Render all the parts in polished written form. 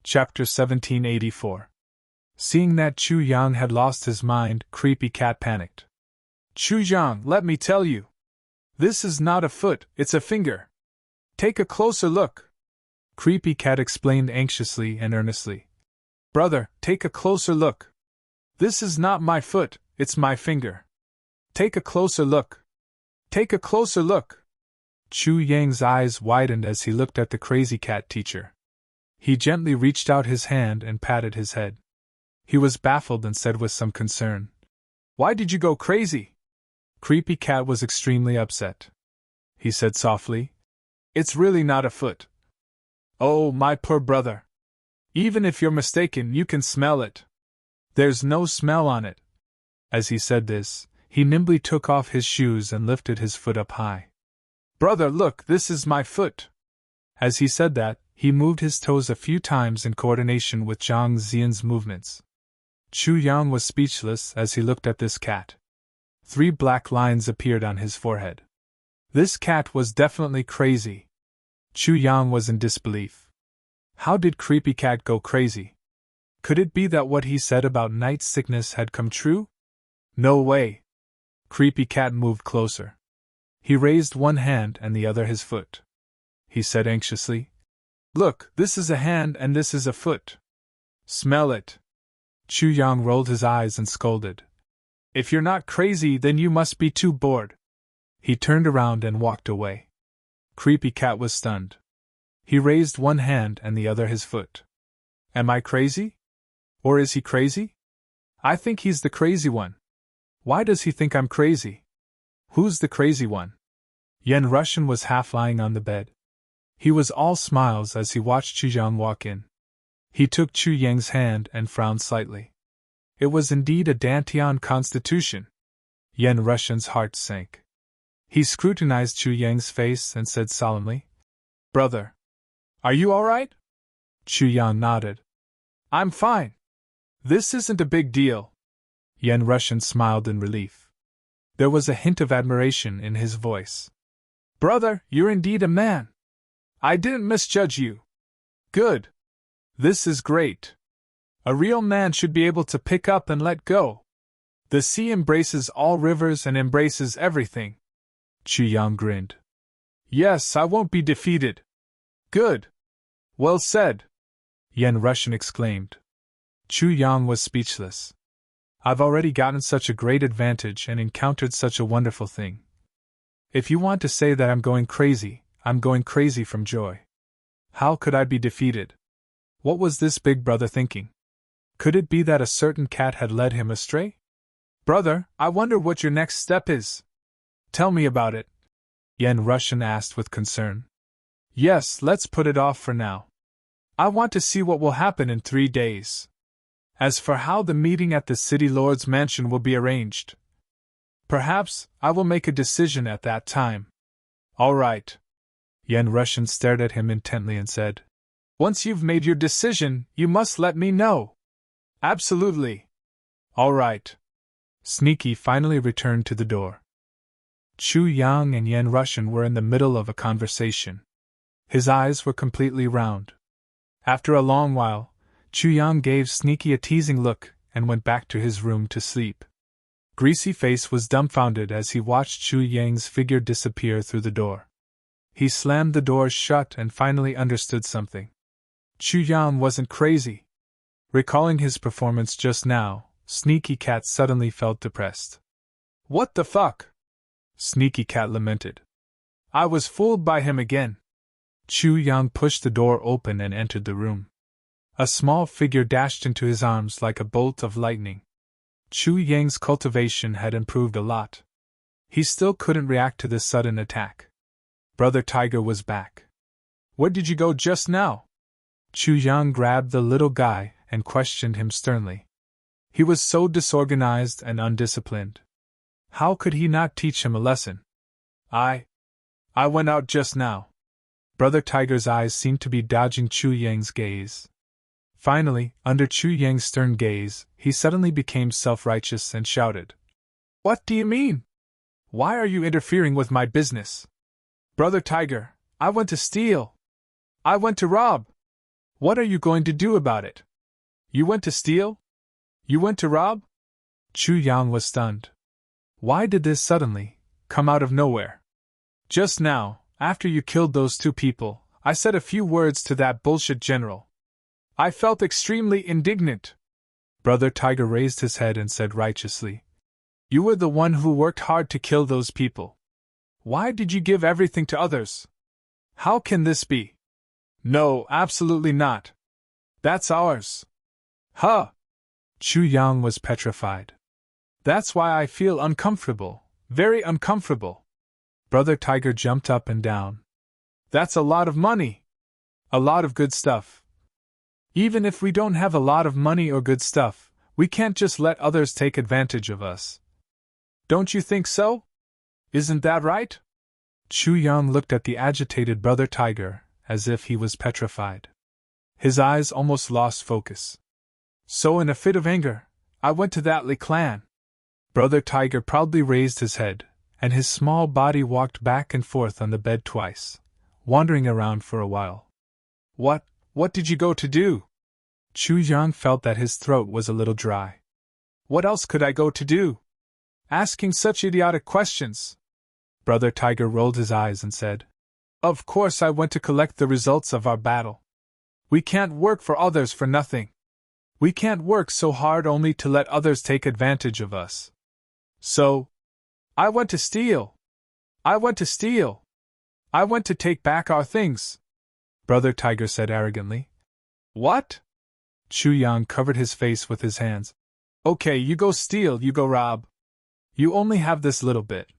Chapter 1784. Seeing that Chu Yang had lost his mind, Creepy Cat panicked. Chu Yang, let me tell you. This is not a foot, it's a finger. Take a closer look. Creepy Cat explained anxiously and earnestly. Brother, take a closer look. This is not my foot, it's my finger. Take a closer look. Take a closer look. Chu Yang's eyes widened as he looked at the crazy cat teacher. He gently reached out his hand and patted his head. He was baffled and said with some concern, Why did you go crazy? Creepy Cat was extremely upset. He said softly, It's really not a foot. Oh, my poor brother. Even if you're mistaken, you can smell it. There's no smell on it. As he said this, he nimbly took off his shoes and lifted his foot up high. Brother, look, this is my foot. As he said that, he moved his toes a few times in coordination with Zhang Xian's movements. Chu Yang was speechless as he looked at this cat. 3 black lines appeared on his forehead. This cat was definitely crazy. Chu Yang was in disbelief. How did Creepy Cat go crazy? Could it be that what he said about night sickness had come true? No way. Creepy Cat moved closer. He raised one hand and the other his foot. He said anxiously, Look, this is a hand and this is a foot. Smell it. Chu Yang rolled his eyes and scolded. If you're not crazy, then you must be too bored. He turned around and walked away. Creepy Cat was stunned. He raised one hand and the other his foot. Am I crazy? Or is he crazy? I think he's the crazy one. Why does he think I'm crazy? Who's the crazy one? Yen Russian was half lying on the bed. He was all smiles as he watched Chu Yang walk in. He took Chu Yang's hand and frowned slightly. It was indeed a Dantian constitution. Yen Russian's heart sank. He scrutinized Chu Yang's face and said solemnly, Brother, are you all right? Chu Yang nodded. I'm fine. This isn't a big deal. Yen Russian smiled in relief. There was a hint of admiration in his voice. Brother, you're indeed a man. I didn't misjudge you. Good. This is great. A real man should be able to pick up and let go. The sea embraces all rivers and embraces everything. Chu Yang grinned. Yes, I won't be defeated. Good. Well said. Yen Russian exclaimed. Chu Yang was speechless. I've already gotten such a great advantage and encountered such a wonderful thing. If you want to say that I'm going crazy from joy. How could I be defeated? What was this big brother thinking? Could it be that a certain cat had led him astray? Brother, I wonder what your next step is. Tell me about it. Yen Russian asked with concern. Yes, let's put it off for now. I want to see what will happen in 3 days. As for how the meeting at the City Lord's mansion will be arranged, perhaps I will make a decision at that time. All right. Yen Russian stared at him intently and said, Once you've made your decision, you must let me know. Absolutely. All right. Sneaky finally returned to the door. Chu Yang and Yen Russian were in the middle of a conversation. His eyes were completely round. After a long while, Chu Yang gave Sneaky a teasing look and went back to his room to sleep. Greasy Face was dumbfounded as he watched Chu Yang's figure disappear through the door. He slammed the door shut and finally understood something. Chu Yang wasn't crazy. Recalling his performance just now, Sneaky Cat suddenly felt depressed. What the fuck? Sneaky Cat lamented. I was fooled by him again. Chu Yang pushed the door open and entered the room. A small figure dashed into his arms like a bolt of lightning. Chu Yang's cultivation had improved a lot. He still couldn't react to this sudden attack. Brother Tiger was back. Where did you go just now? Chu Yang grabbed the little guy and questioned him sternly. He was so disorganized and undisciplined. How could he not teach him a lesson? I went out just now. Brother Tiger's eyes seemed to be dodging Chu Yang's gaze. Finally, under Chu Yang's stern gaze, he suddenly became self-righteous and shouted. What do you mean? Why are you interfering with my business? Brother Tiger, I went to steal. I went to rob. What are you going to do about it? You went to steal? You went to rob? Chu Yang was stunned. Why did this suddenly come out of nowhere? Just now, after you killed those 2 people, I said a few words to that bullshit general. I felt extremely indignant. Brother Tiger raised his head and said righteously, You were the one who worked hard to kill those people. Why did you give everything to others? How can this be? No, absolutely not. That's ours. Huh! Chu Yang was petrified. That's why I feel uncomfortable, very uncomfortable. Brother Tiger jumped up and down. That's a lot of money. A lot of good stuff. Even if we don't have a lot of money or good stuff, we can't just let others take advantage of us. Don't you think so? Isn't that right? Chu Yang looked at the agitated Brother Tiger, as if he was petrified. His eyes almost lost focus. So in a fit of anger, I went to that Li clan. Brother Tiger proudly raised his head, and his small body walked back and forth on the bed twice, wandering around for a while. What did you go to do? Chu Yang felt that his throat was a little dry. What else could I go to do? Asking such idiotic questions. Brother Tiger rolled his eyes and said, Of course I went to collect the results of our battle. We can't work for others for nothing. We can't work so hard only to let others take advantage of us. So, I went to steal. I went to steal. I went to take back our things. Brother Tiger said arrogantly. What? Chu Yang covered his face with his hands. Okay, you go steal, you go rob. You only have this little bit.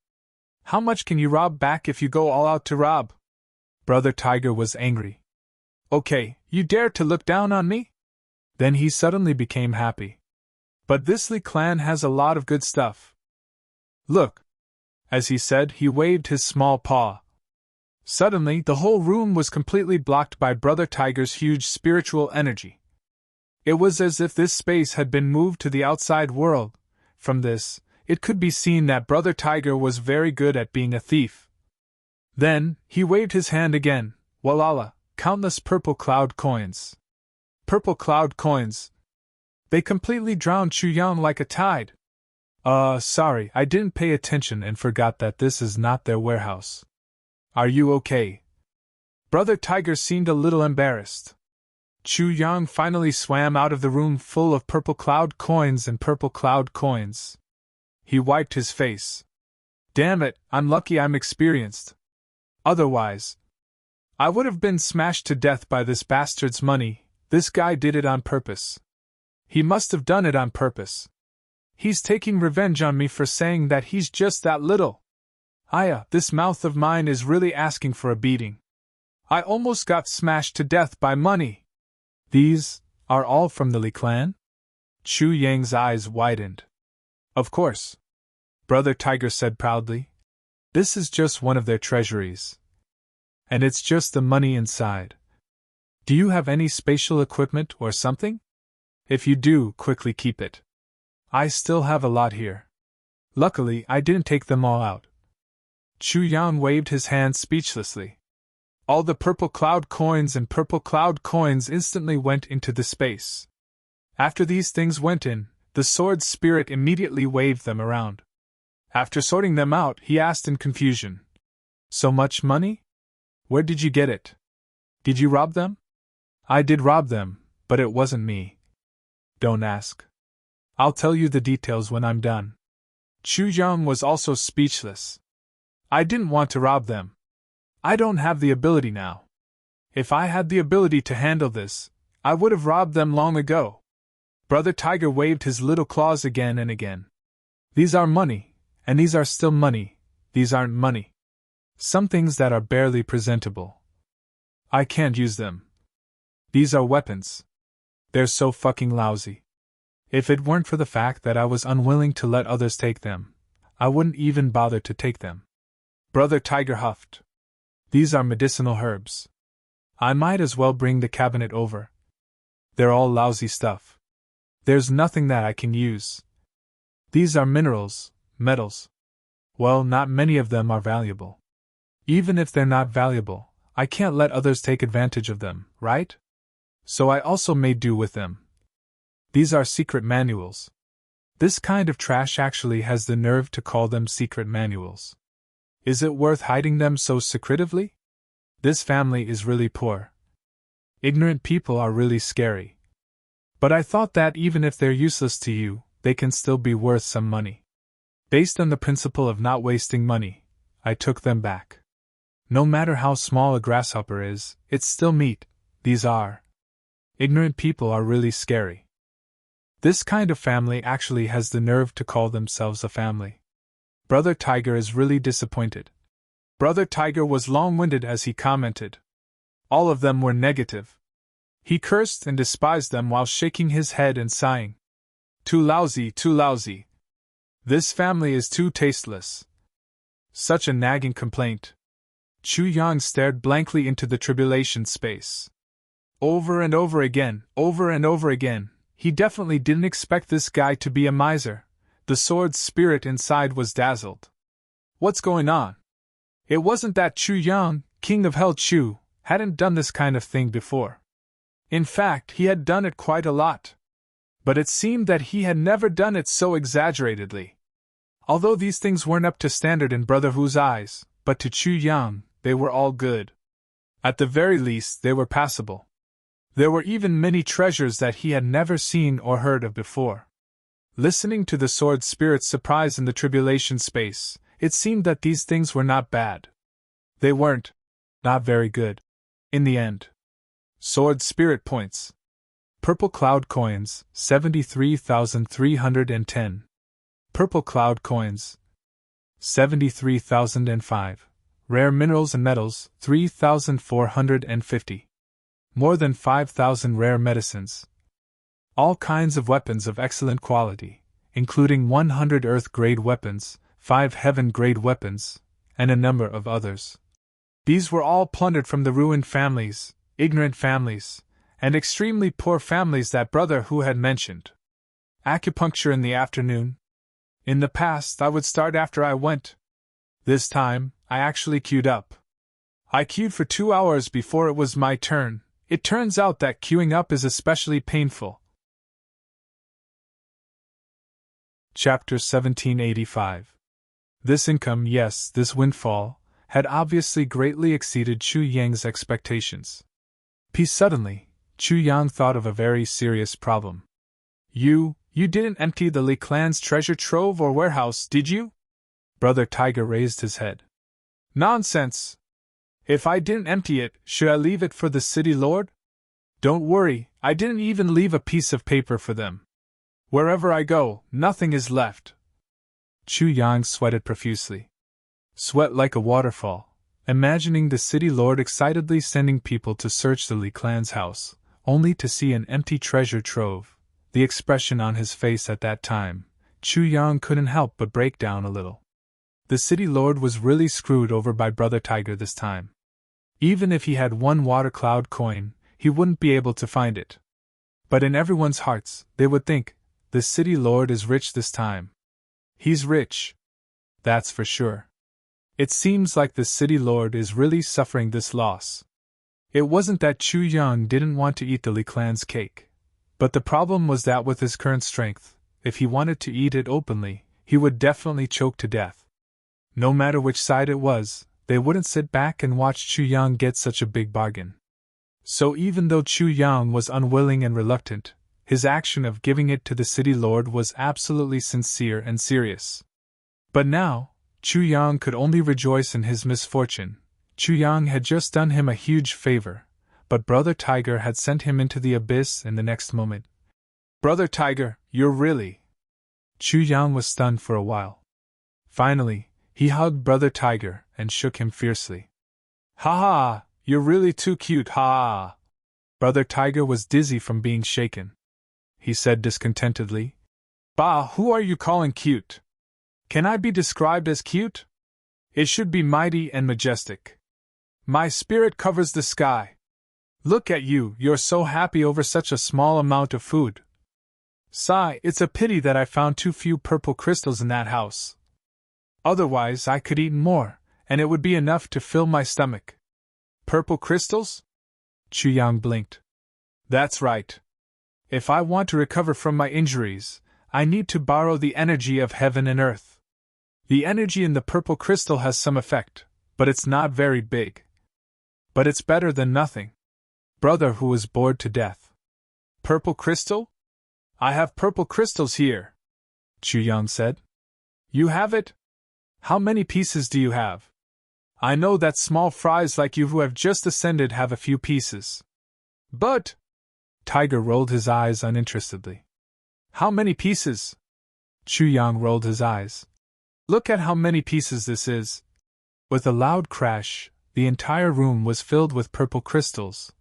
How much can you rob back if you go all out to rob? Brother Tiger was angry. Okay, you dare to look down on me? Then he suddenly became happy. But this Li clan has a lot of good stuff. Look. As he said, he waved his small paw. Suddenly, the whole room was completely blocked by Brother Tiger's huge spiritual energy. It was as if this space had been moved to the outside world. From this, it could be seen that Brother Tiger was very good at being a thief. Then, he waved his hand again. Walala, countless purple cloud coins. Purple cloud coins. They completely drowned Chu Yang like a tide. Sorry, I didn't pay attention and forgot that this is not their warehouse. Are you okay? Brother Tiger seemed a little embarrassed. Chu Yang finally swam out of the room full of purple cloud coins and purple cloud coins. He wiped his face. Damn it, I'm lucky I'm experienced. Otherwise, I would have been smashed to death by this bastard's money. This guy did it on purpose. He must have done it on purpose. He's taking revenge on me for saying that he's just that little. Aya, this mouth of mine is really asking for a beating. I almost got smashed to death by money. These are all from the Li clan? Chu Yang's eyes widened. Of course. Brother Tiger said proudly. This is just one of their treasuries. And it's just the money inside. Do you have any spatial equipment or something? If you do, quickly keep it. I still have a lot here. Luckily, I didn't take them all out. Chu Yang waved his hand speechlessly. All the purple cloud coins and purple cloud coins instantly went into the space. After these things went in, the sword's spirit immediately waved them around. After sorting them out, he asked in confusion. So much money? Where did you get it? Did you rob them? I did rob them, but it wasn't me. Don't ask. I'll tell you the details when I'm done. Chu Yang was also speechless. I didn't want to rob them. I don't have the ability now. If I had the ability to handle this, I would have robbed them long ago. Brother Tiger waved his little claws again and again. These are money, and these are still money. These aren't money. Some things that are barely presentable. I can't use them. These are weapons. They're so fucking lousy. If it weren't for the fact that I was unwilling to let others take them, I wouldn't even bother to take them. Brother Tiger huffed. These are medicinal herbs. I might as well bring the cabinet over. They're all lousy stuff. There's nothing that I can use. These are minerals, metals. Well, not many of them are valuable. Even if they're not valuable, I can't let others take advantage of them, right? So I also made do with them. These are secret manuals. This kind of trash actually has the nerve to call them secret manuals. Is it worth hiding them so secretively? This family is really poor. Ignorant people are really scary. But I thought that even if they're useless to you, they can still be worth some money. Based on the principle of not wasting money, I took them back. No matter how small a grasshopper is, it's still meat. These are. Ignorant people are really scary. This kind of family actually has the nerve to call themselves a family. Brother Tiger is really disappointed. Brother Tiger was long-winded as he commented. All of them were negative. He cursed and despised them while shaking his head and sighing. Too lousy, too lousy. This family is too tasteless. Such a nagging complaint. Chu Yang stared blankly into the tribulation space. Over and over again, he definitely didn't expect this guy to be a miser. The sword's spirit inside was dazzled. What's going on? It wasn't that Chu Yang, king of Hell Chu, hadn't done this kind of thing before. In fact, he had done it quite a lot. But it seemed that he had never done it so exaggeratedly. Although these things weren't up to standard in Brother Hu's eyes, but to Chu Yang, they were all good. At the very least, they were passable. There were even many treasures that he had never seen or heard of before. Listening to the sword spirit's surprise in the tribulation space, it seemed that these things were not bad. They weren't. Not very good. In the end. Sword spirit points. Purple cloud coins, 73,310. Purple cloud coins, 73,005. Rare minerals and metals, 3,450. More than 5,000 rare medicines. All kinds of weapons of excellent quality, including 100 Earth-grade weapons, 5 Heaven-grade weapons, and a number of others. These were all plundered from the ruined families, ignorant families, and extremely poor families that Brother Hu had mentioned. Acupuncture in the afternoon. In the past, I would start after I went. This time, I actually queued up. I queued for 2 hours before it was my turn. It turns out that queuing up is especially painful. Chapter 1785. This income, yes, this windfall, had obviously greatly exceeded Chu Yang's expectations. Suddenly, Chu Yang thought of a very serious problem. You didn't empty the Li clan's treasure trove or warehouse, did you? Brother Tiger raised his head. Nonsense! If I didn't empty it, should I leave it for the city lord? Don't worry, I didn't even leave a piece of paper for them. Wherever I go, nothing is left. Chu Yang sweated profusely. Sweat like a waterfall, imagining the city lord excitedly sending people to search the Li clan's house, only to see an empty treasure trove. The expression on his face at that time, Chu Yang couldn't help but break down a little. The city lord was really screwed over by Brother Tiger this time. Even if he had one water cloud coin, he wouldn't be able to find it. But in everyone's hearts, they would think, the city lord is rich this time. He's rich. That's for sure. It seems like the city lord is really suffering this loss. It wasn't that Chu Yang didn't want to eat the Li clan's cake. But the problem was that with his current strength, if he wanted to eat it openly, he would definitely choke to death. No matter which side it was, they wouldn't sit back and watch Chu Yang get such a big bargain. So even though Chu Yang was unwilling and reluctant, his action of giving it to the city lord was absolutely sincere and serious. But now, Chu Yang could only rejoice in his misfortune. Chu Yang had just done him a huge favor, but Brother Tiger had sent him into the abyss in the next moment. Brother Tiger, you're really... Chu Yang was stunned for a while. Finally, he hugged Brother Tiger and shook him fiercely. Ha ha, you're really too cute, ha ha. Brother Tiger was dizzy from being shaken. He said discontentedly, Bah, who are you calling cute? Can I be described as cute? It should be mighty and majestic. My spirit covers the sky. Look at you, you're so happy over such a small amount of food. Sigh, it's a pity that I found too few purple crystals in that house. Otherwise I could eat more, and it would be enough to fill my stomach. Purple crystals? Chu Yang blinked. That's right. If I want to recover from my injuries, I need to borrow the energy of heaven and earth. The energy in the purple crystal has some effect, but it's not very big. But it's better than nothing. Brother who was bored to death. Purple crystal? I have purple crystals here, Chu Yang said. You have it? How many pieces do you have? I know that small fries like you who have just ascended have a few pieces. But... Tiger rolled his eyes uninterestedly. How many pieces? Chu Yang rolled his eyes. Look at how many pieces this is. With a loud crash, the entire room was filled with purple crystals,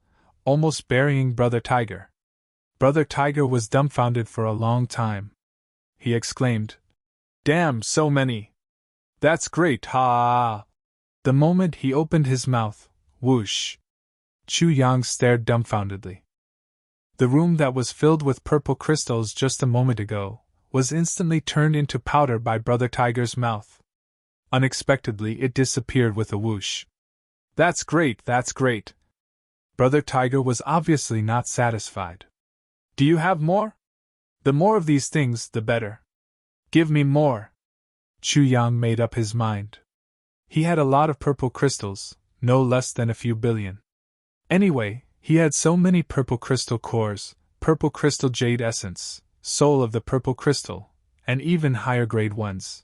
almost burying Brother Tiger. Brother Tiger was dumbfounded for a long time. He exclaimed, Damn, so many! That's great, ha! The moment he opened his mouth, whoosh! Chu Yang stared dumbfoundedly. The room that was filled with purple crystals just a moment ago was instantly turned into powder by Brother Tiger's mouth. Unexpectedly, it disappeared with a whoosh. That's great, that's great! Brother Tiger was obviously not satisfied. Do you have more? The more of these things, the better. Give me more. Chu Yang made up his mind. He had a lot of purple crystals, no less than a few billion. Anyway, he had so many purple crystal cores, purple crystal jade essence, soul of the purple crystal, and even higher grade ones.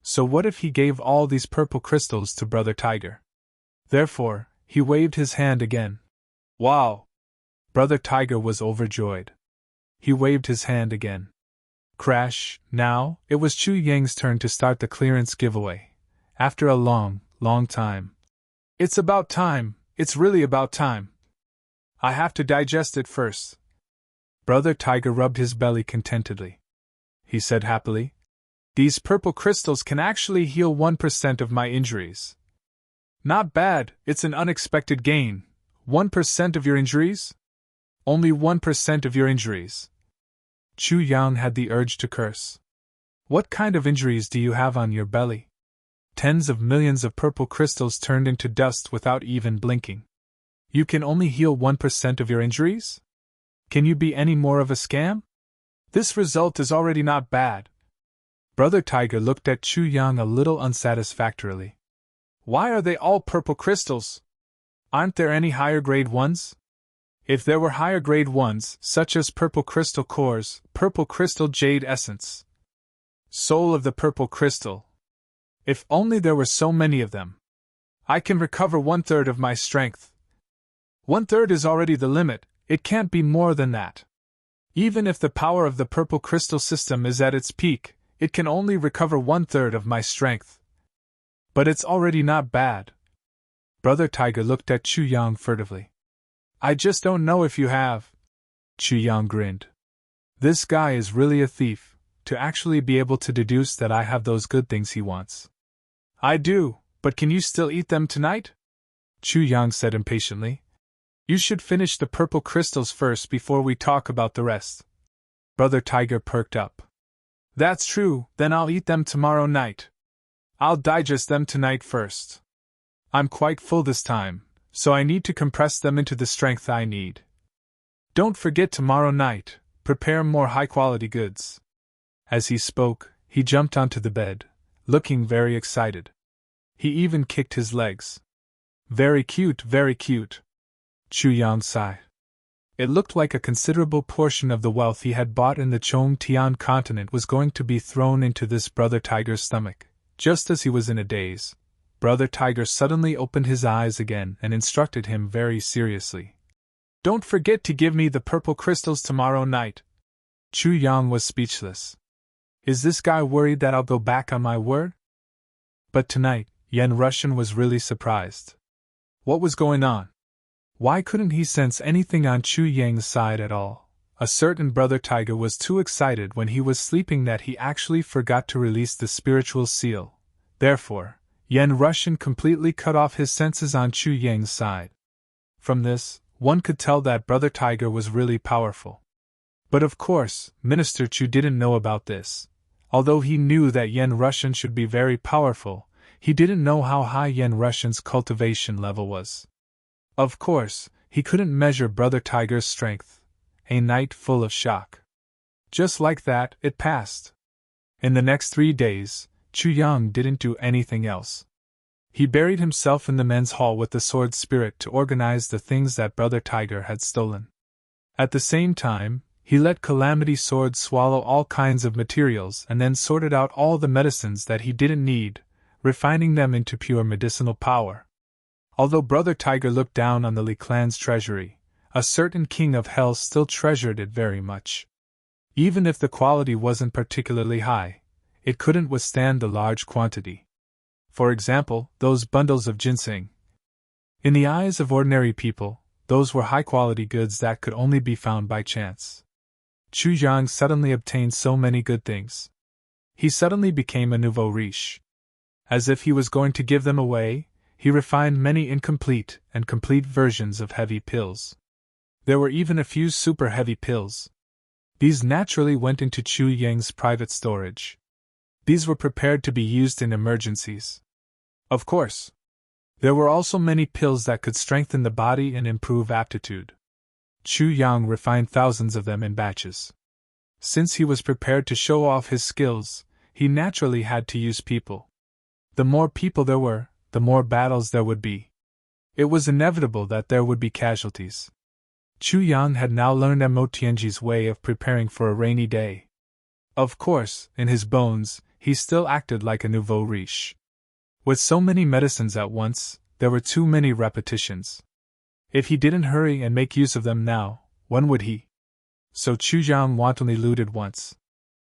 So what if he gave all these purple crystals to Brother Tiger? Therefore, he waved his hand again. Wow! Brother Tiger was overjoyed. He waved his hand again. Crash! Now, it was Chu Yang's turn to start the clearance giveaway. After a long, long time. It's about time, it's really about time. I have to digest it first. Brother Tiger rubbed his belly contentedly. He said happily, These purple crystals can actually heal 1% of my injuries. Not bad, it's an unexpected gain. 1% of your injuries? Only 1% of your injuries. Chu Yang had the urge to curse. What kind of injuries do you have on your belly? Tens of millions of purple crystals turned into dust without even blinking. You can only heal 1% of your injuries? Can you be any more of a scam? This result is already not bad. Brother Tiger looked at Chu Yang a little unsatisfactorily. Why are they all purple crystals? Aren't there any higher grade ones? If there were higher grade ones, such as purple crystal cores, purple crystal jade essence, soul of the purple crystal. If only there were so many of them. I can recover 1/3 of my strength. 1/3 is already the limit, it can't be more than that. Even if the power of the purple crystal system is at its peak, it can only recover 1/3 of my strength. But it's already not bad. Brother Tiger looked at Chu Yang furtively. I just don't know if you have. Chu Yang grinned. This guy is really a thief, to actually be able to deduce that I have those good things he wants. I do, but can you still eat them tonight? Chu Yang said impatiently. You should finish the purple crystals first before we talk about the rest. Brother Tiger perked up. That's true, then I'll eat them tomorrow night. I'll digest them tonight first. I'm quite full this time, so I need to compress them into the strength I need. Don't forget tomorrow night, prepare more high-quality goods. As he spoke, he jumped onto the bed, looking very excited. He even kicked his legs. Very cute, very cute. Chu Yang sighed. It looked like a considerable portion of the wealth he had bought in the Chongtian continent was going to be thrown into this Brother Tiger's stomach. Just as he was in a daze, Brother Tiger suddenly opened his eyes again and instructed him very seriously. Don't forget to give me the purple crystals tomorrow night. Chu Yang was speechless. Is this guy worried that I'll go back on my word? But tonight, Yen Russian was really surprised. What was going on? Why couldn't he sense anything on Chu Yang's side at all? A certain Brother Tiger was too excited when he was sleeping that he actually forgot to release the spiritual seal. Therefore, Yen Russian completely cut off his senses on Chu Yang's side. From this, one could tell that Brother Tiger was really powerful. But of course, Minister Chu didn't know about this. Although he knew that Yen Russian should be very powerful, he didn't know how high Yen Russian's cultivation level was. Of course, he couldn't measure Brother Tiger's strength. A night full of shock. Just like that, it passed. In the next 3 days, Chu Yang didn't do anything else. He buried himself in the men's hall with the sword spirit to organize the things that Brother Tiger had stolen. At the same time, he let Calamity Sword swallow all kinds of materials and then sorted out all the medicines that he didn't need, refining them into pure medicinal power. Although Brother Tiger looked down on the Li clan's treasury, a certain king of hell still treasured it very much. Even if the quality wasn't particularly high, it couldn't withstand the large quantity. For example, those bundles of ginseng. In the eyes of ordinary people, those were high-quality goods that could only be found by chance. Chu Yang suddenly obtained so many good things. He suddenly became a nouveau riche. As if he was going to give them away, he refined many incomplete and complete versions of heavy pills. There were even a few super heavy pills. These naturally went into Chu Yang's private storage. These were prepared to be used in emergencies. Of course, there were also many pills that could strengthen the body and improve aptitude. Chu Yang refined thousands of them in batches. Since he was prepared to show off his skills, he naturally had to use people. The more people there were, the more battles there would be. It was inevitable that there would be casualties. Chu Yang had now learned Mo Tianji's way of preparing for a rainy day. Of course, in his bones, he still acted like a nouveau riche. With so many medicines at once, there were too many repetitions. If he didn't hurry and make use of them now, when would he? So Chu Yang wantonly looted once.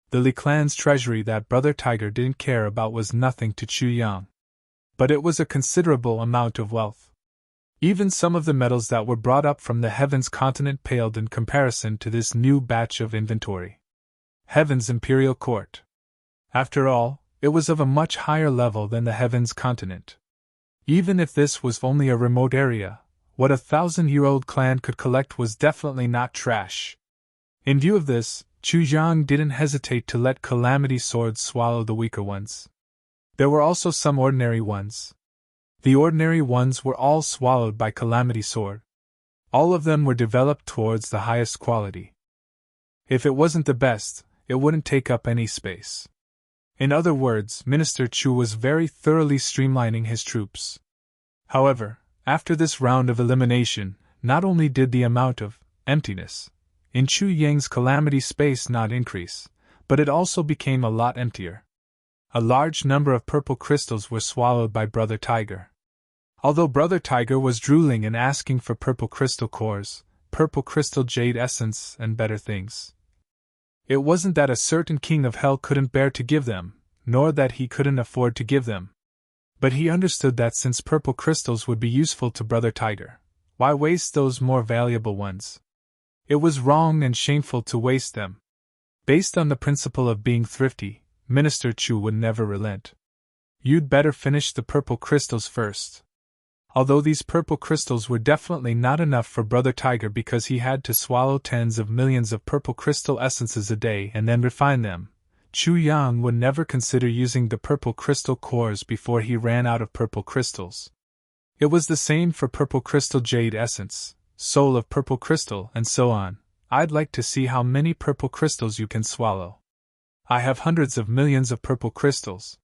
The Li clan's treasury that Brother Tiger didn't care about was nothing to Chu Yang. But it was a considerable amount of wealth. Even some of the metals that were brought up from the Heaven's continent paled in comparison to this new batch of inventory. Heaven's imperial court. After all, it was of a much higher level than the Heaven's continent. Even if this was only a remote area, what a 1,000-year-old clan could collect was definitely not trash. In view of this, Chu Yang didn't hesitate to let Calamity Swords swallow the weaker ones. There were also some ordinary ones. The ordinary ones were all swallowed by Calamity Sword. All of them were developed towards the highest quality. If it wasn't the best, it wouldn't take up any space. In other words, Minister Chu was very thoroughly streamlining his troops. However, after this round of elimination, not only did the amount of emptiness in Chu Yang's calamity space not increase, but it also became a lot emptier. A large number of purple crystals were swallowed by Brother Tiger. Although Brother Tiger was drooling and asking for purple crystal cores, purple crystal jade essence, and better things, it wasn't that a certain king of hell couldn't bear to give them, nor that he couldn't afford to give them. But he understood that since purple crystals would be useful to Brother Tiger, why waste those more valuable ones? It was wrong and shameful to waste them. Based on the principle of being thrifty, Minister Chu would never relent. You'd better finish the purple crystals first. Although these purple crystals were definitely not enough for Brother Tiger because he had to swallow tens of millions of purple crystal essences a day and then refine them, Chu Yang would never consider using the purple crystal cores before he ran out of purple crystals. It was the same for purple crystal jade essence, soul of purple crystal, and so on. I'd like to see how many purple crystals you can swallow. I have hundreds of millions of purple crystals.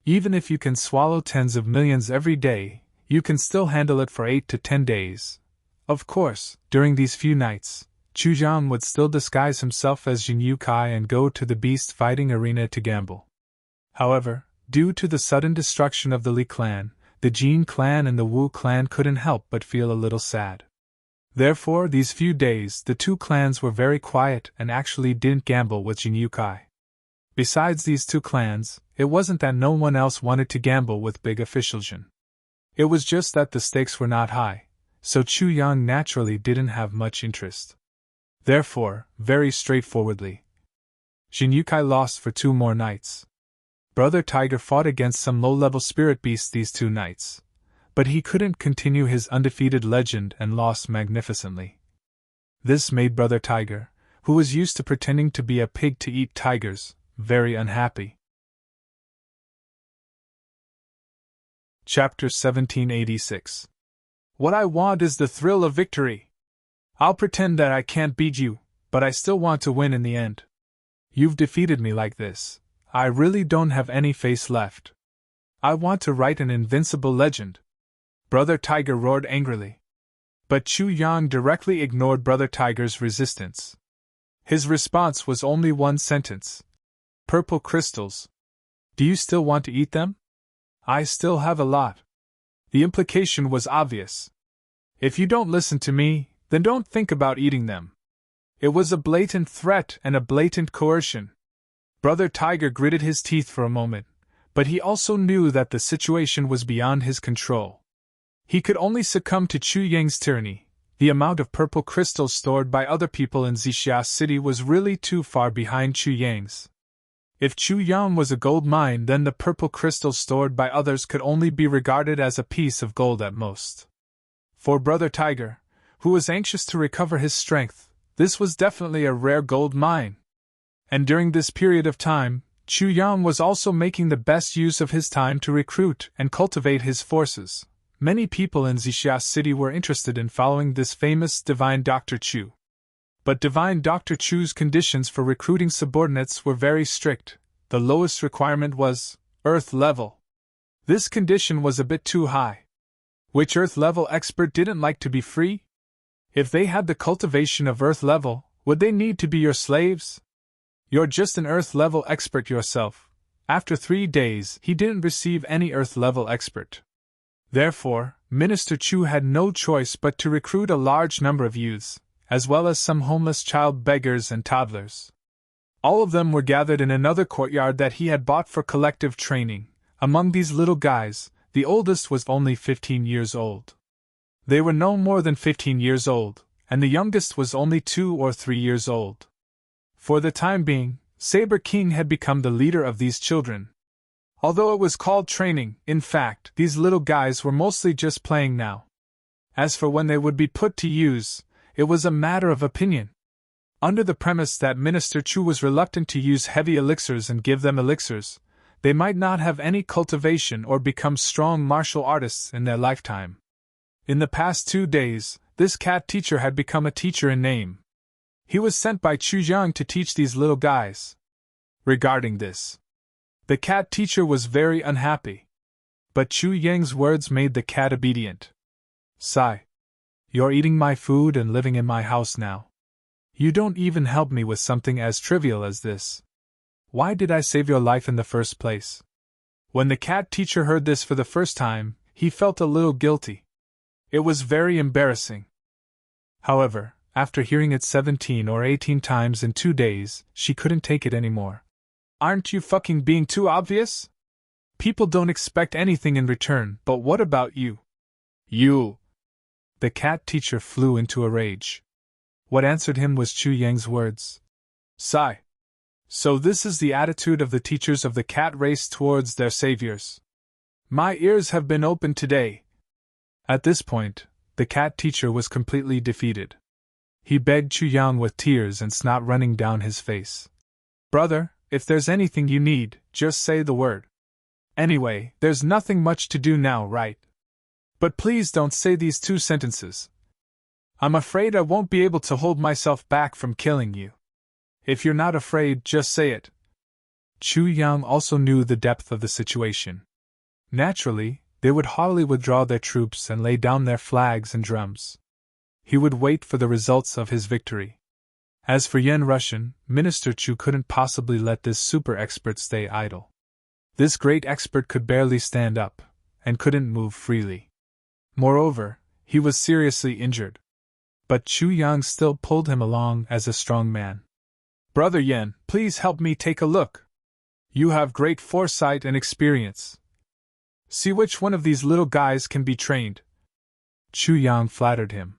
Even if you can swallow tens of millions every day, you can still handle it for 8 to 10 days. Of course, during these few nights, Chu Yang would still disguise himself as Jin Yu Kai and go to the beast fighting arena to gamble. However, due to the sudden destruction of the Li clan, the Jin clan and the Wu clan couldn't help but feel a little sad. Therefore, these few days, the two clans were very quiet and actually didn't gamble with Jin Yu Kai. Besides these two clans, it wasn't that no one else wanted to gamble with big official Jin. It was just that the stakes were not high, so Chu Yang naturally didn't have much interest. Therefore, very straightforwardly, Jin Yu Kai lost for 2 more nights. Brother Tiger fought against some low-level spirit beasts these 2 nights, but he couldn't continue his undefeated legend and lost magnificently. This made Brother Tiger, who was used to pretending to be a pig to eat tigers, very unhappy. Chapter 1786. What I want is the thrill of victory. I'll pretend that I can't beat you, but I still want to win in the end. You've defeated me like this. I really don't have any face left. I want to write an invincible legend. Brother Tiger roared angrily. But Chu Yang directly ignored Brother Tiger's resistance. His response was only one sentence. Purple crystals. Do you still want to eat them? I still have a lot. The implication was obvious. If you don't listen to me, then don't think about eating them. It was a blatant threat and a blatant coercion. Brother Tiger gritted his teeth for a moment, but he also knew that the situation was beyond his control. He could only succumb to Chu Yang's tyranny. The amount of purple crystals stored by other people in Xixia City was really too far behind Chu Yang's. If Chu Yang was a gold mine, then the purple crystals stored by others could only be regarded as a piece of gold at most. For Brother Tiger, who was anxious to recover his strength, this was definitely a rare gold mine. And during this period of time, Chu Yang was also making the best use of his time to recruit and cultivate his forces. Many people in Xixia City were interested in following this famous Divine Dr. Chu. But Divine Dr. Chu's conditions for recruiting subordinates were very strict. The lowest requirement was Earth level. This condition was a bit too high. Which Earth level expert didn't like to be free? If they had the cultivation of Earth level, would they need to be your slaves? You're just an Earth level expert yourself. After 3 days, he didn't receive any Earth level expert. Therefore, Minister Chu had no choice but to recruit a large number of youths, as well as some homeless child beggars and toddlers. All of them were gathered in another courtyard that he had bought for collective training. Among these little guys, the oldest was only 15 years old. They were no more than 15 years old, and the youngest was only 2 or 3 years old. For the time being, Saber King had become the leader of these children. Although it was called training, in fact, these little guys were mostly just playing now. As for when they would be put to use, it was a matter of opinion. Under the premise that Minister Chu was reluctant to use heavy elixirs and give them elixirs, they might not have any cultivation or become strong martial artists in their lifetime. In the past 2 days, this cat teacher had become a teacher in name. He was sent by Chu Yang to teach these little guys. Regarding this, the cat teacher was very unhappy. But Chu Yang's words made the cat obedient. Sigh. You're eating my food and living in my house now. You don't even help me with something as trivial as this. Why did I save your life in the first place? When the cat teacher heard this for the first time, he felt a little guilty. It was very embarrassing. However, after hearing it 17 or 18 times in 2 days, she couldn't take it anymore. Aren't you fucking being too obvious? People don't expect anything in return, but what about you? You! The cat teacher flew into a rage. What answered him was Chu Yang's words. Sigh. So this is the attitude of the teachers of the cat race towards their saviors. My ears have been opened today. At this point, the cat teacher was completely defeated. He begged Chu Yang with tears and snot running down his face. Brother, if there's anything you need, just say the word. Anyway, there's nothing much to do now, right? But please don't say these 2 sentences. I'm afraid I won't be able to hold myself back from killing you. If you're not afraid, just say it. Chu Yang also knew the depth of the situation. Naturally, they would haughtily withdraw their troops and lay down their flags and drums. He would wait for the results of his victory. As for Yen Russian, Minister Chu couldn't possibly let this super expert stay idle. This great expert could barely stand up, and couldn't move freely. Moreover, he was seriously injured. But Chu Yang still pulled him along as a strong man. Brother Yen, please help me take a look. You have great foresight and experience. See which one of these little guys can be trained. Chu Yang flattered him.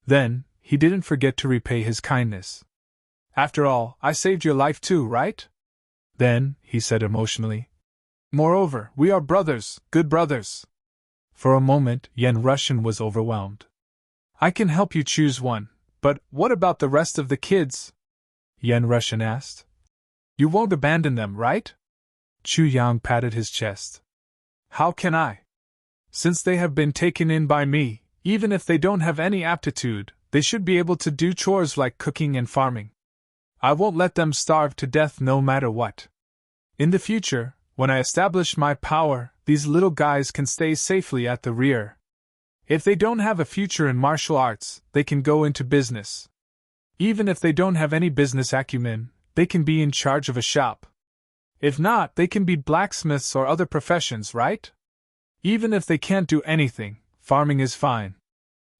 Then, he didn't forget to repay his kindness. After all, I saved your life too, right? Then, he said emotionally. Moreover, we are brothers, good brothers. For a moment, Yen Russian was overwhelmed. I can help you choose one, but what about the rest of the kids? Yen Russian asked. You won't abandon them, right? Chu Yang patted his chest. How can I? Since they have been taken in by me, Even if they don't have any aptitude, they should be able to do chores like cooking and farming. I won't let them starve to death no matter what. In the future, when I establish my power, these little guys can stay safely at the rear. If they don't have a future in martial arts, they can go into business. Even if they don't have any business acumen, they can be in charge of a shop. If not, they can be blacksmiths or other professions, right? Even if they can't do anything, farming is fine.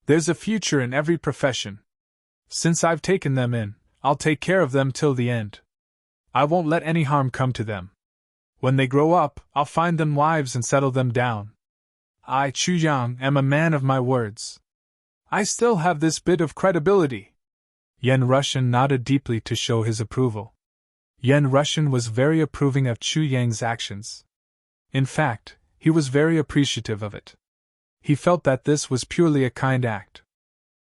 There's a future in every profession. Since I've taken them in, I'll take care of them till the end. I won't let any harm come to them. When they grow up, I'll find them wives and settle them down. I, Chu Yang, am a man of my words. I still have this bit of credibility. Yen Russian nodded deeply to show his approval. Yen Russian was very approving of Chu Yang's actions. In fact, he was very appreciative of it. He felt that this was purely a kind act.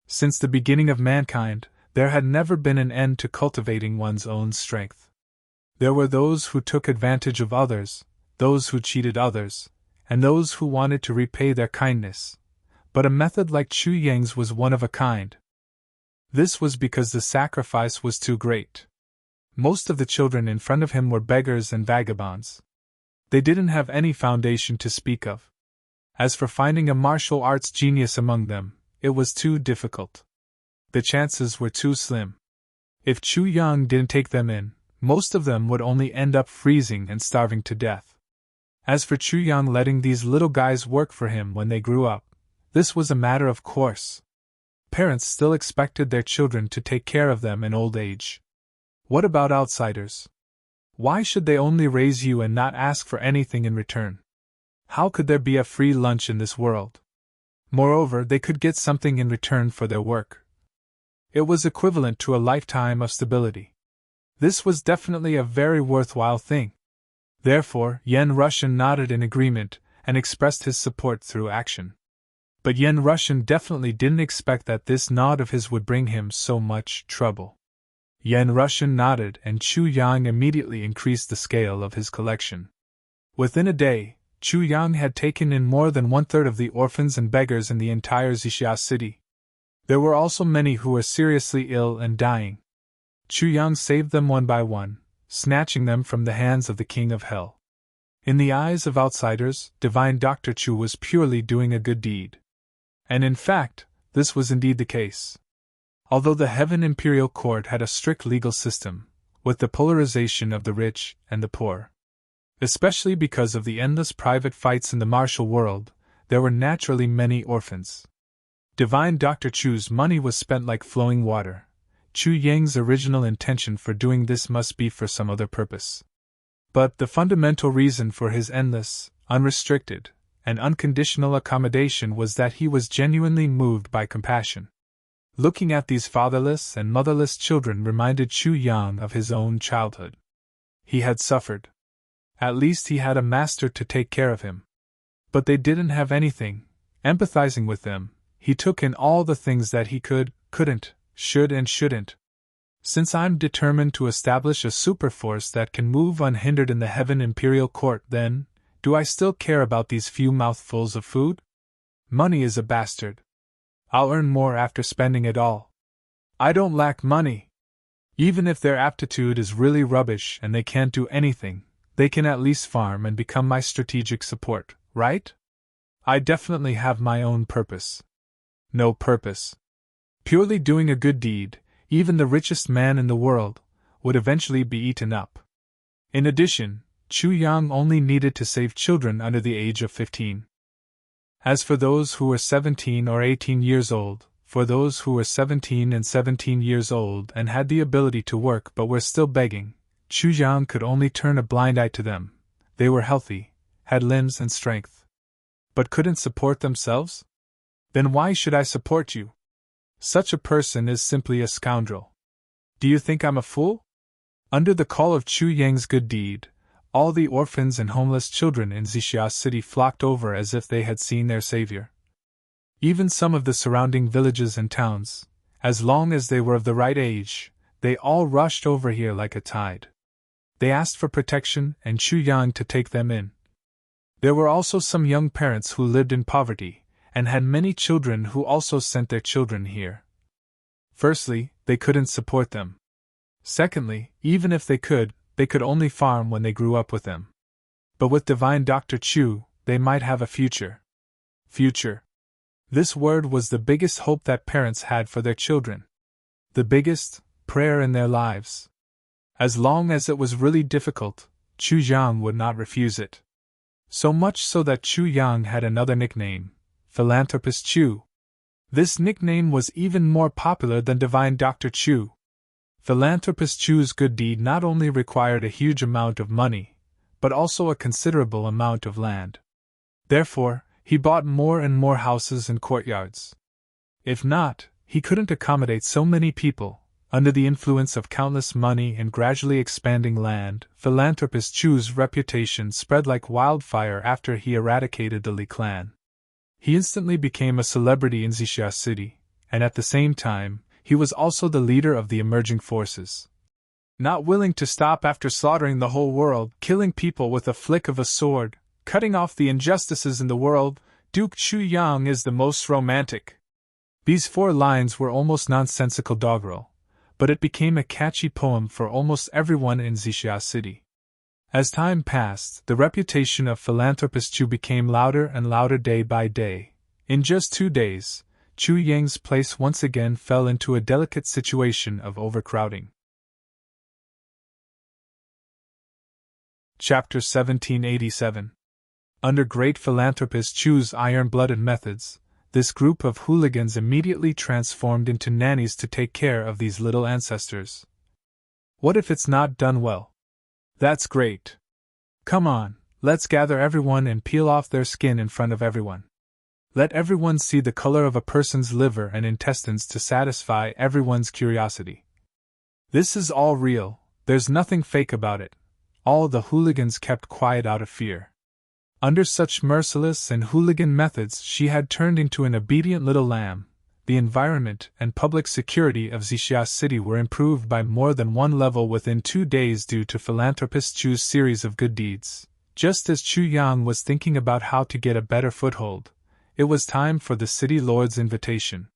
Since the beginning of mankind, there had never been an end to cultivating one's own strength. There were those who took advantage of others, those who cheated others, and those who wanted to repay their kindness. But a method like Chu Yang's was one of a kind. This was because the sacrifice was too great. Most of the children in front of him were beggars and vagabonds. They didn't have any foundation to speak of. As for finding a martial arts genius among them, it was too difficult. The chances were too slim. If Chu Yang didn't take them in, most of them would only end up freezing and starving to death. As for Chu Yang letting these little guys work for him when they grew up, this was a matter of course. Parents still expected their children to take care of them in old age. What about outsiders? Why should they only raise you and not ask for anything in return? How could there be a free lunch in this world? Moreover, they could get something in return for their work. It was equivalent to a lifetime of stability. This was definitely a very worthwhile thing. Therefore, Yen Russian nodded in agreement and expressed his support through action. But Yen Russian definitely didn't expect that this nod of his would bring him so much trouble. Yen Russian nodded and Chu Yang immediately increased the scale of his collection. Within a day, Chu Yang had taken in more than 1/3 of the orphans and beggars in the entire Xixia city. There were also many who were seriously ill and dying. Chu Yang saved them one by one, snatching them from the hands of the King of Hell. In the eyes of outsiders, Divine Dr. Chu was purely doing a good deed. And in fact, this was indeed the case. Although the Heaven Imperial Court had a strict legal system, with the polarization of the rich and the poor, especially because of the endless private fights in the martial world, there were naturally many orphans. Divine Dr. Chu's money was spent like flowing water. Chu Yang's original intention for doing this must be for some other purpose. But the fundamental reason for his endless, unrestricted, and unconditional accommodation was that he was genuinely moved by compassion. Looking at these fatherless and motherless children reminded Chu Yang of his own childhood. He had suffered. At least he had a master to take care of him. But they didn't have anything. Empathizing with them, he took in all the things that he could, couldn't, should and shouldn't. Since I'm determined to establish a superforce that can move unhindered in the Heaven Imperial Court, then, do I still care about these few mouthfuls of food? Money is a bastard. I'll earn more after spending it all. I don't lack money. Even if their aptitude is really rubbish and they can't do anything, they can at least farm and become my strategic support, right? I definitely have my own purpose. No purpose. Purely doing a good deed, even the richest man in the world, would eventually be eaten up. In addition, Chu Yang only needed to save children under the age of 15. As for those who were 17 or 18 years old, for those who were 17 and 17 years old and had the ability to work but were still begging, Chu Yang could only turn a blind eye to them. They were healthy, had limbs and strength, but couldn't support themselves? Then why should I support you? Such a person is simply a scoundrel. Do you think I'm a fool? Under the call of Chu Yang's good deed, all the orphans and homeless children in Xixia City flocked over as if they had seen their savior. Even some of the surrounding villages and towns, as long as they were of the right age, they all rushed over here like a tide. They asked for protection and Chu Yang to take them in. There were also some young parents who lived in poverty, and had many children who also sent their children here. Firstly, they couldn't support them. Secondly, even if they could only farm when they grew up with them. But with divine Dr. Chu, they might have a future. Future. This word was the biggest hope that parents had for their children. The biggest prayer in their lives. As long as it was really difficult, Chu Yang would not refuse it. So much so that Chu Yang had another nickname, Philanthropist Chu. This nickname was even more popular than Divine Dr. Chu. Philanthropist Chu's good deed not only required a huge amount of money, but also a considerable amount of land. Therefore, he bought more and more houses and courtyards. If not, he couldn't accommodate so many people. Under the influence of countless money and gradually expanding land, Philanthropist Chu's reputation spread like wildfire after he eradicated the Li clan. He instantly became a celebrity in Xixia City, and at the same time, he was also the leader of the emerging forces. Not willing to stop after slaughtering the whole world, killing people with a flick of a sword, cutting off the injustices in the world, Duke Chu Yang is the most romantic. These 4 lines were almost nonsensical doggerel, but it became a catchy poem for almost everyone in Xixia City. As time passed, the reputation of Philanthropist Chu became louder and louder day by day. In just 2 days, Chu Yang's place once again fell into a delicate situation of overcrowding. Chapter 1787. Under great Philanthropist Chu's iron-blooded methods, this group of hooligans immediately transformed into nannies to take care of these little ancestors. What if it's not done well? That's great. Come on, let's gather everyone and peel off their skin in front of everyone. Let everyone see the color of a person's liver and intestines to satisfy everyone's curiosity. This is all real, there's nothing fake about it. All the hooligans kept quiet out of fear. Under such merciless and hooligan methods, she had turned into an obedient little lamb. The environment and public security of Xixia City were improved by more than one level within 2 days due to Philanthropist Chu's series of good deeds. Just as Chu Yang was thinking about how to get a better foothold, it was time for the city lord's invitation.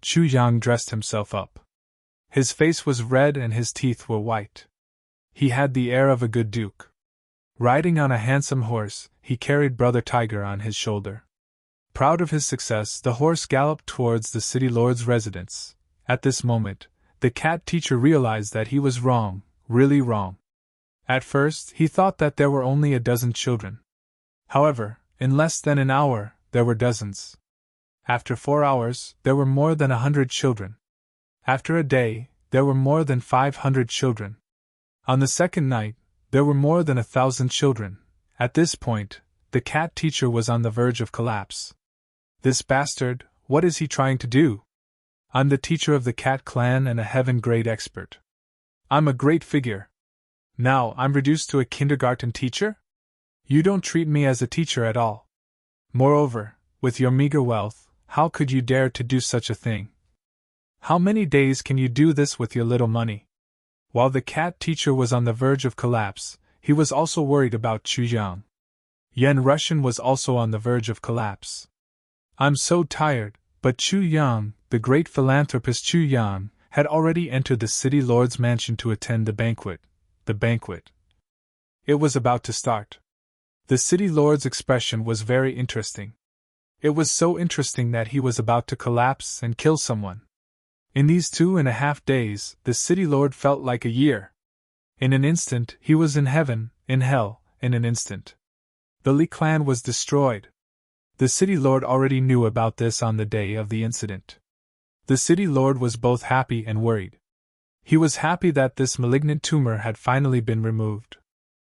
Chu Yang dressed himself up. His face was red and his teeth were white. He had the air of a good duke. Riding on a handsome horse, he carried Brother Tiger on his shoulder. Proud of his success, the horse galloped towards the city lord's residence. At this moment, the cat teacher realized that he was wrong, really wrong. At first, he thought that there were only a dozen children. However, in less than an hour, there were dozens. After 4 hours, there were more than 100 children. After a day, there were more than 500 children. On the second night, there were more than 1,000 children. At this point, the cat teacher was on the verge of collapse. This bastard, what is he trying to do? I'm the teacher of the cat clan and a heaven-grade expert. I'm a great figure. Now I'm reduced to a kindergarten teacher? You don't treat me as a teacher at all. Moreover, with your meager wealth, how could you dare to do such a thing? How many days can you do this with your little money? While the cat teacher was on the verge of collapse, he was also worried about Chu Yang. Yan Russian was also on the verge of collapse. I'm so tired, but Chu Yang, the great philanthropist Chu Yang, had already entered the city lord's mansion to attend the banquet. It was about to start. The city lord's expression was very interesting. It was so interesting that he was about to collapse and kill someone. In these 2.5 days, the city lord felt like a year. In an instant, he was in heaven, in hell, in an instant. The Li clan was destroyed. The city lord already knew about this on the day of the incident. The city lord was both happy and worried. He was happy that this malignant tumor had finally been removed.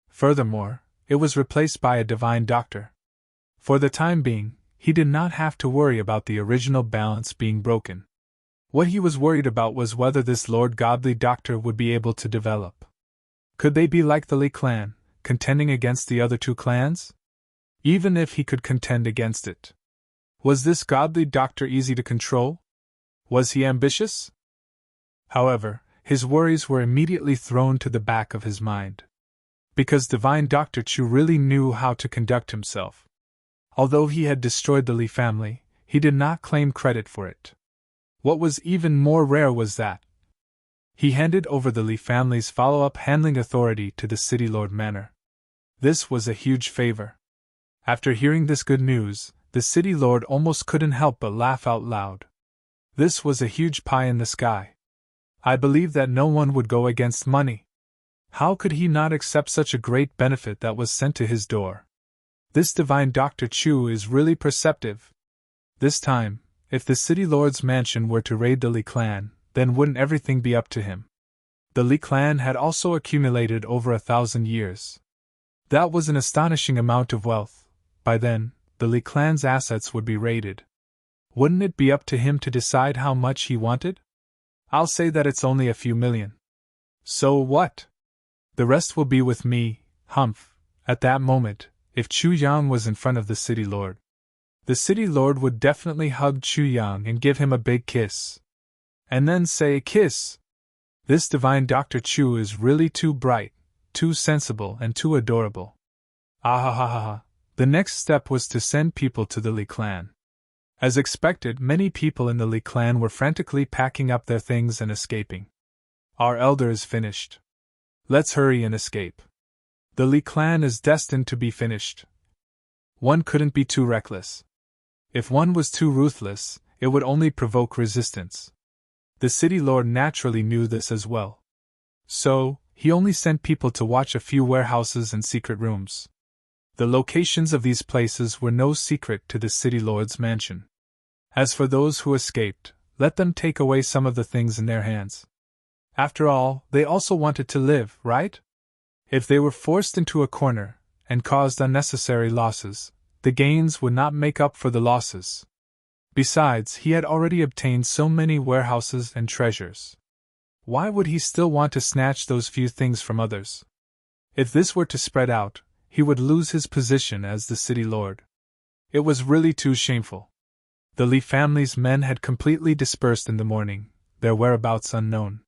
Furthermore, it was replaced by a divine doctor. For the time being, he did not have to worry about the original balance being broken. What he was worried about was whether this Lord Godly Doctor would be able to develop. Could they be like the Li clan, contending against the other 2 clans? Even if he could contend against it. Was this Godly Doctor easy to control? Was he ambitious? However, his worries were immediately thrown to the back of his mind. Because Divine Dr. Chu really knew how to conduct himself. Although he had destroyed the Li family, he did not claim credit for it. What was even more rare was that he handed over the Lee family's follow-up handling authority to the City Lord Manor. This was a huge favor. After hearing this good news, the City Lord almost couldn't help but laugh out loud. This was a huge pie in the sky. I believe that no one would go against money. How could he not accept such a great benefit that was sent to his door? This divine Dr. Chu is really perceptive. This time, if the City Lord's mansion were to raid the Lee clan, then wouldn't everything be up to him? The Lee clan had also accumulated over 1,000 years. That was an astonishing amount of wealth. By then, the Lee clan's assets would be raided. Wouldn't it be up to him to decide how much he wanted? I'll say that it's only a few million. So what? The rest will be with me, humph. At that moment, if Chu Yang was in front of the City Lord, the City Lord would definitely hug Chu Yang and give him a big kiss. And then say, "Kiss." This divine Dr. Chu is really too bright, too sensible, and too adorable. Ah. The next step was to send people to the Lee clan. As expected, many people in the Lee clan were frantically packing up their things and escaping. Our elder is finished. Let's hurry and escape. The Lee clan is destined to be finished. One couldn't be too reckless. If one was too ruthless, it would only provoke resistance. The City Lord naturally knew this as well. So, he only sent people to watch a few warehouses and secret rooms. The locations of these places were no secret to the City Lord's mansion. As for those who escaped, let them take away some of the things in their hands. After all, they also wanted to live, right? If they were forced into a corner and caused unnecessary losses, the gains would not make up for the losses. Besides, he had already obtained so many warehouses and treasures. Why would he still want to snatch those few things from others? If this were to spread out, he would lose his position as the City Lord. It was really too shameful. The Lee family's men had completely dispersed in the morning, their whereabouts unknown.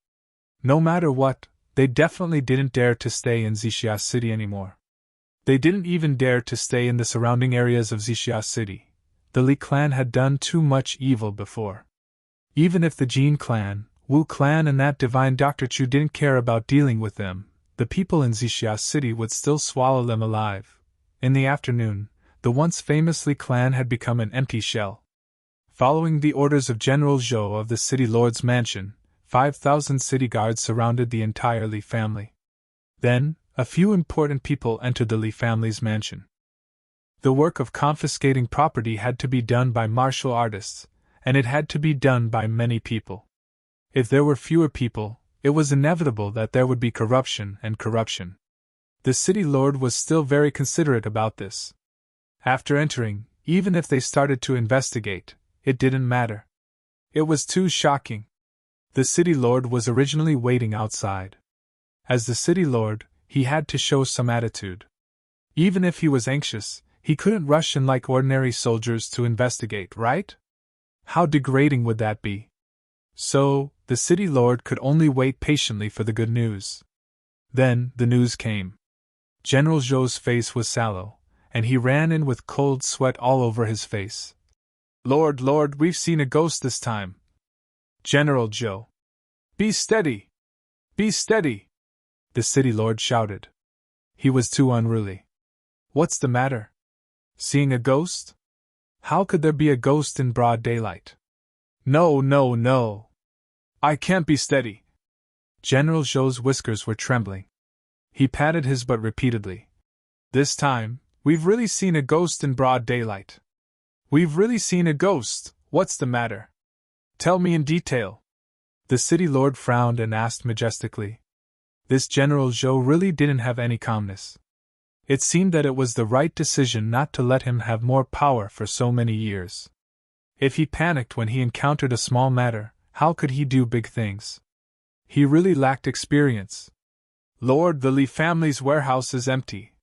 No matter what, they definitely didn't dare to stay in Xixia City anymore. They didn't even dare to stay in the surrounding areas of Xixia City. The Lee clan had done too much evil before. Even if the Jin clan, Wu clan and that divine Dr. Chu didn't care about dealing with them, the people in Xixia City would still swallow them alive. In the afternoon, the once famous Lee clan had become an empty shell. Following the orders of General Zhou of the City Lord's mansion, 5,000 city guards surrounded the entire Lee family. Then, a few important people entered the Lee family's mansion. The work of confiscating property had to be done by martial artists, and it had to be done by many people. If there were fewer people, it was inevitable that there would be corruption and corruption. The City Lord was still very considerate about this. After entering, even if they started to investigate, it didn't matter. It was too shocking. The City Lord was originally waiting outside. As the City Lord, he had to show some attitude. Even if he was anxious, he couldn't rush in like ordinary soldiers to investigate, right? How degrading would that be? So, the City Lord could only wait patiently for the good news. Then, the news came. General Zhou's face was sallow, and he ran in with cold sweat all over his face. Lord, we've seen a ghost this time. General Zhou. Be steady! Be steady! The City Lord shouted. He was too unruly. What's the matter? Seeing a ghost? How could there be a ghost in broad daylight? No. I can't be steady. General Zhou's whiskers were trembling. He patted his butt repeatedly. This time, we've really seen a ghost in broad daylight. We've really seen a ghost. What's the matter? Tell me in detail. The City Lord frowned and asked majestically. This General Zhou really didn't have any calmness. It seemed that it was the right decision not to let him have more power for so many years. If he panicked when he encountered a small matter, how could he do big things? He really lacked experience. Lord, the Lee family's warehouse is empty.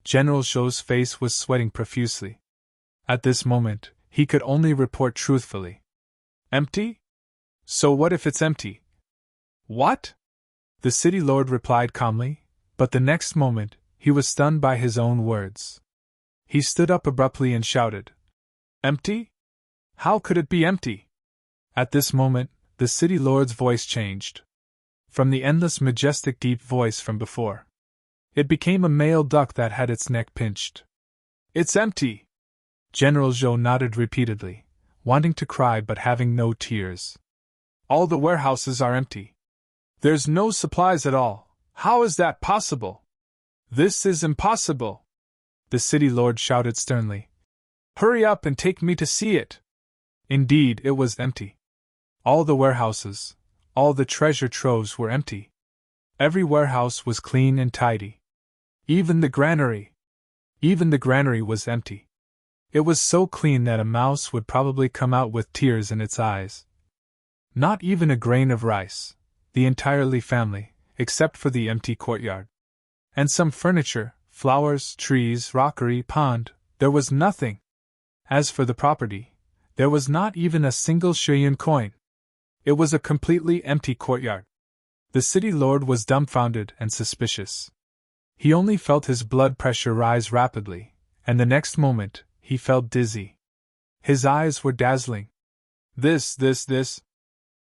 General Zhou's face was sweating profusely. At this moment, he could only report truthfully. Empty? So what if it's empty? What? The City Lord replied calmly, but the next moment, he was stunned by his own words. He stood up abruptly and shouted. Empty? How could it be empty? At this moment, the city lord's voice changed. From the endless majestic deep voice from before, it became a male duck that had its neck pinched. It's empty! General Zhou nodded repeatedly, wanting to cry but having no tears. All the warehouses are empty. There's no supplies at all. How is that possible? This is impossible! The city lord shouted sternly. Hurry up and take me to see it! Indeed, it was empty. All the warehouses, all the treasure troves were empty. Every warehouse was clean and tidy. Even the granary was empty. It was so clean that a mouse would probably come out with tears in its eyes. Not even a grain of rice, the entire Li family, except for the empty courtyard. And some furniture, flowers, trees, rockery, pond, there was nothing. As for the property, there was not even a single Shuyuan coin. It was a completely empty courtyard. The city lord was dumbfounded and suspicious. He only felt his blood pressure rise rapidly, and the next moment, he felt dizzy. His eyes were dazzling. This.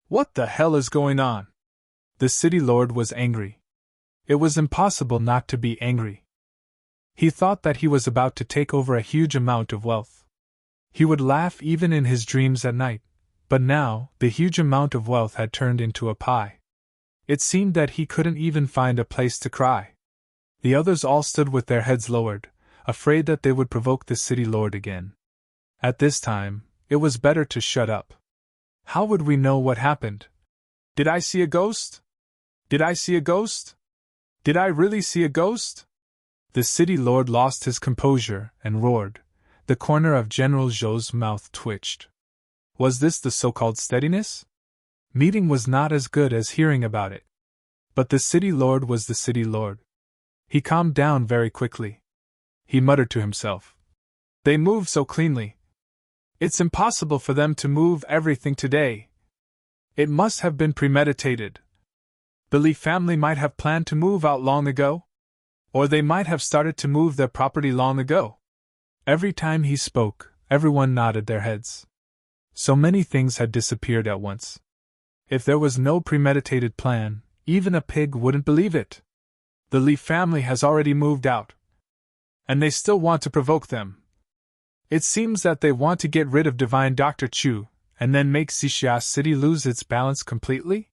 What the hell is going on? The city lord was angry. It was impossible not to be angry. He thought that he was about to take over a huge amount of wealth. He would laugh even in his dreams at night, but now, the huge amount of wealth had turned into a pie. It seemed that he couldn't even find a place to cry. The others all stood with their heads lowered, afraid that they would provoke the city lord again. At this time, it was better to shut up. How would we know what happened? Did I see a ghost? Did I see a ghost? Did I really see a ghost? The city lord lost his composure and roared. The corner of General Zhou's mouth twitched. Was this the so-called steadiness? Meeting was not as good as hearing about it. But the city lord was the city lord. He calmed down very quickly. He muttered to himself. They move so cleanly. It's impossible for them to move everything today. It must have been premeditated. The Li family might have planned to move out long ago. Or they might have started to move their property long ago. Every time he spoke, everyone nodded their heads. So many things had disappeared at once. If there was no premeditated plan, even a pig wouldn't believe it. The Li family has already moved out. And they still want to provoke them. It seems that they want to get rid of Divine Dr. Chu, and then make Xixia City lose its balance completely?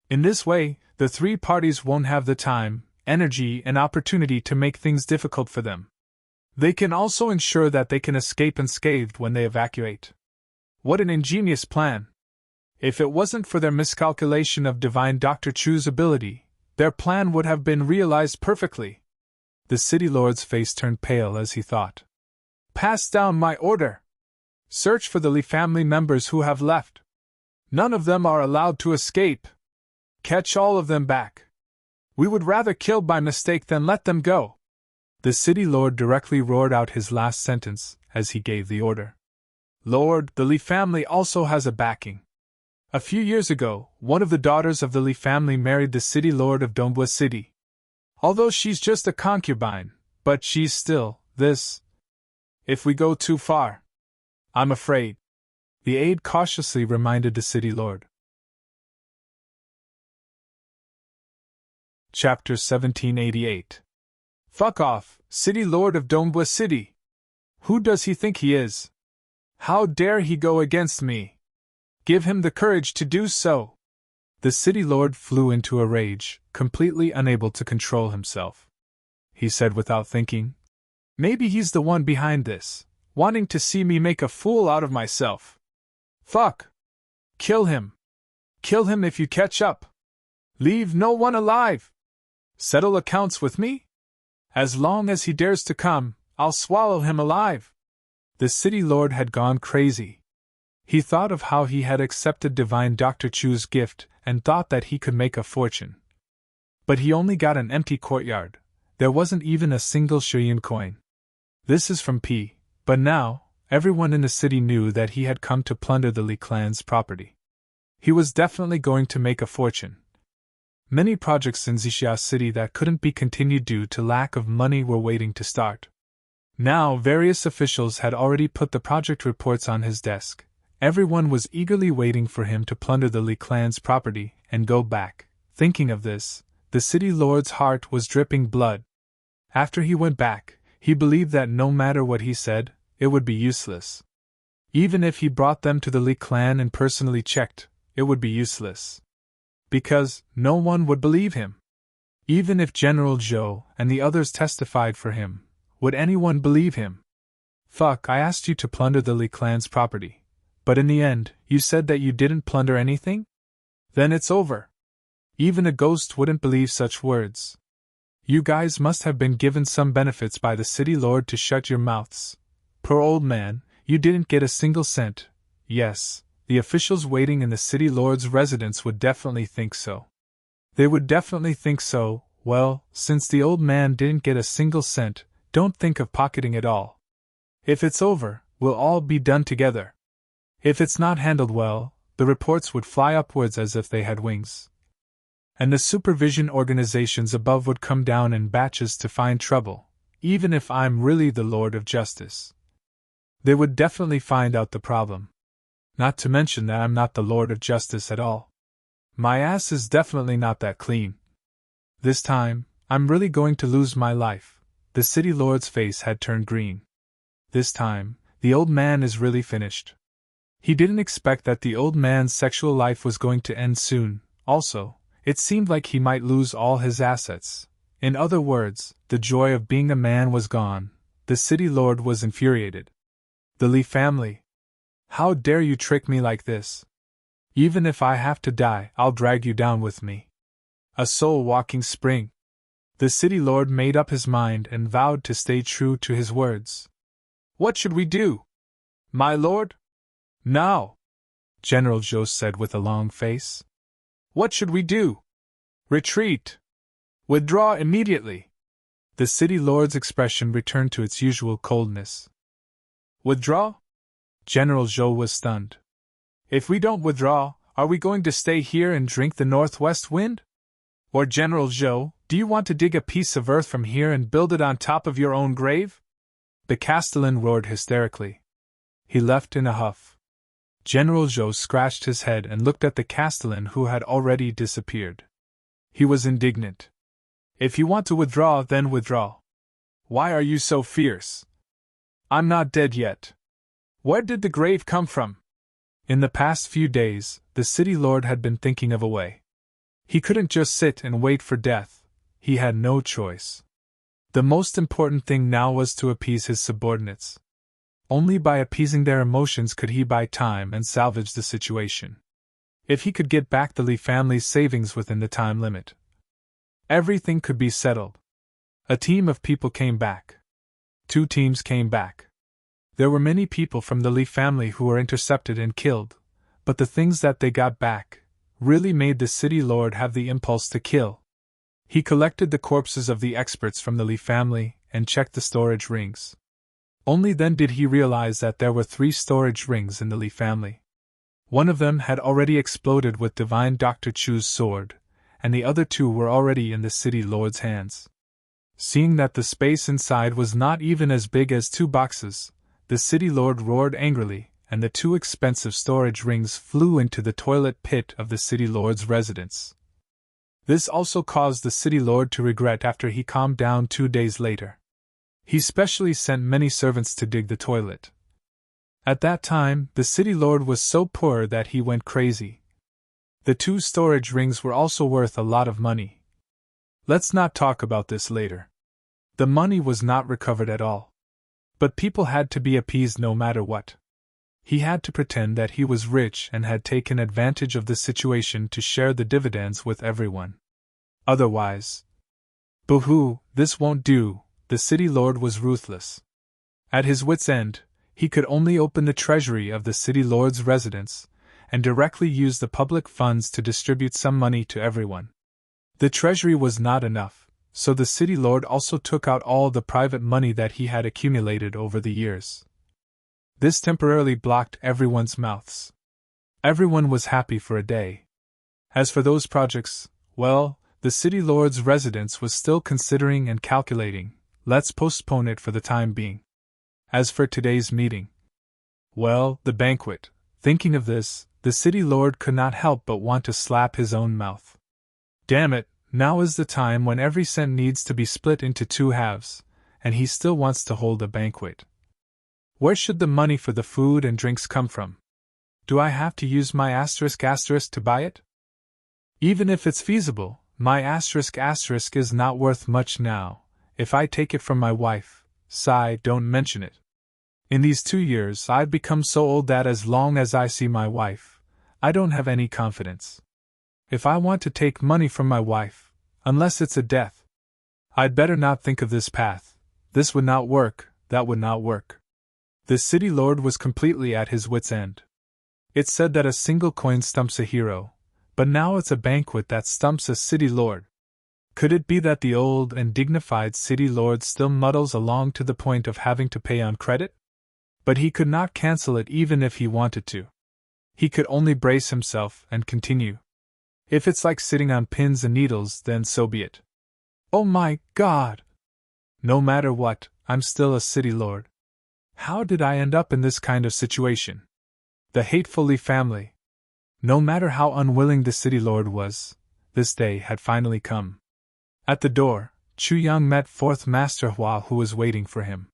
In this way, the three parties won't have the time, energy, and opportunity to make things difficult for them. They can also ensure that they can escape unscathed when they evacuate. What an ingenious plan! If it wasn't for their miscalculation of Divine Dr. Chu's ability, their plan would have been realized perfectly. The city lord's face turned pale as he thought. Pass down my order! Search for the Li family members who have left. None of them are allowed to escape. Catch all of them back. We would rather kill by mistake than let them go. The city lord directly roared out his last sentence as he gave the order. Lord, the Li family also has a backing. A few years ago, one of the daughters of the Li family married the city lord of Dongbua City. Although she's just a concubine, but she's still this. If we go too far, I'm afraid. The aide cautiously reminded the city lord. Chapter 1788. Fuck off, city lord of Dongbua City! Who does he think he is? How dare he go against me? Give him the courage to do so! The city lord flew into a rage, completely unable to control himself. He said without thinking, Maybe he's the one behind this, wanting to see me make a fool out of myself. Fuck! Kill him! Kill him if you catch up! Leave no one alive! Settle accounts with me? As long as he dares to come, I'll swallow him alive! The city lord had gone crazy. He thought of how he had accepted Divine Dr. Chu's gift and thought that he could make a fortune. But he only got an empty courtyard. There wasn't even a single Shuyuan coin. This is from P. But now, everyone in the city knew that he had come to plunder the Li clan's property. He was definitely going to make a fortune. Many projects in Xixia City that couldn't be continued due to lack of money were waiting to start. Now various officials had already put the project reports on his desk, Everyone was eagerly waiting for him to plunder the Lee clan's property and go back. Thinking of this, the city lord's heart was dripping blood. After he went back, he believed that no matter what he said, it would be useless. Even if he brought them to the Lee clan and personally checked, it would be useless. Because no one would believe him. Even if General Zhou and the others testified for him, would anyone believe him? Fuck, I asked you to plunder the Lee clan's property. But in the end, you said that you didn't plunder anything? Then it's over. Even a ghost wouldn't believe such words. You guys must have been given some benefits by the city lord to shut your mouths. Poor old man, you didn't get a single cent. Yes, the officials waiting in the city lord's residence would definitely think so. They would definitely think so. Well, since the old man didn't get a single cent, don't think of pocketing it all. If it's over, we'll all be done together. If it's not handled well, the reports would fly upwards as if they had wings. And the supervision organizations above would come down in batches to find trouble, even if I'm really the Lord of Justice. They would definitely find out the problem. Not to mention that I'm not the Lord of Justice at all. My ass is definitely not that clean. This time, I'm really going to lose my life. The city lord's face had turned green. This time, the old man is really finished. He didn't expect that the old man's sexual life was going to end soon. Also, it seemed like he might lose all his assets. In other words, the joy of being a man was gone. The city lord was infuriated. The Lee family. How dare you trick me like this? Even if I have to die, I'll drag you down with me. A soul-walking spring. The city lord made up his mind and vowed to stay true to his words. What should we do? My lord? Now, General Zhou said with a long face. What should we do? Retreat. Withdraw immediately. The city lord's expression returned to its usual coldness. Withdraw? General Zhou was stunned. If we don't withdraw, are we going to stay here and drink the northwest wind? Or General Zhou, do you want to dig a piece of earth from here and build it on top of your own grave? The Castellan roared hysterically. He left in a huff. General Zhou scratched his head and looked at the Castellan who had already disappeared. He was indignant. If you want to withdraw, then withdraw. Why are you so fierce? I'm not dead yet. Where did the grave come from? In the past few days, the city lord had been thinking of a way. He couldn't just sit and wait for death. He had no choice. The most important thing now was to appease his subordinates. Only by appeasing their emotions could he buy time and salvage the situation. If he could get back the Lee family's savings within the time limit, everything could be settled. A team of people came back. 2 teams came back. There were many people from the Lee family who were intercepted and killed, but the things that they got back really made the city lord have the impulse to kill. He collected the corpses of the experts from the Lee family and checked the storage rings. Only then did he realize that there were 3 storage rings in the Lee family. One of them had already exploded with Divine Dr. Chu's sword, and the other 2 were already in the city lord's hands. Seeing that the space inside was not even as big as 2 boxes, the city lord roared angrily, and the 2 expensive storage rings flew into the toilet pit of the city lord's residence. This also caused the city lord to regret after he calmed down 2 days later. He specially sent many servants to dig the toilet. At that time, the city lord was so poor that he went crazy. The 2 storage rings were also worth a lot of money. Let's not talk about this later. The money was not recovered at all. But people had to be appeased no matter what. He had to pretend that he was rich and had taken advantage of the situation to share the dividends with everyone. Otherwise, boo-hoo, this won't do. The city lord was ruthless. At his wit's end, he could only open the treasury of the city lord's residence and directly use the public funds to distribute some money to everyone. The treasury was not enough, so the city lord also took out all the private money that he had accumulated over the years. This temporarily blocked everyone's mouths. Everyone was happy for a day. As for those projects, well, the city lord's residence was still considering and calculating. Let's postpone it for the time being. As for today's meeting, well, the banquet, Thinking of this, the city lord could not help but want to slap his own mouth. Damn it, now is the time when every cent needs to be split into two halves, and he still wants to hold a banquet. Where should the money for the food and drinks come from? Do I have to use my *** to buy it? Even if it's feasible, my *** is not worth much now. If I take it from my wife, sigh, don't mention it. In these 2 years I've become so old that as long as I see my wife, I don't have any confidence. If I want to take money from my wife, unless it's a death, I'd better not think of this path. This would not work, that would not work. The city lord was completely at his wits' end. It's said that a single coin stumps a hero, but now it's a banquet that stumps a city lord. Could it be that the old and dignified city lord still muddles along to the point of having to pay on credit? But he could not cancel it even if he wanted to. He could only brace himself and continue. If it's like sitting on pins and needles, then so be it. Oh my God! No matter what, I'm still a city lord. How did I end up in this kind of situation? The hateful Li family. No matter how unwilling the city lord was, this day had finally come. At the door, Chu Yang met Fourth Master Hua, who was waiting for him.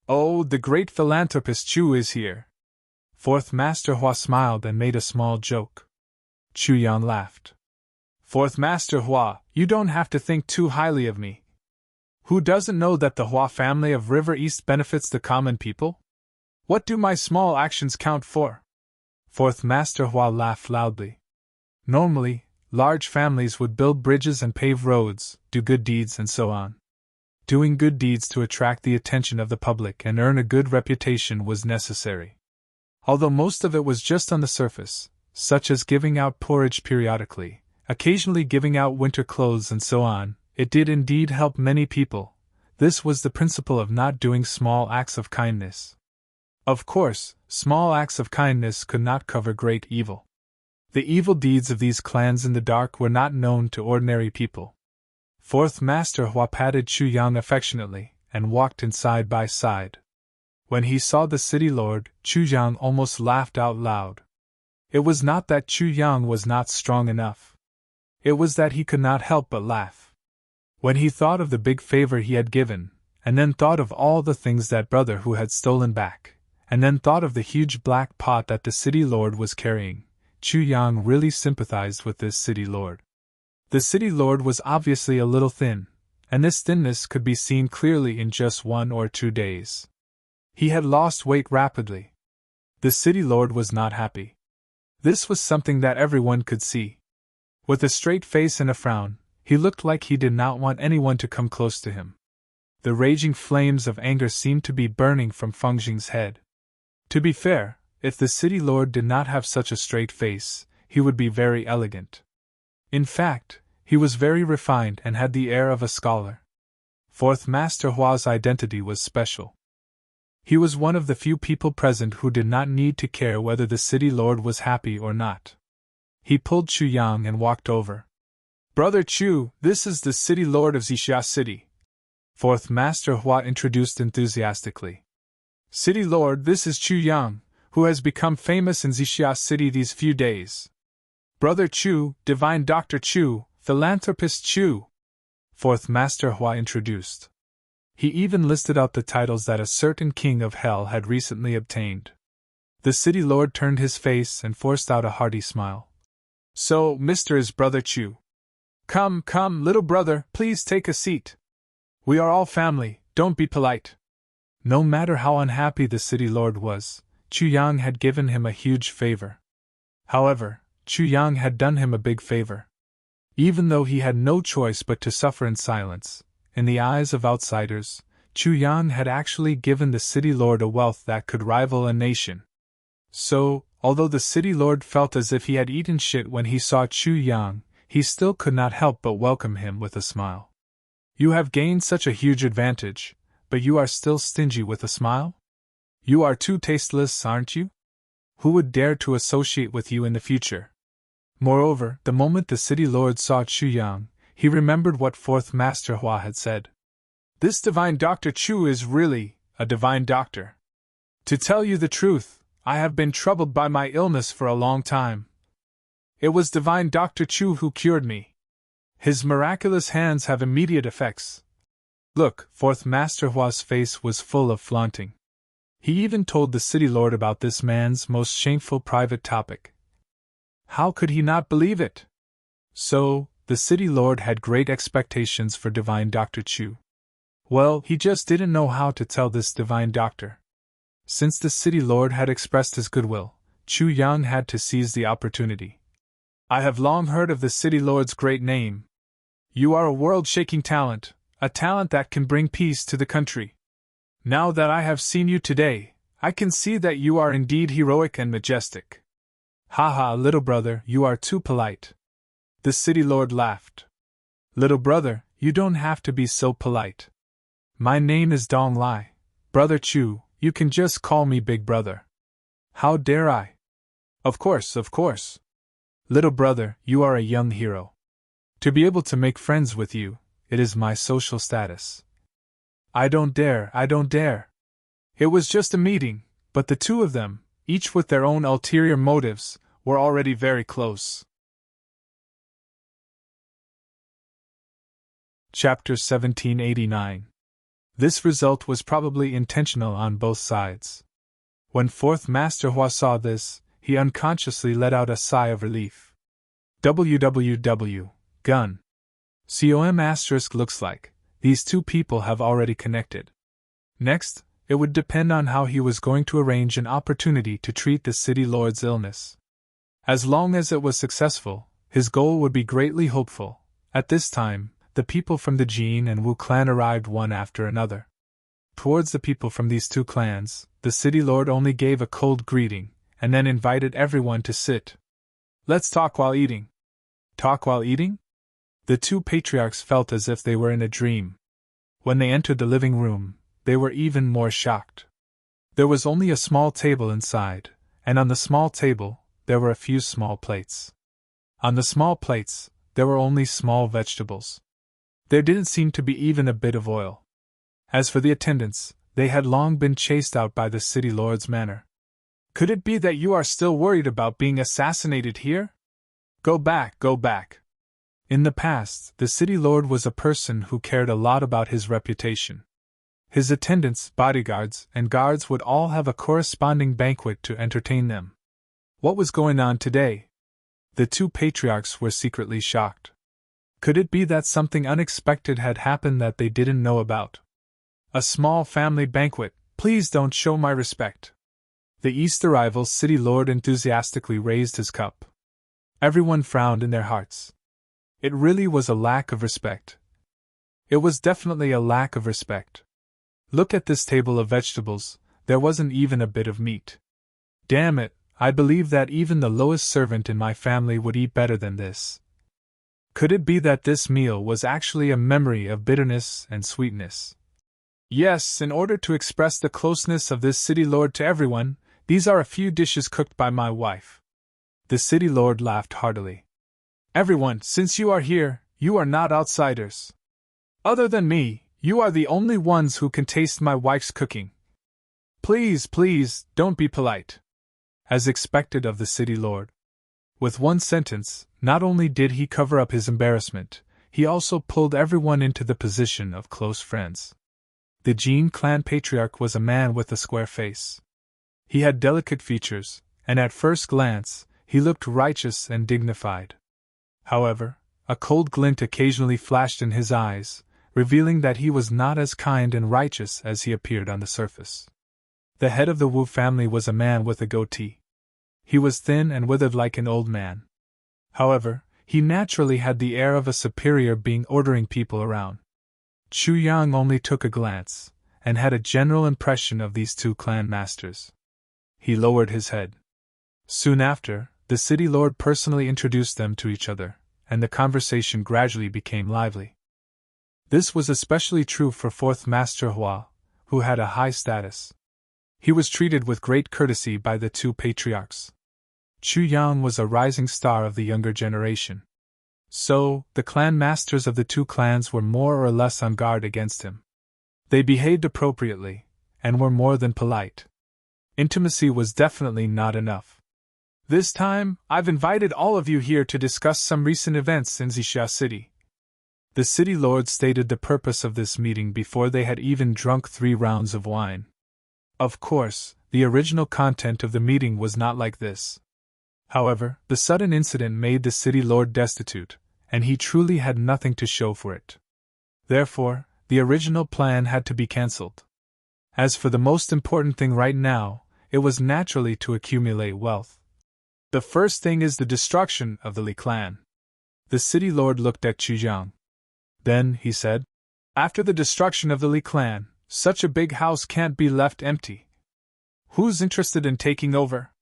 Oh, the great philanthropist Chu is here. Fourth Master Hua smiled and made a small joke. Chu Yang laughed. Fourth Master Hua, you don't have to think too highly of me. Who doesn't know that the Hua family of River East benefits the common people? What do my small actions count for? Fourth Master Hua laughed loudly. Normally, large families would build bridges and pave roads, do good deeds and so on. Doing good deeds to attract the attention of the public and earn a good reputation was necessary. Although most of it was just on the surface, such as giving out porridge periodically, occasionally giving out winter clothes and so on, it did indeed help many people. This was the principle of not doing small acts of kindness. Of course, small acts of kindness could not cover great evil. The evil deeds of these clans in the dark were not known to ordinary people. Fourth Master Hua patted Chu Yang affectionately, and walked in side by side. When he saw the city lord, Chu Yang almost laughed out loud. It was not that Chu Yang was not strong enough. It was that he could not help but laugh. When he thought of the big favor he had given, and then thought of all the things that brother who had stolen back, and then thought of the huge black pot that the city lord was carrying, Chu Yang really sympathized with this city lord. The city lord was obviously a little thin, and this thinness could be seen clearly in just 1 or 2 days. He had lost weight rapidly. The city lord was not happy. This was something that everyone could see. With a straight face and a frown, he looked like he did not want anyone to come close to him. The raging flames of anger seemed to be burning from Feng Jing's head. To be fair, if the city lord did not have such a straight face, he would be very elegant. In fact, he was very refined and had the air of a scholar. Fourth Master Hua's identity was special. He was one of the few people present who did not need to care whether the city lord was happy or not. He pulled Chu Yang and walked over. Brother Chu, this is the city lord of Xixia City. Fourth Master Hua introduced enthusiastically. City lord, this is Chu Yang, who has become famous in Xixia City these few days. Brother Chu, Divine Dr. Chu, Philanthropist Chu. Fourth Master Hua introduced. He even listed out the titles that a certain king of hell had recently obtained. The city lord turned his face and forced out a hearty smile. So, Mr. is Brother Chu. Come, come, little brother, please take a seat. We are all family, don't be polite. No matter how unhappy the city lord was, Chu Yang had given him a huge favor. However, Chu Yang had done him a big favor. Even though he had no choice but to suffer in silence, in the eyes of outsiders, Chu Yang had actually given the city lord a wealth that could rival a nation. So, although the city lord felt as if he had eaten shit when he saw Chu Yang, he still could not help but welcome him with a smile. You have gained such a huge advantage, but you are still stingy with a smile? You are too tasteless, aren't you? Who would dare to associate with you in the future? Moreover, the moment the city lord saw Chu Yang, he remembered what Fourth Master Hua had said. This divine Dr. Chu is really a divine doctor. To tell you the truth, I have been troubled by my illness for a long time. It was divine Dr. Chu who cured me. His miraculous hands have immediate effects. Look, Fourth Master Hua's face was full of flaunting. He even told the city lord about this man's most shameful private topic. How could he not believe it? So, the city lord had great expectations for divine Dr. Chu. Well, he just didn't know how to tell this divine doctor. Since the city lord had expressed his goodwill, Chu Yang had to seize the opportunity. I have long heard of the city lord's great name. You are a world-shaking talent, a talent that can bring peace to the country. Now that I have seen you today, I can see that you are indeed heroic and majestic. Ha, little brother, you are too polite. The city lord laughed. Little brother, you don't have to be so polite. My name is Dong Lai. Brother Chu, you can just call me Big Brother. How dare I? Of course. Little brother, you are a young hero. To be able to make friends with you, it is my social status. I don't dare. It was just a meeting, but the two of them, each with their own ulterior motives, were already very close. Chapter 1789. This result was probably intentional on both sides. When Fourth Master Hua saw this, he unconsciously let out a sigh of relief. www. Gun. Com** looks like these two people have already connected. Next, it would depend on how he was going to arrange an opportunity to treat the city lord's illness. As long as it was successful, his goal would be greatly hopeful. At this time, the people from the Jin and Wu clan arrived one after another. Towards the people from these two clans, the city lord only gave a cold greeting, and then invited everyone to sit. Let's talk while eating. Talk while eating? The two patriarchs felt as if they were in a dream. When they entered the living room, they were even more shocked. There was only a small table inside, and on the small table, there were a few small plates. On the small plates, there were only small vegetables. There didn't seem to be even a bit of oil. As for the attendants, they had long been chased out by the city lord's manner. Could it be that you are still worried about being assassinated here? Go back. In the past, the city lord was a person who cared a lot about his reputation. His attendants, bodyguards, and guards would all have a corresponding banquet to entertain them. What was going on today? The two patriarchs were secretly shocked. Could it be that something unexpected had happened that they didn't know about? A small family banquet, please don't show my respect. The East arrival's city lord enthusiastically raised his cup. Everyone frowned in their hearts. It really was a lack of respect. It was definitely a lack of respect. Look at this table of vegetables, there wasn't even a bit of meat. Damn it, I believe that even the lowest servant in my family would eat better than this. Could it be that this meal was actually a memory of bitterness and sweetness? Yes, in order to express the closeness of this city lord to everyone, these are a few dishes cooked by my wife. The city lord laughed heartily. Everyone, since you are here, you are not outsiders. Other than me, you are the only ones who can taste my wife's cooking. Please, don't be polite. As expected of the city lord. With one sentence, not only did he cover up his embarrassment, he also pulled everyone into the position of close friends. The Jin clan patriarch was a man with a square face. He had delicate features, and at first glance, he looked righteous and dignified. However, a cold glint occasionally flashed in his eyes, revealing that he was not as kind and righteous as he appeared on the surface. The head of the Wu family was a man with a goatee. He was thin and withered like an old man. However, he naturally had the air of a superior being ordering people around. Chu Yang only took a glance, and had a general impression of these two clan masters. He lowered his head. Soon after, the city lord personally introduced them to each other, and the conversation gradually became lively. This was especially true for Fourth Master Hua, who had a high status. He was treated with great courtesy by the two patriarchs. Chu Yang was a rising star of the younger generation. So, the clan masters of the two clans were more or less on guard against him. They behaved appropriately, and were more than polite. Intimacy was definitely not enough. This time, I've invited all of you here to discuss some recent events in Xixia City. The city lord stated the purpose of this meeting before they had even drunk 3 rounds of wine. Of course, the original content of the meeting was not like this. However, the sudden incident made the city lord destitute, and he truly had nothing to show for it. Therefore, the original plan had to be cancelled. As for the most important thing right now, it was naturally to accumulate wealth. The first thing is the destruction of the Li clan. The city lord looked at Chu Jiang. Then, he said, after the destruction of the Li clan, such a big house can't be left empty. Who's interested in taking over?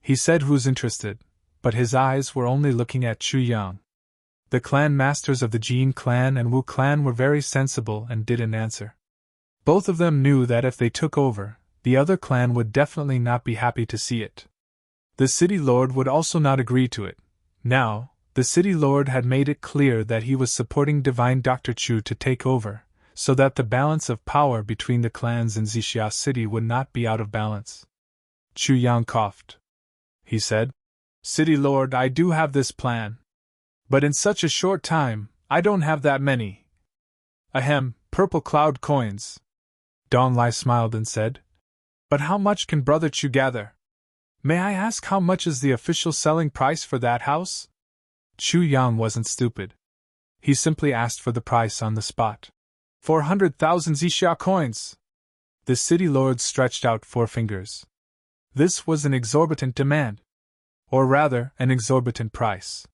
He said who's interested, but his eyes were only looking at Chu Yang. The clan masters of the Jin clan and Wu clan were very sensible and didn't answer. Both of them knew that if they took over, the other clan would definitely not be happy to see it. The city lord would also not agree to it. Now, the city lord had made it clear that he was supporting Divine Dr. Chu to take over, so that the balance of power between the clans in Xixia City would not be out of balance. Chu Yang coughed. He said, City Lord, I do have this plan. But in such a short time, I don't have that many. Ahem, purple cloud coins. Dong Lai smiled and said, But how much can Brother Chu gather? May I ask how much is the official selling price for that house? Chu Yang wasn't stupid. He simply asked for the price on the spot. 400,000 Xixia coins. The city lord stretched out 4 fingers. This was an exorbitant demand. Or rather, an exorbitant price.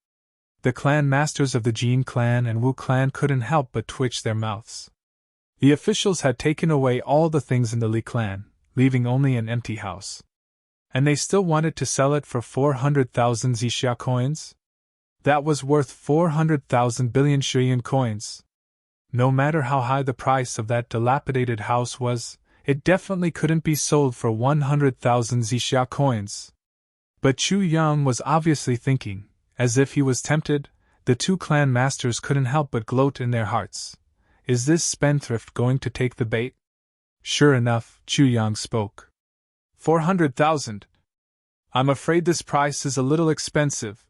The clan masters of the Jin clan and Wu clan couldn't help but twitch their mouths. The officials had taken away all the things in the Li clan, leaving only an empty house. And they still wanted to sell it for 400,000 Xixia coins? That was worth 400,000 billion Shuyan coins. No matter how high the price of that dilapidated house was, it definitely couldn't be sold for 100,000 Xixia coins. But Chu Yang was obviously thinking, as if he was tempted. The 2 clan masters couldn't help but gloat in their hearts. Is this spendthrift going to take the bait? Sure enough, Chu Yang spoke. 400,000. I'm afraid this price is a little expensive.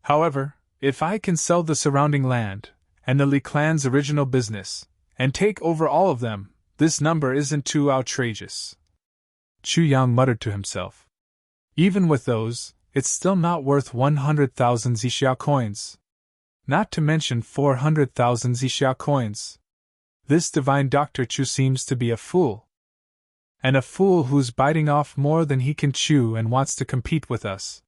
However, if I can sell the surrounding land, and the Li clan's original business, and take over all of them, this number isn't too outrageous. Chu Yang muttered to himself. Even with those, it's still not worth 100,000 Xixia coins. Not to mention 400,000 Xixia coins. This Divine Dr. Chu seems to be a fool. And a fool who's biting off more than he can chew and wants to compete with us.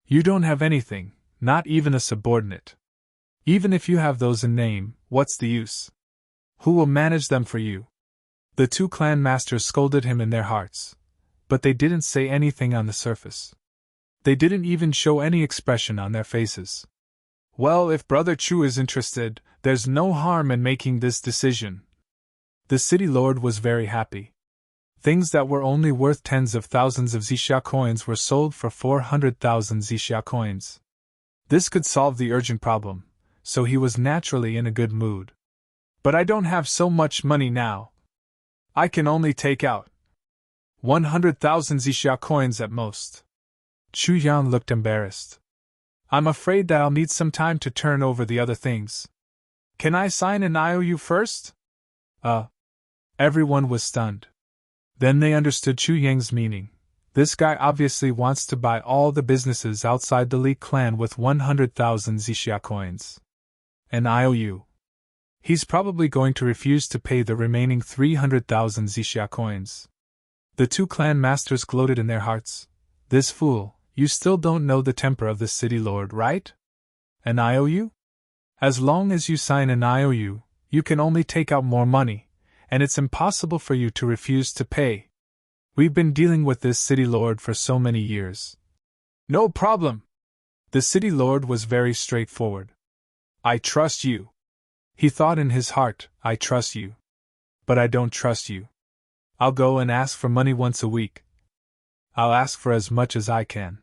You don't have anything, not even a subordinate. Even if you have those in name, what's the use? Who will manage them for you? The 2 clan masters scolded him in their hearts, but they didn't say anything on the surface. They didn't even show any expression on their faces. Well, if Brother Chu is interested, there's no harm in making this decision. The city lord was very happy. Things that were only worth tens of thousands of Xixia coins were sold for 400,000 Xixia coins. This could solve the urgent problem, so he was naturally in a good mood. But I don't have so much money now. I can only take out 100,000 Xixia coins at most. Chu Yang looked embarrassed. I'm afraid that I'll need some time to turn over the other things. Can I sign an IOU first? Everyone was stunned. Then they understood Chu Yang's meaning. This guy obviously wants to buy all the businesses outside the Li clan with 100,000 Xixia coins. An IOU. He's probably going to refuse to pay the remaining 300,000 Xixia coins. The 2 clan masters gloated in their hearts. This fool, you still don't know the temper of the city lord, right? An IOU? As long as you sign an IOU, you can only take out more money, and it's impossible for you to refuse to pay. We've been dealing with this city lord for so many years. No problem. The city lord was very straightforward. I trust you. He thought in his heart, I trust you. But I don't trust you. I'll go and ask for money once a week. I'll ask for as much as I can.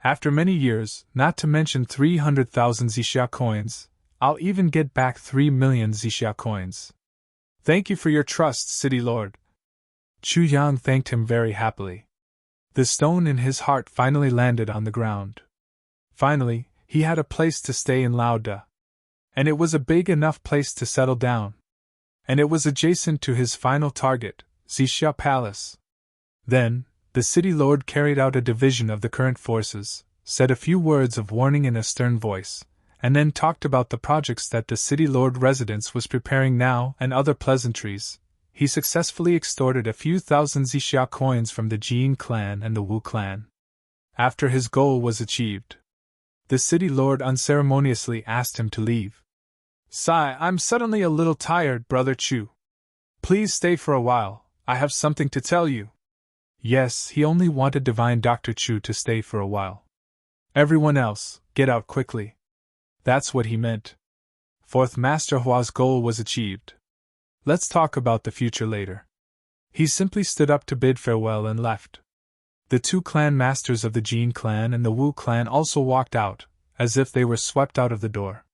After many years, not to mention 300,000 Xixia coins, I'll even get back 3 million Xixia coins. Thank you for your trust, City Lord. Chu Yang thanked him very happily. The stone in his heart finally landed on the ground. Finally, he had a place to stay in Lauda. And it was a big enough place to settle down. And it was adjacent to his final target, Xixia Palace. Then, the city lord carried out a division of the current forces, said a few words of warning in a stern voice, and then talked about the projects that the city lord residence was preparing now and other pleasantries. He successfully extorted a few thousand Xixia coins from the Jin clan and the Wu clan. After his goal was achieved, the city lord unceremoniously asked him to leave. "Sigh, I'm suddenly a little tired, Brother Chu. Please stay for a while, I have something to tell you." Yes, he only wanted Divine Dr. Chu to stay for a while. Everyone else, get out quickly. That's what he meant. Fourth Master Hua's goal was achieved. Let's talk about the future later. He simply stood up to bid farewell and left. The two clan masters of the Jin clan and the Wu clan also walked out, as if they were swept out of the door.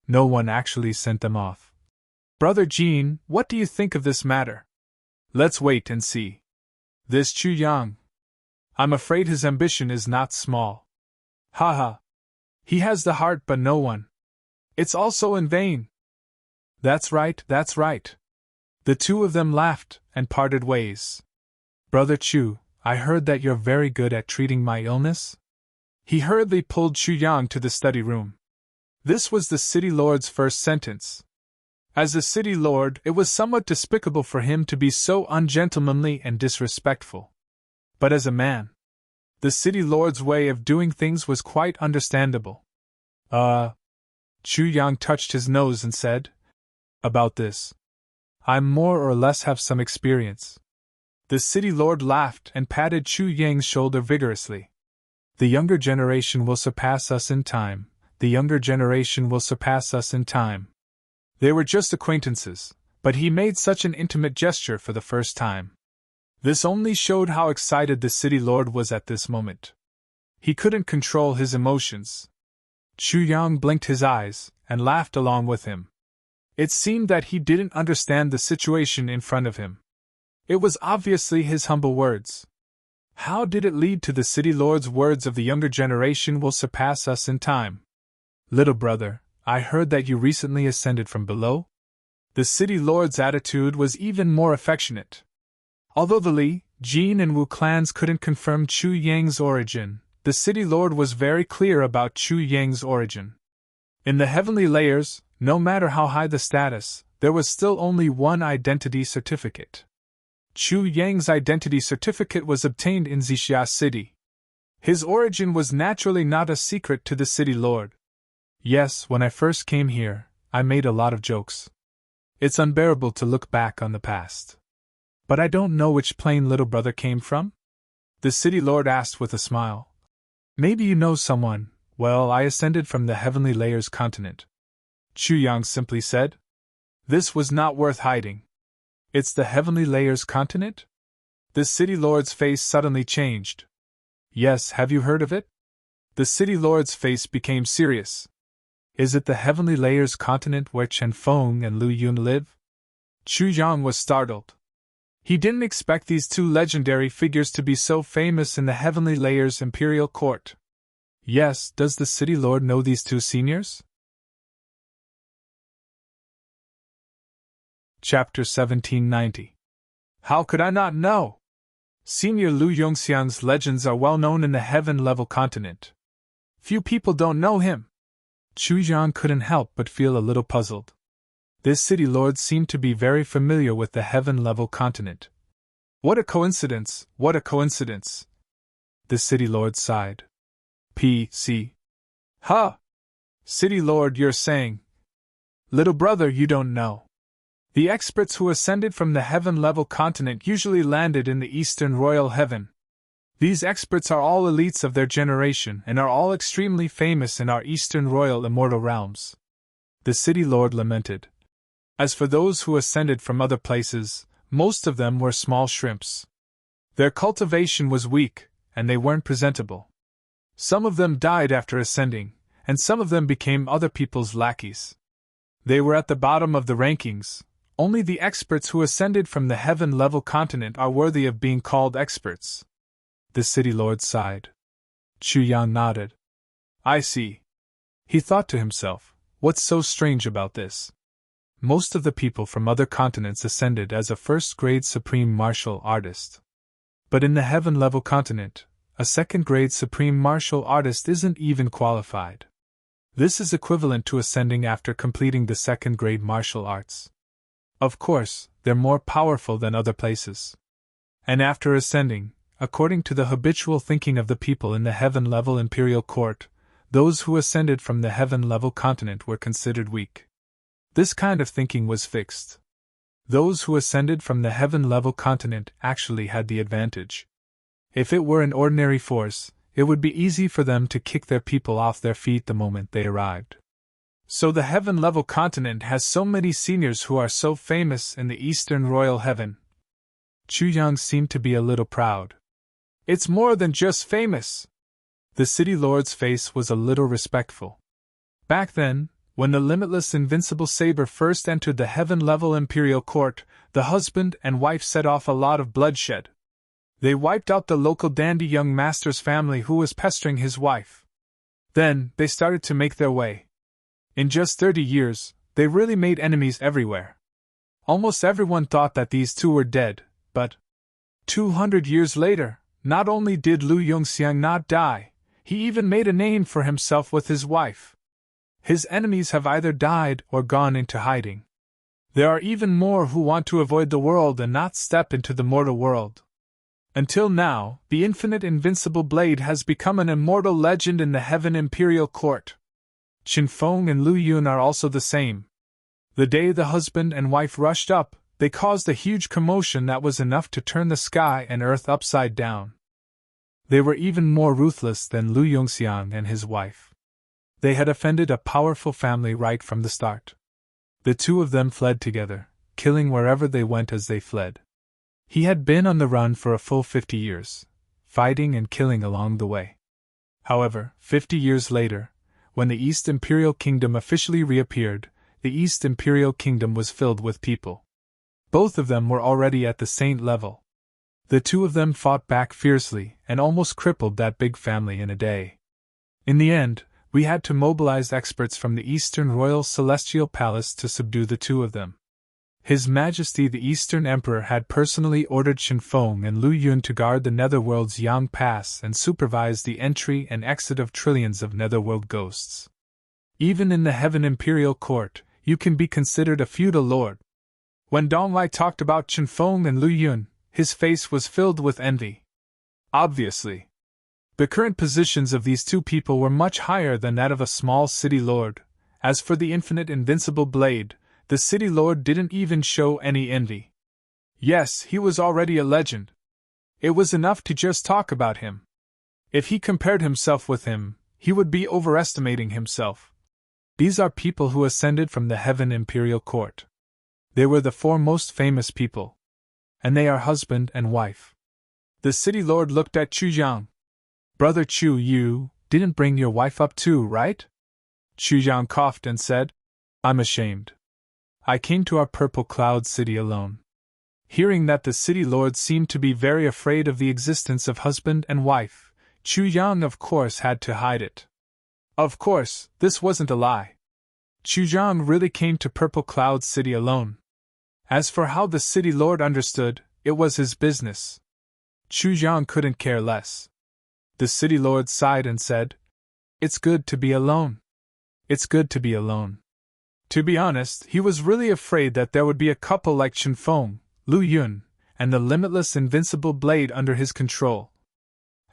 No one actually sent them off. "Brother Jin, what do you think of this matter?" "Let's wait and see. This Chu Yang. I'm afraid his ambition is not small. Haha. He has the heart but no one. It's also in vain." That's right. The two of them laughed and parted ways. "Brother Chu, I heard that you're very good at treating my illness?" He hurriedly pulled Chu Yang to the study room. This was the city lord's first sentence. As a city lord, it was somewhat despicable for him to be so ungentlemanly and disrespectful. But as a man, the city lord's way of doing things was quite understandable. Chu Yang touched his nose and said, "About this, I more or less have some experience." The city lord laughed and patted Chu Yang's shoulder vigorously. "The younger generation will surpass us in time. The younger generation will surpass us in time." They were just acquaintances, but he made such an intimate gesture for the first time. This only showed how excited the city lord was at this moment. He couldn't control his emotions. Chu Yang blinked his eyes and laughed along with him. It seemed that he didn't understand the situation in front of him. It was obviously his humble words. How did it lead to the city lord's words of the younger generation will surpass us in time? "Little brother, I heard that you recently ascended from below?" The city lord's attitude was even more affectionate. Although the Li, Jin and Wu clans couldn't confirm Chu Yang's origin, the city lord was very clear about Chu Yang's origin. In the heavenly layers, no matter how high the status, there was still only one identity certificate. Chu Yang's identity certificate was obtained in Xixia City. His origin was naturally not a secret to the city lord. "Yes, when I first came here, I made a lot of jokes. It's unbearable to look back on the past. But I don't know which plane little brother came from?" the city lord asked with a smile. "Maybe you know someone. Well, I ascended from the heavenly layers continent," Chu Yang simply said. This was not worth hiding. "It's the heavenly layers continent?" The city lord's face suddenly changed. "Yes, have you heard of it?" The city lord's face became serious. "Is it the heavenly layers continent where Chen Feng and Lu Yun live?" Chu Yang was startled. He didn't expect these two legendary figures to be so famous in the heavenly layers imperial court. "Yes, does the city lord know these two seniors?" Chapter 1790. How could I not know? Senior Lu Yongxiang's legends are well known in the heaven-level continent. Few people don't know him. Chu Yang couldn't help but feel a little puzzled. This city lord seemed to be very familiar with the heaven-level continent. What a coincidence, what a coincidence! The city lord sighed. P.C. Ha! City lord, you're saying. Little brother, you don't know. The experts who ascended from the heaven-level continent usually landed in the Eastern Royal Heaven. These experts are all elites of their generation and are all extremely famous in our Eastern Royal Immortal realms. The city lord lamented. As for those who ascended from other places, most of them were small shrimps. Their cultivation was weak, and they weren't presentable. Some of them died after ascending, and some of them became other people's lackeys. They were at the bottom of the rankings. Only the experts who ascended from the heaven-level continent are worthy of being called experts. the city lord sighed. Chu Yang nodded. I see. He thought to himself, what's so strange about this? Most of the people from other continents ascended as a first-grade supreme martial artist. But in the heaven-level continent, a second-grade supreme martial artist isn't even qualified. This is equivalent to ascending after completing the second-grade martial arts. Of course, they're more powerful than other places. And after ascending, according to the habitual thinking of the people in the heaven-level imperial court, those who ascended from the heaven-level continent were considered weak. This kind of thinking was fixed. Those who ascended from the heaven-level continent actually had the advantage. If it were an ordinary force, it would be easy for them to kick their people off their feet the moment they arrived. So the heaven-level continent has so many seniors who are so famous in the Eastern Royal Heaven. Chu Yang seemed to be a little proud. It's more than just famous. The city lord's face was a little respectful. Back then, when the limitless invincible saber first entered the heaven-level imperial court, the husband and wife set off a lot of bloodshed. They wiped out the local dandy young master's family who was pestering his wife. Then, they started to make their way. In just 30 years, they really made enemies everywhere. Almost everyone thought that these two were dead, but 200 years later, not only did Lu Yongxiang not die, he even made a name for himself with his wife. His enemies have either died or gone into hiding. There are even more who want to avoid the world and not step into the mortal world. Until now, the infinite invincible blade has become an immortal legend in the Heaven Imperial Court. Qin Feng and Lu Yun are also the same. The day the husband and wife rushed up, they caused a huge commotion that was enough to turn the sky and earth upside down. They were even more ruthless than Lu Yongxiang and his wife. They had offended a powerful family right from the start. The two of them fled together, killing wherever they went as they fled. He had been on the run for a full 50 years, fighting and killing along the way. However, 50 years later, when the East Imperial Kingdom officially reappeared, the East Imperial Kingdom was filled with people. Both of them were already at the saint level. The two of them fought back fiercely and almost crippled that big family in a day. In the end, we had to mobilize experts from the Eastern Royal Celestial Palace to subdue the two of them. His Majesty the Eastern Emperor had personally ordered Qin Feng and Lu Yun to guard the Netherworld's Yang Pass and supervise the entry and exit of trillions of Netherworld ghosts. Even in the Heaven Imperial Court, you can be considered a feudal lord. When Dong Lai talked about Qin Feng and Lu Yun, his face was filled with envy. Obviously. The current positions of these two people were much higher than that of a small city lord. As for the infinite invincible blade, the city lord didn't even show any envy. Yes, he was already a legend. It was enough to just talk about him. If he compared himself with him, he would be overestimating himself. These are people who ascended from the Heaven Imperial Court. They were the four most famous people. And they are husband and wife. The city lord looked at Chu Yang. Brother Chu, you didn't bring your wife up too, right? Chu Yang coughed and said, I'm ashamed. I came to our Purple Cloud City alone. Hearing that the city lord seemed to be very afraid of the existence of husband and wife, Chu Yang of course had to hide it. Of course, this wasn't a lie. Chu Yang really came to Purple Cloud City alone. As for how the city lord understood, it was his business. Chu Yang couldn't care less. The city lord sighed and said, It's good to be alone. It's good to be alone. To be honest, he was really afraid that there would be a couple like Qin Feng, Lu Yun, and the limitless invincible blade under his control.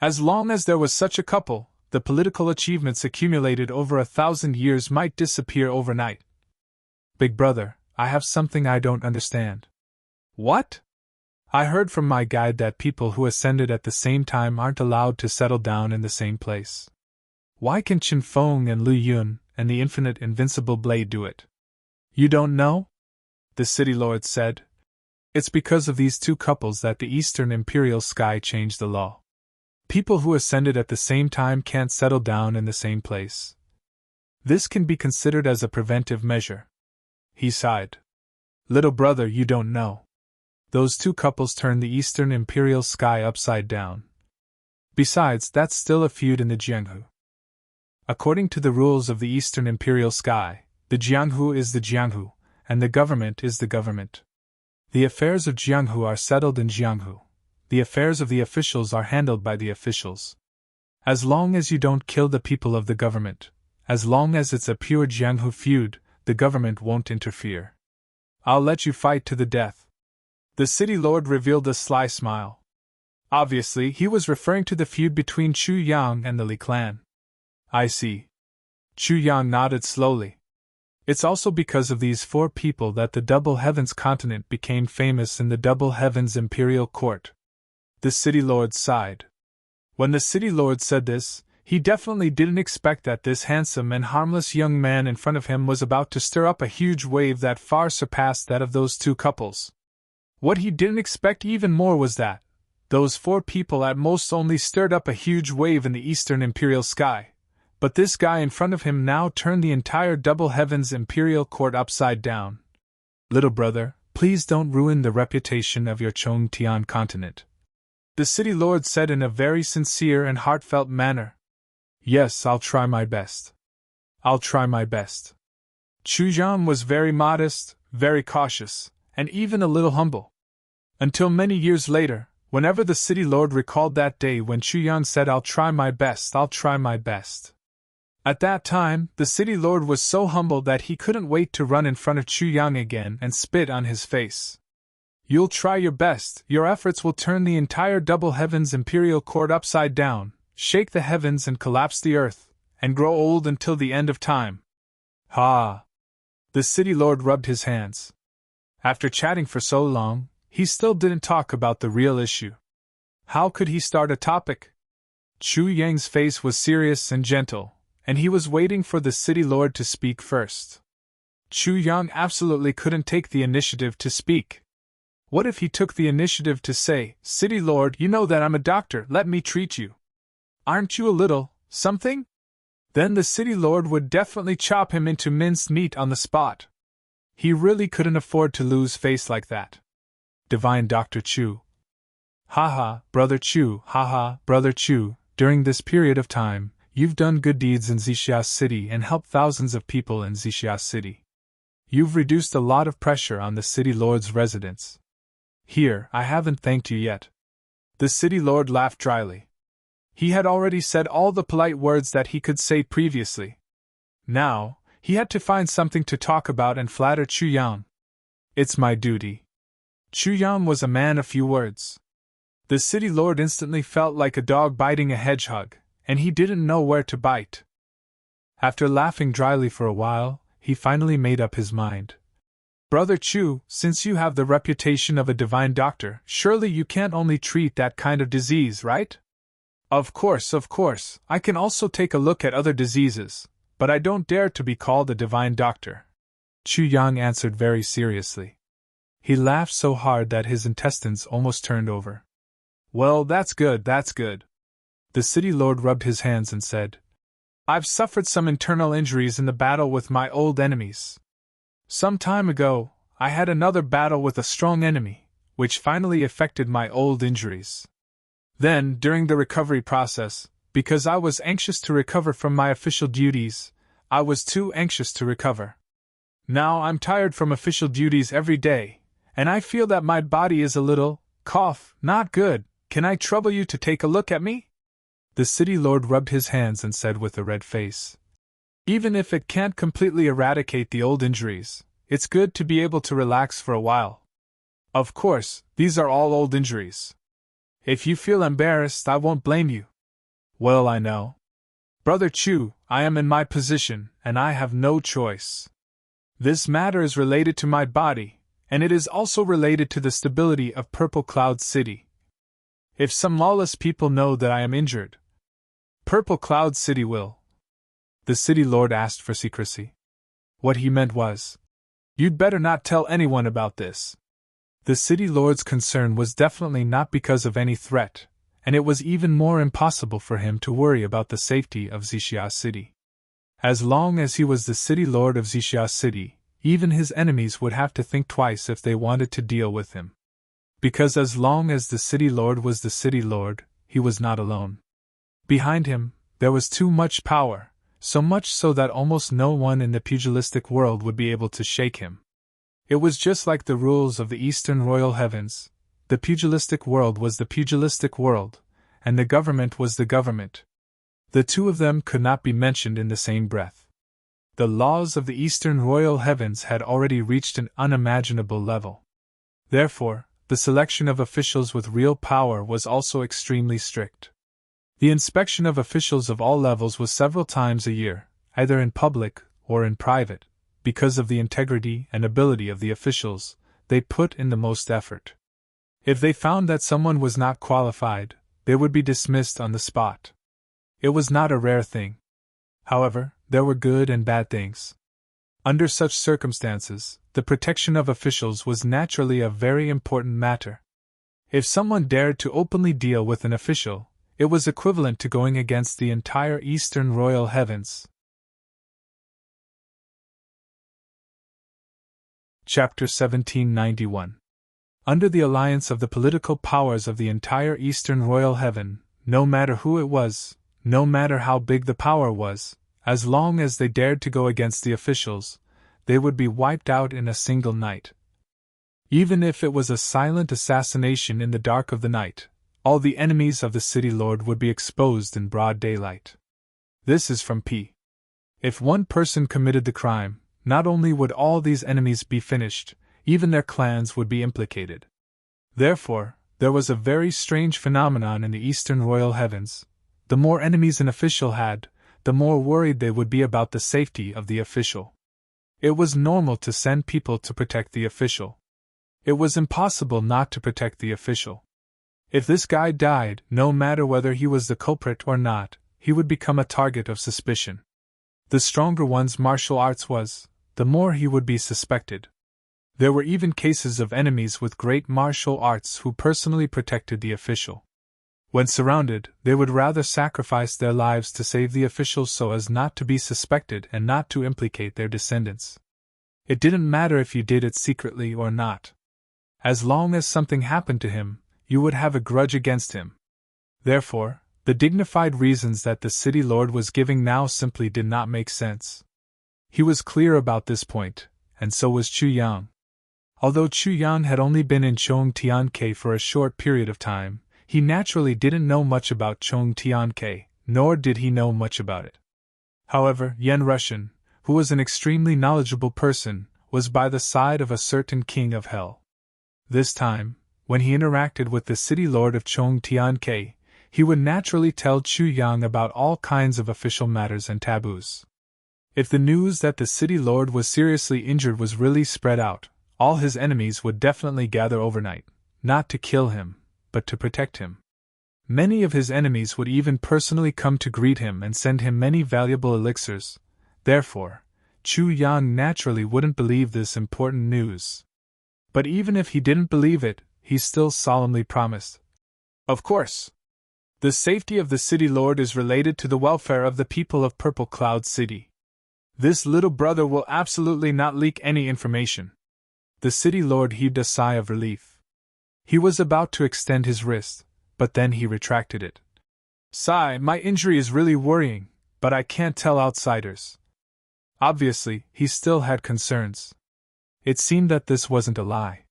As long as there was such a couple, the political achievements accumulated over 1,000 years might disappear overnight. Big brother, I have something I don't understand. What? I heard from my guide that people who ascended at the same time aren't allowed to settle down in the same place. Why can Qin Feng and Lu Yun and the infinite invincible blade do it? You don't know? The city lord said. It's because of these two couples that the Eastern Imperial Sky changed the law. People who ascended at the same time can't settle down in the same place. This can be considered as a preventive measure. He sighed. Little brother, you don't know. Those two couples turned the Eastern Imperial Sky upside down. Besides, that's still a feud in the Jianghu. According to the rules of the Eastern Imperial Sky, the Jianghu is the Jianghu, and the government is the government. The affairs of Jianghu are settled in Jianghu. The affairs of the officials are handled by the officials. As long as you don't kill the people of the government, as long as it's a pure Jianghu feud, the government won't interfere. I'll let you fight to the death. The city lord revealed a sly smile. Obviously, he was referring to the feud between Chu Yang and the Li clan. I see. Chu Yang nodded slowly. It's also because of these 4 people that the Double Heavens continent became famous in the Double Heavens Imperial Court. The city lord sighed. When the city lord said this, he definitely didn't expect that this handsome and harmless young man in front of him was about to stir up a huge wave that far surpassed that of those 2 couples. What he didn't expect even more was that those 4 people at most only stirred up a huge wave in the Eastern Imperial Sky, but this guy in front of him now turned the entire Double Heavens Imperial Court upside down. Little brother, please don't ruin the reputation of your Chongtian continent, the city lord said in a very sincere and heartfelt manner. Yes, I'll try my best. I'll try my best. Chu Yang was very modest, very cautious, and even a little humble. Until many years later, whenever the city lord recalled that day when Chu Yang said, I'll try my best, I'll try my best. At that time, the city lord was so humble that he couldn't wait to run in front of Chu Yang again and spit on his face. You'll try your best, your efforts will turn the entire Double Heavens Imperial Court upside down, shake the heavens and collapse the earth, and grow old until the end of time. Ha! The city lord rubbed his hands. After chatting for so long, he still didn't talk about the real issue. How could he start a topic? Chu Yang's face was serious and gentle, and he was waiting for the city lord to speak first. Chu Yang absolutely couldn't take the initiative to speak. What if he took the initiative to say, City Lord, you know that I'm a doctor, let me treat you. Aren't you a little something? Then the city lord would definitely chop him into minced meat on the spot. He really couldn't afford to lose face like that. Divine Dr. Chu. Haha, Brother Chu, haha, Brother Chu, during this period of time, you've done good deeds in Xixia City and helped thousands of people in Xixia City. You've reduced a lot of pressure on the city lord's residence. Here, I haven't thanked you yet. The city lord laughed dryly. He had already said all the polite words that he could say previously. Now, he had to find something to talk about and flatter Chu Yang. It's my duty. Chu Yang was a man of few words. The city lord instantly felt like a dog biting a hedgehog, and he didn't know where to bite. After laughing dryly for a while, he finally made up his mind. Brother Chu, since you have the reputation of a divine doctor, surely you can't only treat that kind of disease, right? Of course, I can also take a look at other diseases, but I don't dare to be called a divine doctor. Chu Yang answered very seriously. He laughed so hard that his intestines almost turned over. Well, that's good, that's good. The city lord rubbed his hands and said, I've suffered some internal injuries in the battle with my old enemies. Some time ago, I had another battle with a strong enemy, which finally affected my old injuries. Then, during the recovery process, because I was anxious to recover from my official duties, I was too anxious to recover. Now I'm tired from official duties every day, and I feel that my body is a little, not good. Can I trouble you to take a look at me? The city lord rubbed his hands and said with a red face, Even if it can't completely eradicate the old injuries, it's good to be able to relax for a while. Of course, these are all old injuries. If you feel embarrassed, I won't blame you. Well, I know. Brother Chu, I am in my position, and I have no choice. This matter is related to my body, and it is also related to the stability of Purple Cloud City. If some lawless people know that I am injured, Purple Cloud City will. The city lord asked for secrecy. What he meant was, you'd better not tell anyone about this. The city lord's concern was definitely not because of any threat, and it was even more impossible for him to worry about the safety of Xixia City. As long as he was the city lord of Xixia City, even his enemies would have to think twice if they wanted to deal with him. Because as long as the city lord was the city lord, he was not alone. Behind him, there was too much power, so much so that almost no one in the pugilistic world would be able to shake him. It was just like the rules of the Eastern Royal Heavens. The pugilistic world was the pugilistic world, and the government was the government. The two of them could not be mentioned in the same breath. The laws of the Eastern Royal Heavens had already reached an unimaginable level. Therefore, the selection of officials with real power was also extremely strict. The inspection of officials of all levels was several times a year, either in public or in private. Because of the integrity and ability of the officials, they put in the most effort. If they found that someone was not qualified, they would be dismissed on the spot. It was not a rare thing. However, there were good and bad things. Under such circumstances, the protection of officials was naturally a very important matter. If someone dared to openly deal with an official, it was equivalent to going against the entire Eastern Royal Heavens. Chapter 1791. Under the alliance of the political powers of the entire Eastern Royal Heaven, no matter who it was, no matter how big the power was, as long as they dared to go against the officials, they would be wiped out in a single night. Even if it was a silent assassination in the dark of the night, all the enemies of the city lord would be exposed in broad daylight. This is from P. If one person committed the crime, not only would all these enemies be finished, even their clans would be implicated. Therefore, there was a very strange phenomenon in the Eastern Royal Heavens. The more enemies an official had, the more worried they would be about the safety of the official. It was normal to send people to protect the official. It was impossible not to protect the official. If this guy died, no matter whether he was the culprit or not, he would become a target of suspicion. The stronger one's martial arts was, the more he would be suspected. There were even cases of enemies with great martial arts who personally protected the official. When surrounded, they would rather sacrifice their lives to save the officials so as not to be suspected and not to implicate their descendants. It didn't matter if you did it secretly or not. As long as something happened to him, you would have a grudge against him. Therefore, the dignified reasons that the city lord was giving now simply did not make sense. He was clear about this point, and so was Chu Yang. Although Chu Yang had only been in Chongtiankei for a short period of time, he naturally didn't know much about Chongtiankei, nor did he know much about it. However, Yen Russian, who was an extremely knowledgeable person, was by the side of a certain king of hell. This time, when he interacted with the city lord of Chongtiankei, he would naturally tell Chu Yang about all kinds of official matters and taboos. If the news that the city lord was seriously injured was really spread out, all his enemies would definitely gather overnight, not to kill him, but to protect him. Many of his enemies would even personally come to greet him and send him many valuable elixirs. Therefore, Chu Yang naturally wouldn't believe this important news. But even if he didn't believe it, he still solemnly promised. Of course. The safety of the city lord is related to the welfare of the people of Purple Cloud City. This little brother will absolutely not leak any information. The city lord heaved a sigh of relief. He was about to extend his wrist, but then he retracted it. Sigh, my injury is really worrying, but I can't tell outsiders. Obviously, he still had concerns. It seemed that this wasn't a lie.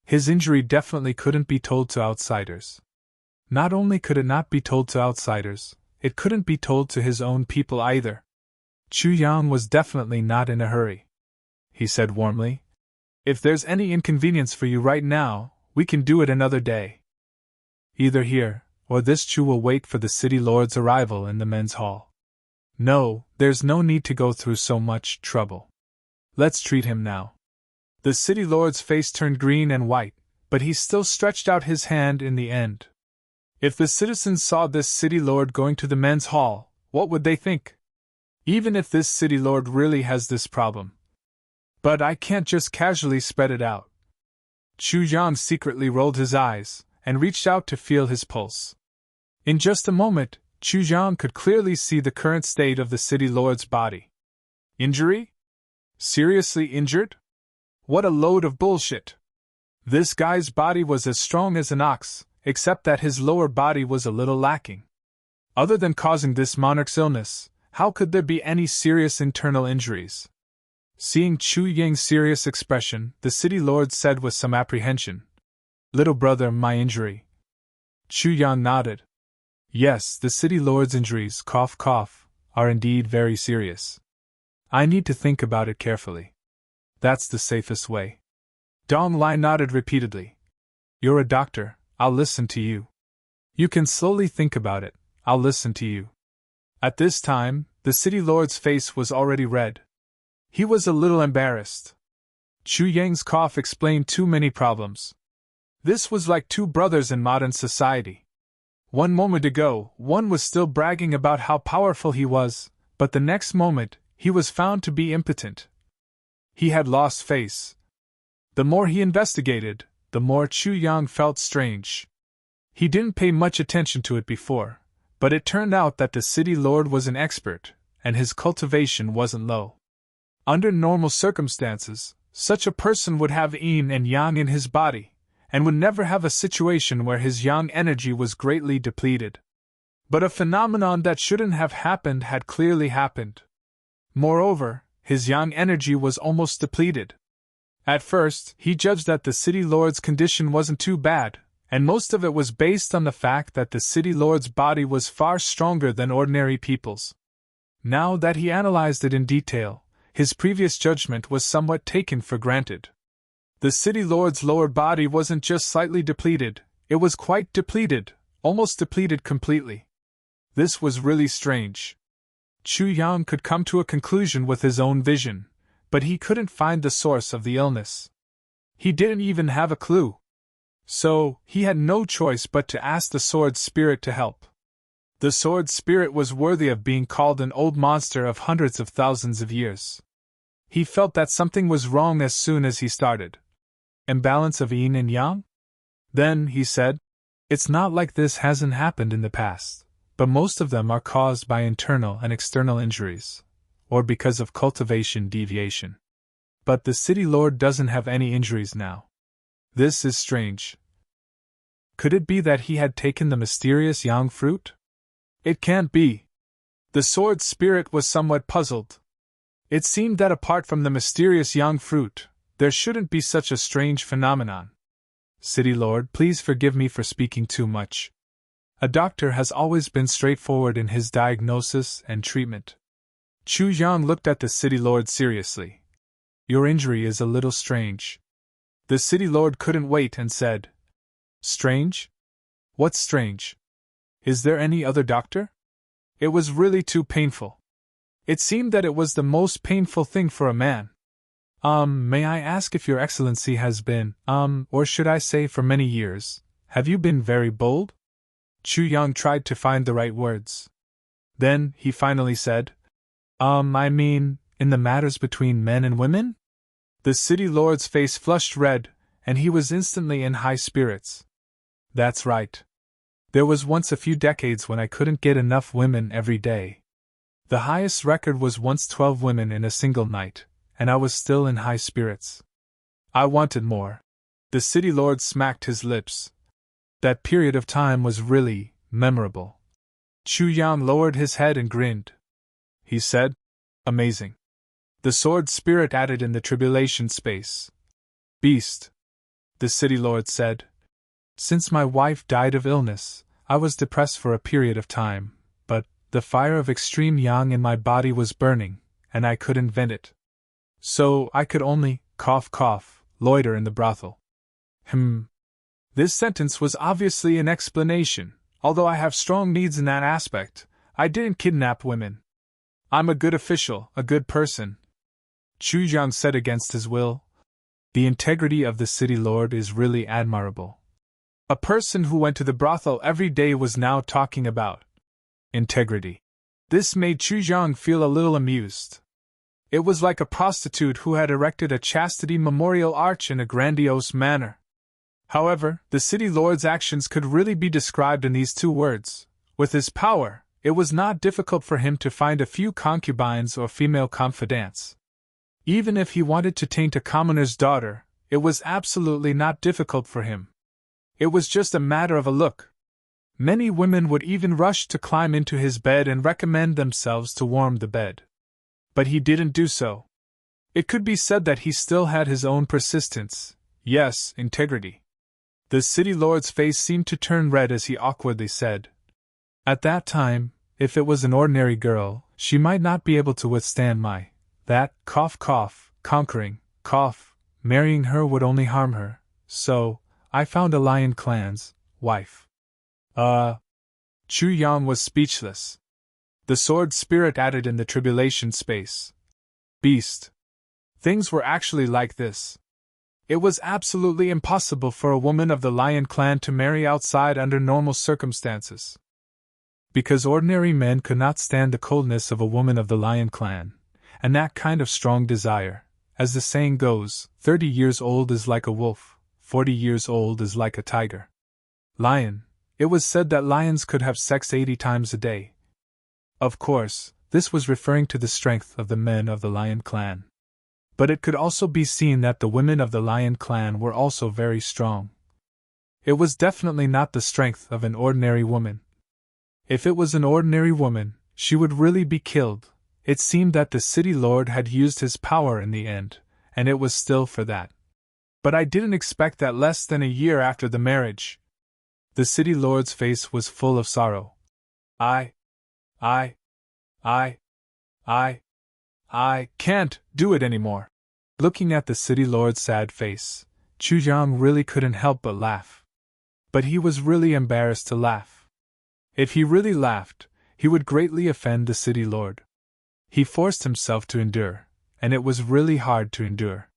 His injury definitely couldn't be told to outsiders. Not only could it not be told to outsiders, it couldn't be told to his own people either. Chu Yang was definitely not in a hurry. He said warmly, "If there's any inconvenience for you right now, we can do it another day. Either here, or this Chu will wait for the city lord's arrival in the men's hall. No, there's no need to go through so much trouble. Let's treat him now." The city lord's face turned green and white, but he still stretched out his hand in the end. If the citizens saw this city lord going to the men's hall, what would they think? Even if this city lord really has this problem. But I can't just casually spread it out. Chu Yang secretly rolled his eyes, and reached out to feel his pulse. In just a moment, Chu Yang could clearly see the current state of the city lord's body. Injury? Seriously injured? What a load of bullshit! This guy's body was as strong as an ox, except that his lower body was a little lacking. Other than causing this monarch's illness, how could there be any serious internal injuries? Seeing Chu Yang's serious expression, the city lord said with some apprehension, "Little brother, my injury." Chu Yang nodded. "Yes, the city lord's injuries, cough cough, are indeed very serious. I need to think about it carefully. That's the safest way." Dong Lai nodded repeatedly. "You're a doctor, I'll listen to you. You can slowly think about it, I'll listen to you." At this time, the city lord's face was already red. He was a little embarrassed. Chu Yang's cough explained too many problems. This was like two brothers in modern society. One moment ago, one was still bragging about how powerful he was, but the next moment, he was found to be impotent. He had lost face. The more he investigated, the more Chu Yang felt strange. He didn't pay much attention to it before, but it turned out that the city lord was an expert, and his cultivation wasn't low. Under normal circumstances, such a person would have yin and yang in his body, and would never have a situation where his yang energy was greatly depleted. But a phenomenon that shouldn't have happened had clearly happened. Moreover, his yang energy was almost depleted. At first, he judged that the city lord's condition wasn't too bad, and most of it was based on the fact that the city lord's body was far stronger than ordinary people's. Now that he analyzed it in detail, his previous judgment was somewhat taken for granted. The city lord's lower body wasn't just slightly depleted, it was quite depleted, almost depleted completely. This was really strange. Chu Yang could come to a conclusion with his own vision, but he couldn't find the source of the illness. He didn't even have a clue. So, he had no choice but to ask the sword spirit to help. The sword spirit was worthy of being called an old monster of hundreds of thousands of years. He felt that something was wrong as soon as he started. Imbalance of yin and yang? Then, he said, "It's not like this hasn't happened in the past, but most of them are caused by internal and external injuries, or because of cultivation deviation. But the city lord doesn't have any injuries now. This is strange. Could it be that he had taken the mysterious yang fruit? It can't be." The sword spirit was somewhat puzzled. It seemed that apart from the mysterious yang fruit, there shouldn't be such a strange phenomenon. "City lord, please forgive me for speaking too much. A doctor has always been straightforward in his diagnosis and treatment." Chu Yang looked at the city lord seriously. "Your injury is a little strange." The city lord couldn't wait and said, "Strange? What's strange? Is there any other doctor?" It was really too painful. It seemed that it was the most painful thing for a man. May I ask if your excellency has been, or should I say for many years, have you been very bold?" Chu Yang tried to find the right words. Then, he finally said, I mean, in the matters between men and women?" The city lord's face flushed red, and he was instantly in high spirits. "That's right. There was once a few decades when I couldn't get enough women every day. The highest record was once 12 women in a single night, and I was still in high spirits. I wanted more." The city lord smacked his lips. That period of time was really memorable. Chu Yang lowered his head and grinned. He said, "Amazing." The sword spirit added in the tribulation space. "Beast." The city lord said, "Since my wife died of illness, I was depressed for a period of time, but the fire of extreme yang in my body was burning, and I couldn't vent it. So I could only, cough cough, loiter in the brothel." This sentence was obviously an explanation. Although I have strong needs in that aspect, I didn't kidnap women. I'm a good official, a good person. Chu Yang said against his will. The integrity of the city lord is really admirable. A person who went to the brothel every day was now talking about integrity. This made Chu Yang feel a little amused. It was like a prostitute who had erected a chastity memorial arch in a grandiose manner. However, the city lord's actions could really be described in these two words. With his power, it was not difficult for him to find a few concubines or female confidantes. Even if he wanted to taint a commoner's daughter, it was absolutely not difficult for him. It was just a matter of a look. Many women would even rush to climb into his bed and recommend themselves to warm the bed. But he didn't do so. It could be said that he still had his own persistence, yes, integrity. The city lord's face seemed to turn red as he awkwardly said, "At that time, if it was an ordinary girl, she might not be able to withstand that, conquering, marrying her would only harm her, so, I found a lion clan's wife." Chu Yang was speechless. The sword spirit added in the tribulation space. Beast. Things were actually like this. It was absolutely impossible for a woman of the lion clan to marry outside under normal circumstances. Because ordinary men could not stand the coldness of a woman of the lion clan, and that kind of strong desire. As the saying goes, 30 years old is like a wolf, 40 years old is like a tiger. Lion. It was said that lions could have sex 80 times a day. Of course, this was referring to the strength of the men of the lion clan. But it could also be seen that the women of the lion clan were also very strong. It was definitely not the strength of an ordinary woman. If it was an ordinary woman, she would really be killed. It seemed that the city lord had used his power in the end, and it was still for that. But I didn't expect that less than a year after the marriage. The city lord's face was full of sorrow. I can't do it anymore. Looking at the city lord's sad face, Chu Yang really couldn't help but laugh. But he was really embarrassed to laugh. If he really laughed, he would greatly offend the city lord. He forced himself to endure, and it was really hard to endure.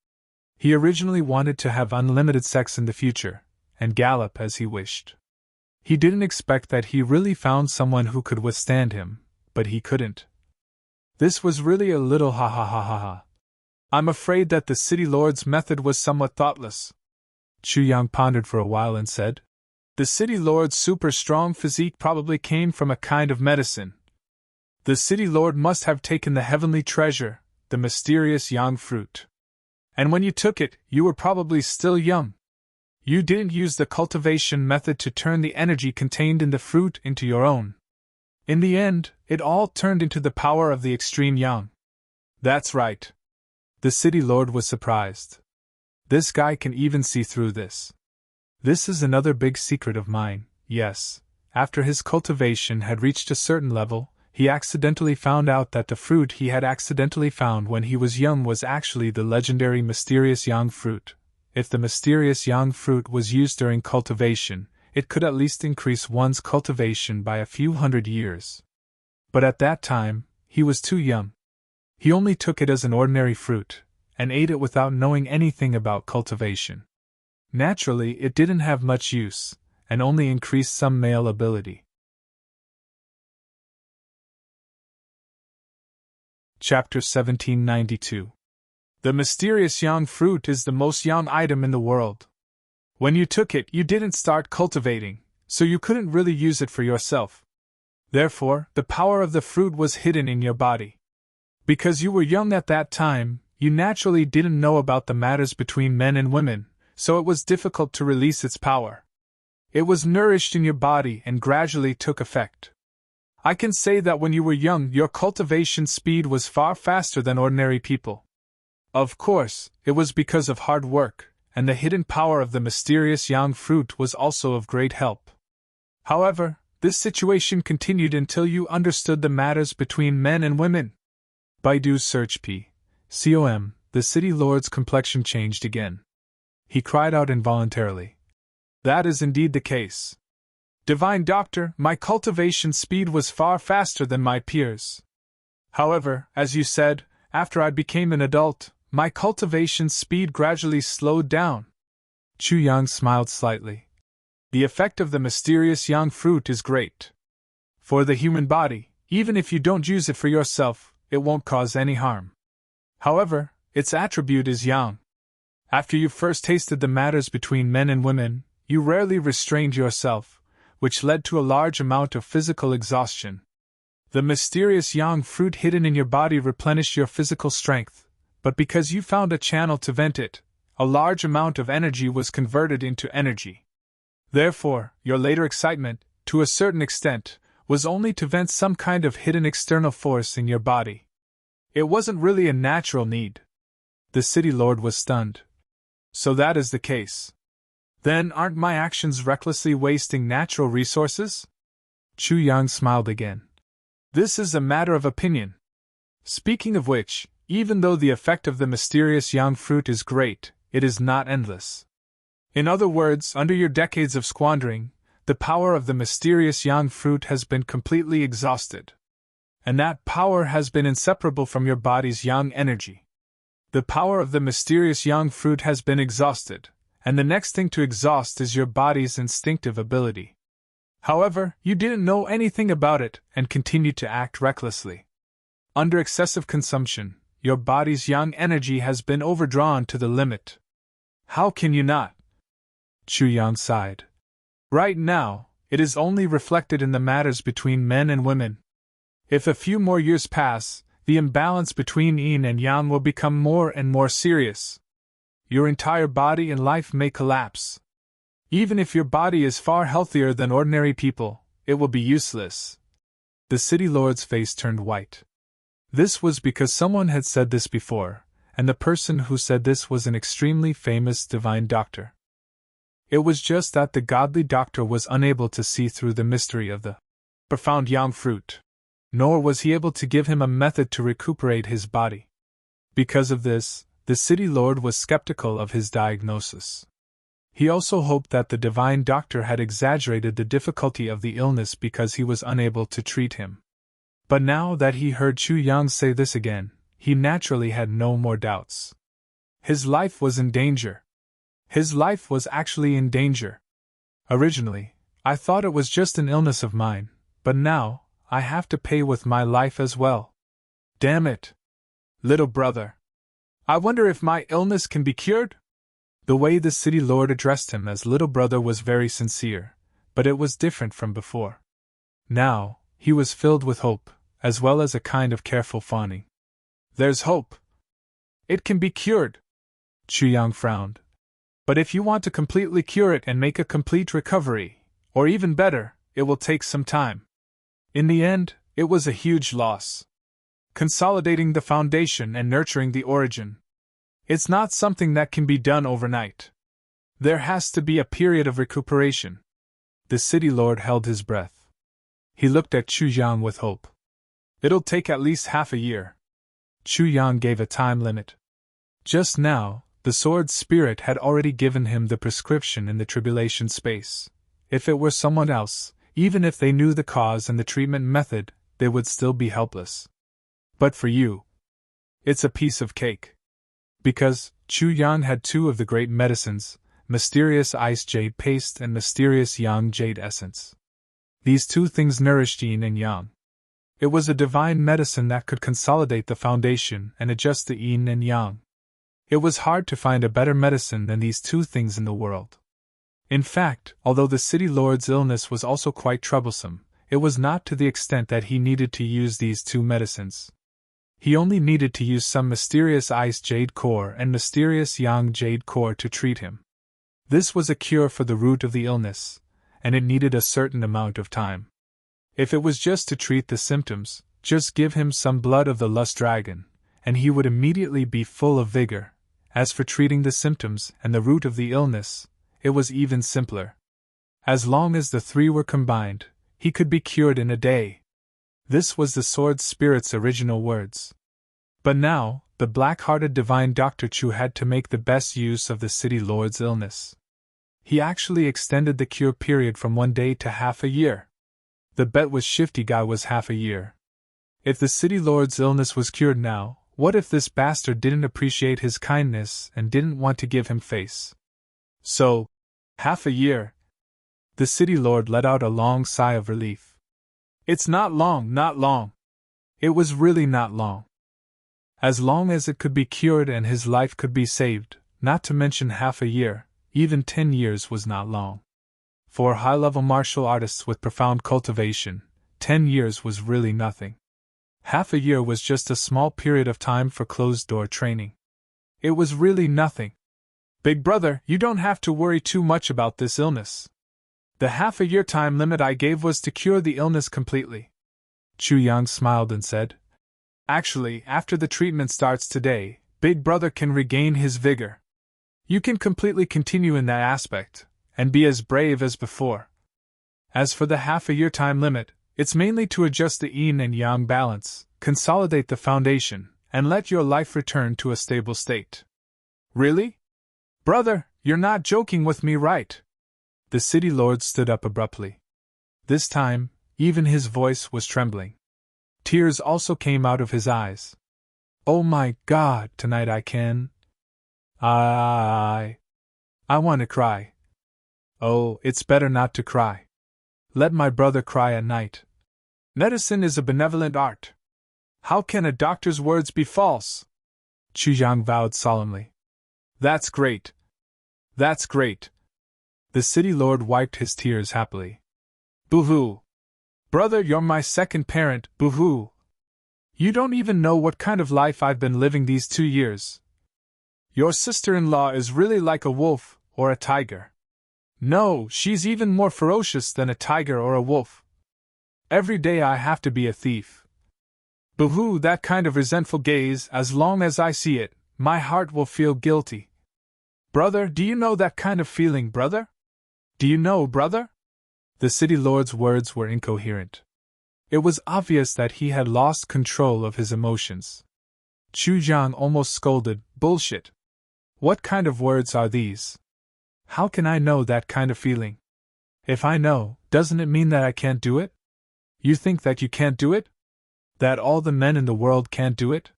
He originally wanted to have unlimited sex in the future, and gallop as he wished. He didn't expect that he really found someone who could withstand him, but he couldn't. This was really a little ha. I'm afraid that the city lord's method was somewhat thoughtless. Chu Yang pondered for a while and said, "The city lord's super strong physique probably came from a kind of medicine. The city lord must have taken the heavenly treasure, the mysterious yang fruit. And when you took it, you were probably still young. You didn't use the cultivation method to turn the energy contained in the fruit into your own. In the end, it all turned into the power of the extreme yang." "That's right." The city lord was surprised. "This guy can even see through this. This is another big secret of mine." Yes, after his cultivation had reached a certain level, he accidentally found out that the fruit he had accidentally found when he was young was actually the legendary mysterious yang fruit. If the mysterious yang fruit was used during cultivation, it could at least increase one's cultivation by a few hundred years. But at that time, he was too young. He only took it as an ordinary fruit, and ate it without knowing anything about cultivation. Naturally, it didn't have much use, and only increased some male ability. Chapter 1792. The mysterious yang fruit is the most yang item in the world. When you took it, you didn't start cultivating, so you couldn't really use it for yourself. Therefore, the power of the fruit was hidden in your body. Because you were young at that time, you naturally didn't know about the matters between men and women, so it was difficult to release its power. It was nourished in your body and gradually took effect. I can say that when you were young, your cultivation speed was far faster than ordinary people. Of course, it was because of hard work, and the hidden power of the mysterious yang fruit was also of great help. However, this situation continued until you understood the matters between men and women. Baidu's search p.com, the city lord's complexion changed again. He cried out involuntarily. "That is indeed the case. Divine Doctor, my cultivation speed was far faster than my peers. However, as you said, after I became an adult, my cultivation speed gradually slowed down." Chu Yang smiled slightly. "The effect of the mysterious yang fruit is great. For the human body, even if you don't use it for yourself, it won't cause any harm. However, its attribute is yang. After you first tasted the matters between men and women, you rarely restrained yourself, which led to a large amount of physical exhaustion. The mysterious yang fruit hidden in your body replenished your physical strength, but because you found a channel to vent it, a large amount of energy was converted into energy. Therefore, your later excitement, to a certain extent, was only to vent some kind of hidden external force in your body. It wasn't really a natural need. The city lord was stunned. So that is the case. Then aren't my actions recklessly wasting natural resources? Chu Yang smiled again. This is a matter of opinion. Speaking of which, even though the effect of the mysterious yang fruit is great, it is not endless. In other words, under your decades of squandering, the power of the mysterious yang fruit has been completely exhausted. And that power has been inseparable from your body's yang energy. The power of the mysterious yang fruit has been exhausted, and the next thing to exhaust is your body's instinctive ability. However, you didn't know anything about it and continued to act recklessly. Under excessive consumption, your body's yang energy has been overdrawn to the limit. How can you not? Chu Yang sighed. Right now, it is only reflected in the matters between men and women. If a few more years pass, the imbalance between yin and yang will become more and more serious. Your entire body and life may collapse. Even if your body is far healthier than ordinary people, it will be useless. The city lord's face turned white. This was because someone had said this before, and the person who said this was an extremely famous divine doctor. It was just that the godly doctor was unable to see through the mystery of the profound yang fruit. Nor was he able to give him a method to recuperate his body. Because of this, the city lord was skeptical of his diagnosis. He also hoped that the divine doctor had exaggerated the difficulty of the illness because he was unable to treat him. But now that he heard Chu Yang say this again, he naturally had no more doubts. His life was in danger. His life was actually in danger. Originally, I thought it was just an illness of mine, but now, I have to pay with my life as well. Damn it! Little brother. I wonder if my illness can be cured? The way the city lord addressed him as little brother was very sincere, but it was different from before. Now, he was filled with hope, as well as a kind of careful fawning. There's hope. It can be cured. Chu Yang frowned. But if you want to completely cure it and make a complete recovery, or even better, it will take some time. In the end, it was a huge loss. Consolidating the foundation and nurturing the origin. It's not something that can be done overnight. There has to be a period of recuperation. The city lord held his breath. He looked at Chu Yang with hope. It'll take at least half a year. Chu Yang gave a time limit. Just now, the sword spirit had already given him the prescription in the tribulation space. If it were someone else, even if they knew the cause and the treatment method, they would still be helpless. But for you, it's a piece of cake. Because Chu Yang had two of the great medicines, mysterious ice jade paste and mysterious yang jade essence. These two things nourished yin and yang. It was a divine medicine that could consolidate the foundation and adjust the yin and yang. It was hard to find a better medicine than these two things in the world. In fact, although the city lord's illness was also quite troublesome, it was not to the extent that he needed to use these two medicines. He only needed to use some mysterious ice jade core and mysterious yang jade core to treat him. This was a cure for the root of the illness, and it needed a certain amount of time. If it was just to treat the symptoms, just give him some blood of the lust dragon, and he would immediately be full of vigor. As for treating the symptoms and the root of the illness, it was even simpler. As long as the three were combined, he could be cured in a day. This was the sword spirit's original words. But now, the black-hearted divine Dr. Chu had to make the best use of the city lord's illness. He actually extended the cure period from 1 day to half a year. The bet with Shifty Guy was half a year. If the city lord's illness was cured now, what if this bastard didn't appreciate his kindness and didn't want to give him face? So, half a year. The city lord let out a long sigh of relief. It's not long, not long. It was really not long. As long as it could be cured and his life could be saved, not to mention half a year, even 10 years was not long. For high-level martial artists with profound cultivation, 10 years was really nothing. Half a year was just a small period of time for closed-door training. It was really nothing. Big brother, you don't have to worry too much about this illness. The half-a-year time limit I gave was to cure the illness completely. Chu Yang smiled and said, Actually, after the treatment starts today, Big Brother can regain his vigor. You can completely continue in that aspect, and be as brave as before. As for the half-a-year time limit, it's mainly to adjust the yin and yang balance, consolidate the foundation, and let your life return to a stable state. Really? Brother, you're not joking with me, right? The city lord stood up abruptly. This time, even his voice was trembling. Tears also came out of his eyes. Oh my God, tonight I can. I want to cry. Oh, it's better not to cry. Let my brother cry at night. Medicine is a benevolent art. How can a doctor's words be false? Chu Yang vowed solemnly. That's great. That's great. The city lord wiped his tears happily. Boo-hoo. Brother, you're my second parent, boo-hoo. You don't even know what kind of life I've been living these 2 years. Your sister-in-law is really like a wolf or a tiger. No, she's even more ferocious than a tiger or a wolf. Every day I have to be a thief. Boo-hoo, that kind of resentful gaze, as long as I see it, my heart will feel guilty. Brother, do you know that kind of feeling, brother? Do you know, brother? The city lord's words were incoherent. It was obvious that he had lost control of his emotions. Chu Yang almost scolded, Bullshit. What kind of words are these? How can I know that kind of feeling? If I know, doesn't it mean that I can't do it? You think that you can't do it? That all the men in the world can't do it?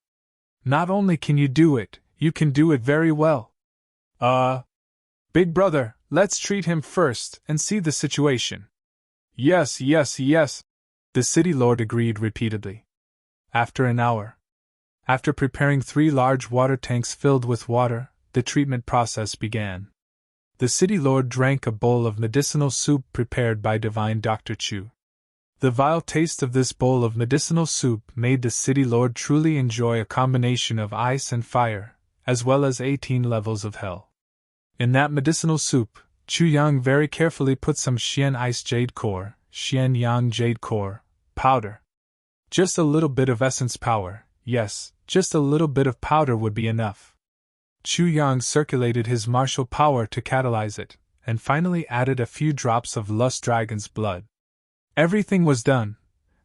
Not only can you do it, you can do it very well. Big brother, let's treat him first and see the situation. Yes, yes, yes, the city lord agreed repeatedly. After an hour, after preparing 3 large water tanks filled with water, the treatment process began. The city lord drank a bowl of medicinal soup prepared by divine Dr. Chu. The vile taste of this bowl of medicinal soup made the city lord truly enjoy a combination of ice and fire, as well as 18 levels of hell. In that medicinal soup, Chu Yang very carefully put some Xian ice jade core, Xian yang jade core, powder. Just a little bit of essence power, yes, just a little bit of powder would be enough. Chu Yang circulated his martial power to catalyze it, and finally added a few drops of Lust Dragon's blood. Everything was done,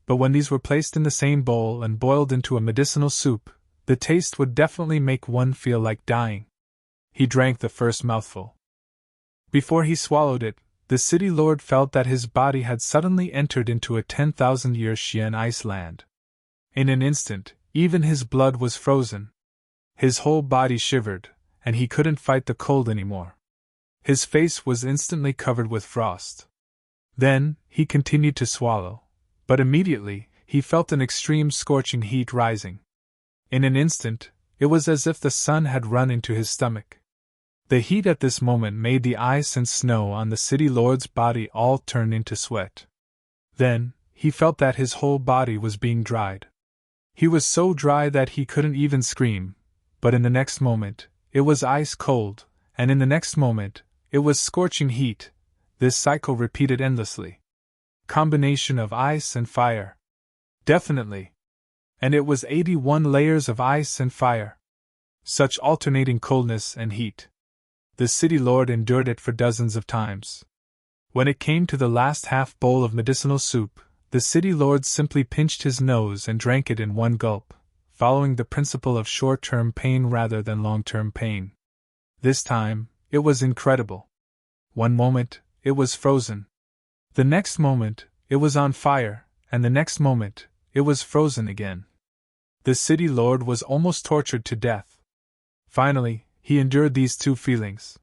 but when these were placed in the same bowl and boiled into a medicinal soup, the taste would definitely make one feel like dying. He drank the first mouthful. Before he swallowed it, the city lord felt that his body had suddenly entered into a 10,000-year Xian ice land. In an instant, even his blood was frozen. His whole body shivered, and he couldn't fight the cold anymore. His face was instantly covered with frost. Then, he continued to swallow, but immediately, he felt an extreme scorching heat rising. In an instant, it was as if the sun had run into his stomach. The heat at this moment made the ice and snow on the city lord's body all turn into sweat. Then, he felt that his whole body was being dried. He was so dry that he couldn't even scream, but in the next moment, it was ice cold, and in the next moment, it was scorching heat. This cycle repeated endlessly. Combination of ice and fire. Definitely. And it was 81 layers of ice and fire. Such alternating coldness and heat. The city lord endured it for dozens of times. When it came to the last half bowl of medicinal soup, the city lord simply pinched his nose and drank it in one gulp, following the principle of short-term pain rather than long-term pain. This time, it was incredible. One moment, it was frozen. The next moment, it was on fire, and the next moment, it was frozen again. The city lord was almost tortured to death. Finally, he endured these 2 feelings.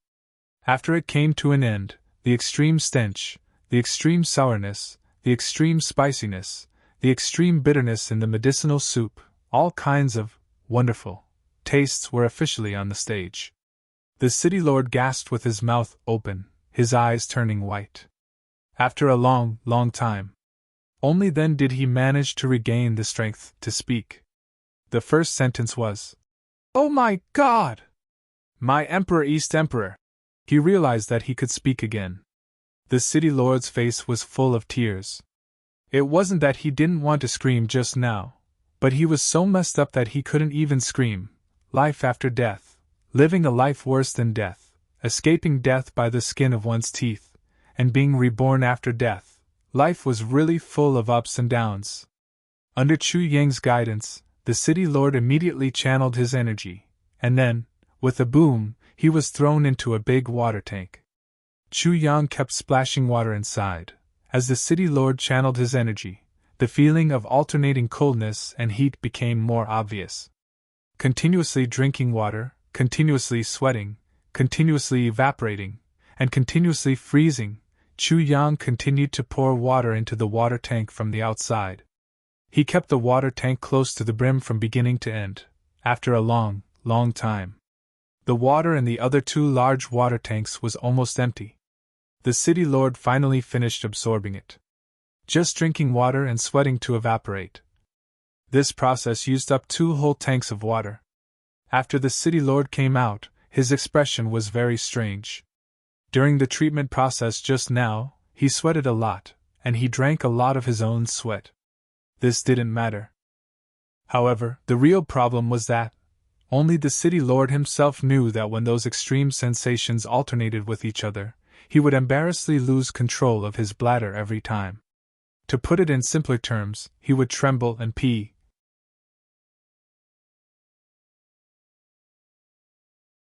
After it came to an end, the extreme stench, the extreme sourness, the extreme spiciness, the extreme bitterness in the medicinal soup, all kinds of wonderful tastes were officially on the stage. The city lord gasped with his mouth open, his eyes turning white. After a long, long time. Only then did he manage to regain the strength to speak. The first sentence was, "Oh my God! My Emperor East Emperor!" He realized that he could speak again. The city lord's face was full of tears. It wasn't that he didn't want to scream just now, but he was so messed up that he couldn't even scream. Life after death, living a life worse than death, escaping death by the skin of one's teeth, and being reborn after death. Life was really full of ups and downs. Under Chu Yang's guidance, the city lord immediately channeled his energy, and then, with a boom, he was thrown into a big water tank. Chu Yang kept splashing water inside. As the city lord channeled his energy, the feeling of alternating coldness and heat became more obvious. Continuously drinking water, continuously sweating, continuously evaporating, and continuously freezing, Chu Yang continued to pour water into the water tank from the outside. He kept the water tank close to the brim from beginning to end, after a long, long time. The water in the other two large water tanks was almost empty. The city lord finally finished absorbing it. Just drinking water and sweating to evaporate. This process used up 2 whole tanks of water. After the city lord came out, his expression was very strange. During the treatment process just now, he sweated a lot, and he drank a lot of his own sweat. This didn't matter. However, the real problem was that only the city lord himself knew that when those extreme sensations alternated with each other, he would embarrassingly lose control of his bladder every time. To put it in simpler terms, he would tremble and pee.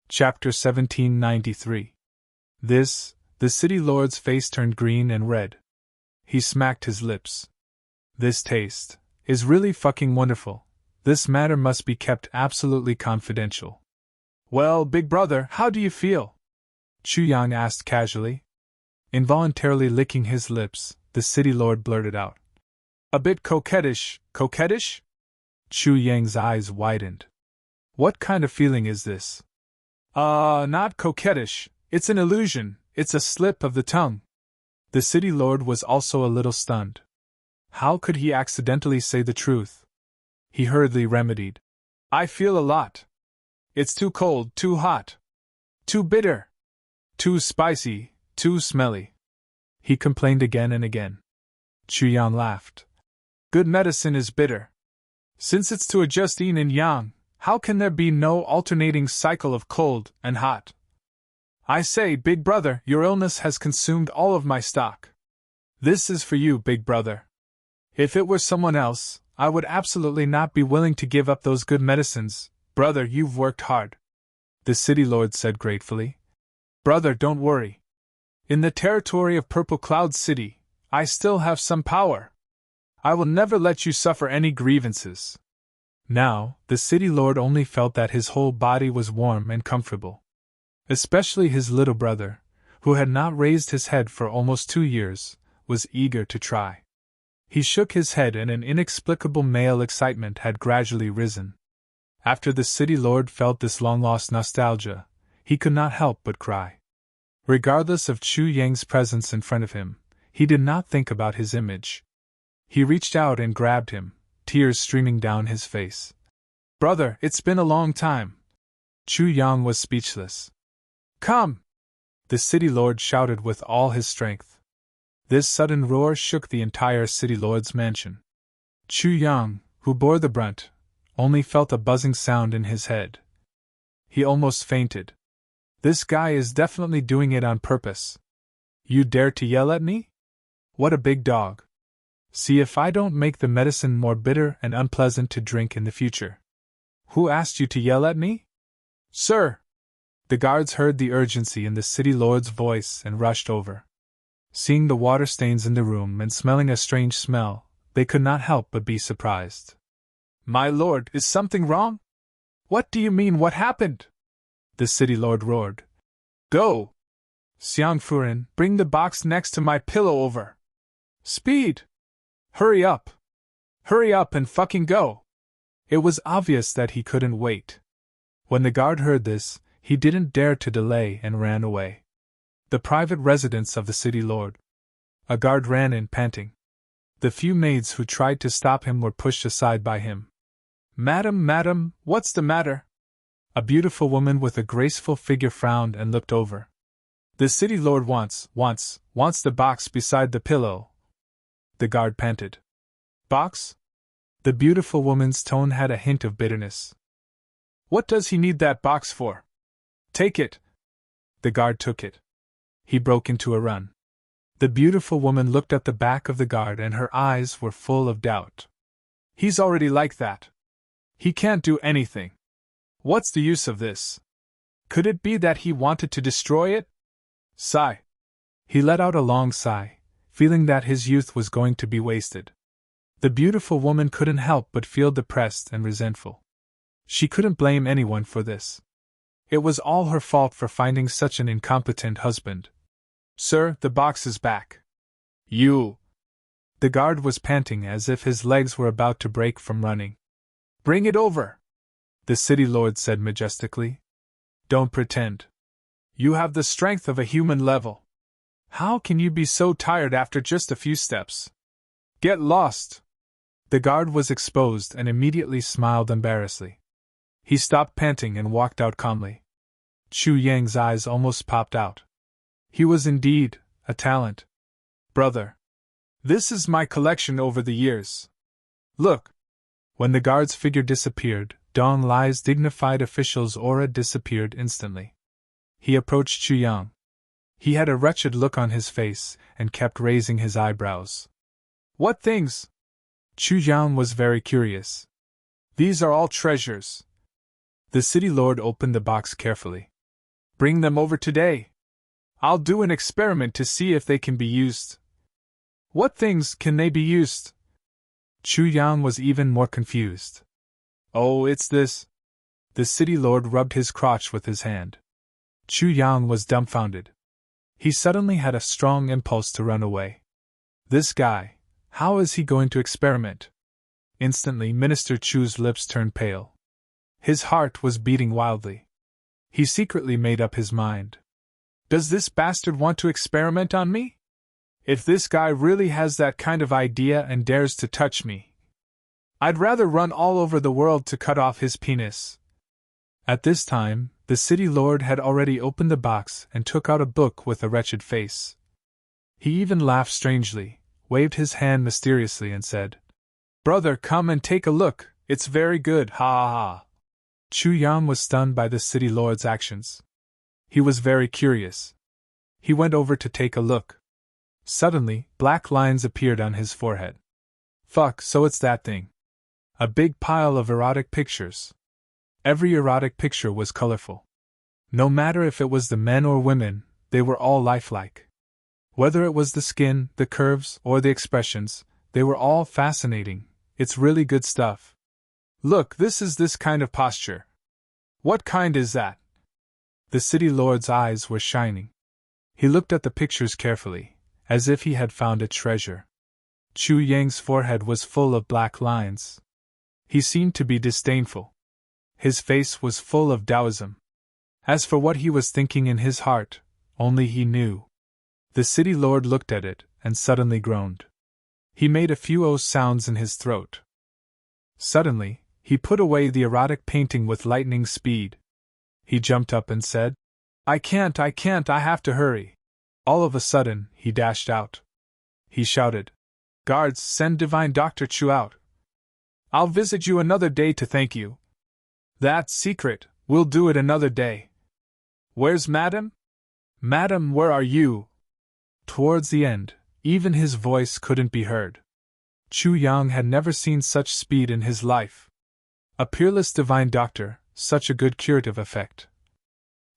Chapter 1793. The city lord's face turned green and red. He smacked his lips. This taste is really fucking wonderful. This matter must be kept absolutely confidential. Well, big brother, how do you feel? Chu Yang asked casually. Involuntarily licking his lips, the city lord blurted out. A bit coquettish, coquettish? Chu Yang's eyes widened. What kind of feeling is this? Not coquettish, it's an illusion, it's a slip of the tongue. The city lord was also a little stunned. How could he accidentally say the truth? He hurriedly remedied. I feel a lot. It's too cold, too hot. Too bitter. Too spicy, too smelly. He complained again and again. Chu Yang laughed. Good medicine is bitter. Since it's to adjust yin and yang, how can there be no alternating cycle of cold and hot? I say, big brother, your illness has consumed all of my stock. This is for you, big brother. If it were someone else, I would absolutely not be willing to give up those good medicines. Brother, you've worked hard. The city lord said gratefully. Brother, don't worry. In the territory of Purple Cloud City, I still have some power. I will never let you suffer any grievances. Now, the city lord only felt that his whole body was warm and comfortable. Especially his little brother, who had not raised his head for almost 2 years, was eager to try. He shook his head and an inexplicable male excitement had gradually risen. After the city lord felt this long-lost nostalgia, he could not help but cry. Regardless of Chu Yang's presence in front of him, he did not think about his image. He reached out and grabbed him, tears streaming down his face. Brother, it's been a long time. Chu Yang was speechless. Come! The city lord shouted with all his strength. This sudden roar shook the entire city lord's mansion. Chu Yang, who bore the brunt, only felt a buzzing sound in his head. He almost fainted. This guy is definitely doing it on purpose. You dare to yell at me? What a big dog. See if I don't make the medicine more bitter and unpleasant to drink in the future. Who asked you to yell at me? Sir! The guards heard the urgency in the city lord's voice and rushed over. Seeing the water stains in the room and smelling a strange smell, they could not help but be surprised. My lord, is something wrong? What do you mean, what happened? The city lord roared. Go! Xiang Furin, bring the box next to my pillow over. Speed! Hurry up! Hurry up and fucking go! It was obvious that he couldn't wait. When the guard heard this, he didn't dare to delay and ran away. The private residence of the city lord. A guard ran in panting. The few maids who tried to stop him were pushed aside by him. Madam, what's the matter? A beautiful woman with a graceful figure frowned and looked over. The city lord wants the box beside the pillow. The guard panted. Box? The beautiful woman's tone had a hint of bitterness. What does he need that box for? Take it. The guard took it. He broke into a run. The beautiful woman looked at the back of the guard and her eyes were full of doubt. He's already like that. He can't do anything. What's the use of this? Could it be that he wanted to destroy it? Sigh. He let out a long sigh, feeling that his youth was going to be wasted. The beautiful woman couldn't help but feel depressed and resentful. She couldn't blame anyone for this. It was all her fault for finding such an incompetent husband. Sir, the box is back. You. The guard was panting as if his legs were about to break from running. Bring it over, the city lord said majestically. Don't pretend. You have the strength of a human level. How can you be so tired after just a few steps? Get lost. The guard was exposed and immediately smiled embarrassedly. He stopped panting and walked out calmly. Chu Yang's eyes almost popped out. He was indeed a talent. Brother. This is my collection over the years. Look. When the guard's figure disappeared, Dong Lai's dignified official's aura disappeared instantly. He approached Chu Yang. He had a wretched look on his face and kept raising his eyebrows. What things? Chu Yang was very curious. These are all treasures. The city lord opened the box carefully. Bring them over today. I'll do an experiment to see if they can be used. What things can they be used? Chu Yang was even more confused. Oh, it's this. The city lord rubbed his crotch with his hand. Chu Yang was dumbfounded. He suddenly had a strong impulse to run away. This guy, how is he going to experiment? Instantly, Minister Chu's lips turned pale. His heart was beating wildly. He secretly made up his mind. Does this bastard want to experiment on me? If this guy really has that kind of idea and dares to touch me, I'd rather run all over the world to cut off his penis. At this time, the city lord had already opened the box and took out a book with a wretched face. He even laughed strangely, waved his hand mysteriously and said, Brother, come and take a look, it's very good, ha ha ha. Chu Yang was stunned by the city lord's actions. He was very curious. He went over to take a look. Suddenly, black lines appeared on his forehead. Fuck, so it's that thing. A big pile of erotic pictures. Every erotic picture was colorful. No matter if it was the men or women, they were all lifelike. Whether it was the skin, the curves, or the expressions, they were all fascinating. It's really good stuff. Look, this is this kind of posture. What kind is that? The city lord's eyes were shining. He looked at the pictures carefully, as if he had found a treasure. Chu Yang's forehead was full of black lines. He seemed to be disdainful. His face was full of Taoism. As for what he was thinking in his heart, only he knew. The city lord looked at it and suddenly groaned. He made a few oh sounds in his throat. Suddenly, he put away the erotic painting with lightning speed. He jumped up and said, I can't, I have to hurry. All of a sudden, he dashed out. He shouted, Guards, send Divine Dr. Chu out. I'll visit you another day to thank you. That's secret, we'll do it another day. Where's Madam? Madam, where are you? Towards the end, even his voice couldn't be heard. Chu Yang had never seen such speed in his life. A peerless divine doctor, such a good curative effect.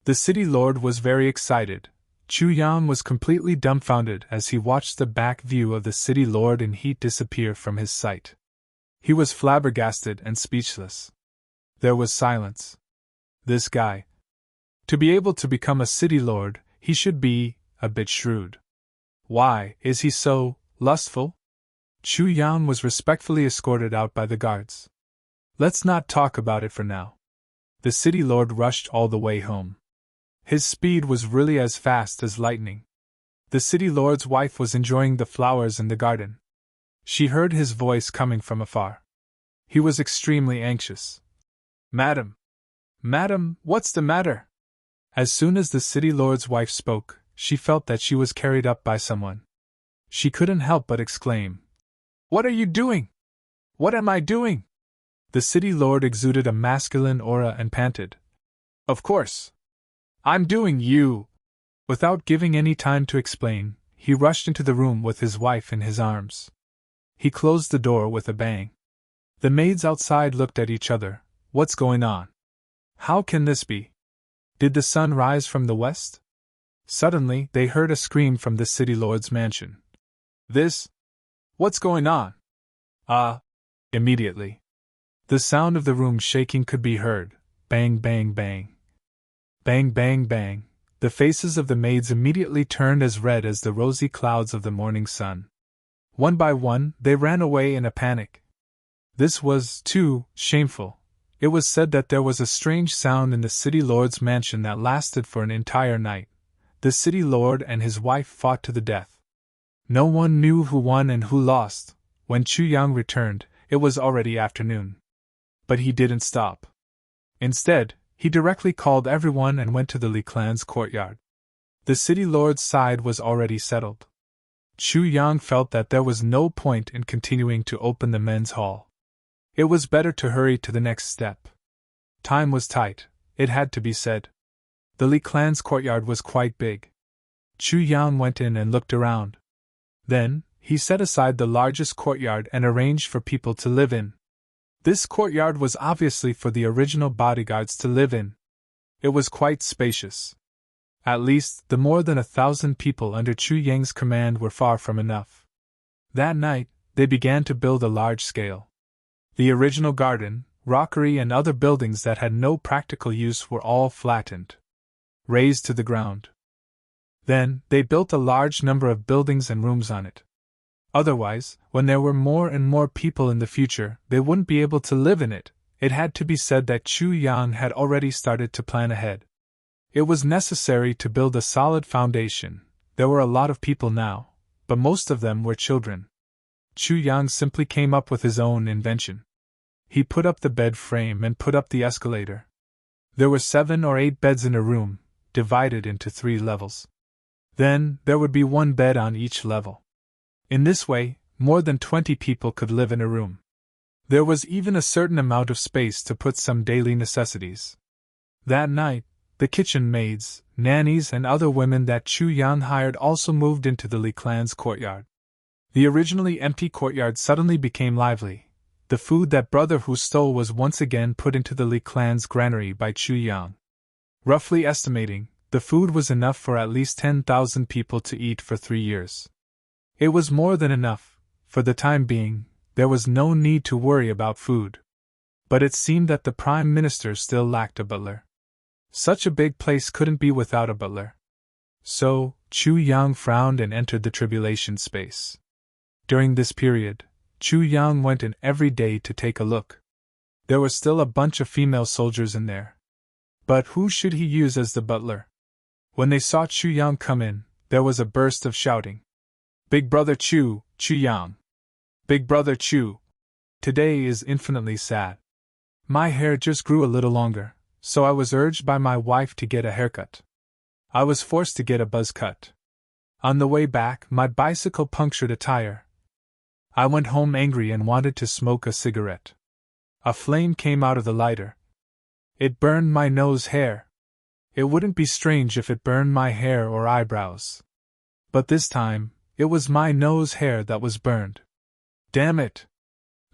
The city lord was very excited. Chu Yang was completely dumbfounded as he watched the back view of the city lord in heat disappear from his sight. He was flabbergasted and speechless. There was silence. This guy. To be able to become a city lord, he should be a bit shrewd. Why is he so lustful? Chu Yang was respectfully escorted out by the guards. Let's not talk about it for now. The city lord rushed all the way home. His speed was really as fast as lightning. The city lord's wife was enjoying the flowers in the garden. She heard his voice coming from afar. He was extremely anxious. Madam! Madam, what's the matter? As soon as the city lord's wife spoke, she felt that she was carried up by someone. She couldn't help but exclaim, "What are you doing? What am I doing?" The city lord exuded a masculine aura and panted, "Of course. I'm doing you." Without giving any time to explain, he rushed into the room with his wife in his arms. He closed the door with a bang. The maids outside looked at each other. What's going on? How can this be? Did the sun rise from the west? Suddenly, they heard a scream from the city lord's mansion. What's going on? Immediately. The sound of the room shaking could be heard. Bang, bang, bang. Bang, bang, bang. The faces of the maids immediately turned as red as the rosy clouds of the morning sun. One by one, they ran away in a panic. This was, too, shameful. It was said that there was a strange sound in the city lord's mansion that lasted for an entire night. The city lord and his wife fought to the death. No one knew who won and who lost. When Chu Yang returned, it was already afternoon. But he didn't stop. Instead, he directly called everyone and went to the Li clan's courtyard. The city lord's side was already settled. Chu Yang felt that there was no point in continuing to open the men's hall. It was better to hurry to the next step. Time was tight, it had to be said. The Li clan's courtyard was quite big. Chu Yang went in and looked around. Then, he set aside the largest courtyard and arranged for people to live in. This courtyard was obviously for the original bodyguards to live in. It was quite spacious. At least, the more than 1,000 people under Chu Yang's command were far from enough. That night, they began to build a large scale. The original garden, rockery and other buildings that had no practical use were all flattened, razed to the ground. Then, they built a large number of buildings and rooms on it. Otherwise, when there were more and more people in the future, they wouldn't be able to live in it. It had to be said that Chu Yang had already started to plan ahead. It was necessary to build a solid foundation. There were a lot of people now, but most of them were children. Chu Yang simply came up with his own invention. He put up the bed frame and put up the escalator. There were 7 or 8 beds in a room, divided into 3 levels. Then, there would be 1 bed on each level. In this way, more than 20 people could live in a room. There was even a certain amount of space to put some daily necessities. That night, the kitchen maids, nannies and other women that Chu Yang hired also moved into the Li clan's courtyard. The originally empty courtyard suddenly became lively. The food that Brother Hu stole was once again put into the Li clan's granary by Chu Yang. Roughly estimating, the food was enough for at least 10,000 people to eat for 3 years. It was more than enough. For the time being, there was no need to worry about food. But it seemed that the Prime Minister still lacked a butler. Such a big place couldn't be without a butler. So, Chu Yang frowned and entered the tribulation space. During this period, Chu Yang went in every day to take a look. There were still a bunch of female soldiers in there. But who should he use as the butler? When they saw Chu Yang come in, there was a burst of shouting. "Big Brother Chu, Chu Yang! Big Brother Chu! Today is infinitely sad. My hair just grew a little longer, so I was urged by my wife to get a haircut. I was forced to get a buzz cut. On the way back, my bicycle punctured a tire. I went home angry and wanted to smoke a cigarette. A flame came out of the lighter. It burned my nose hair. It wouldn't be strange if it burned my hair or eyebrows. But this time, it was my nose hair that was burned. Damn it!"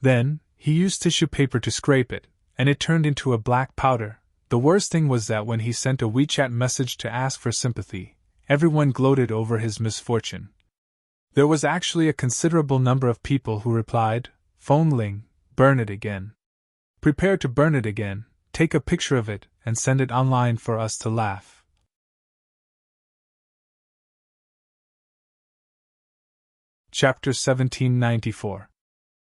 Then, he used tissue paper to scrape it, and it turned into a black powder. The worst thing was that when he sent a WeChat message to ask for sympathy, everyone gloated over his misfortune. There was actually a considerable number of people who replied, "Phone Ling, burn it again. Prepare to burn it again, take a picture of it, and send it online for us to laugh." Chapter 1794.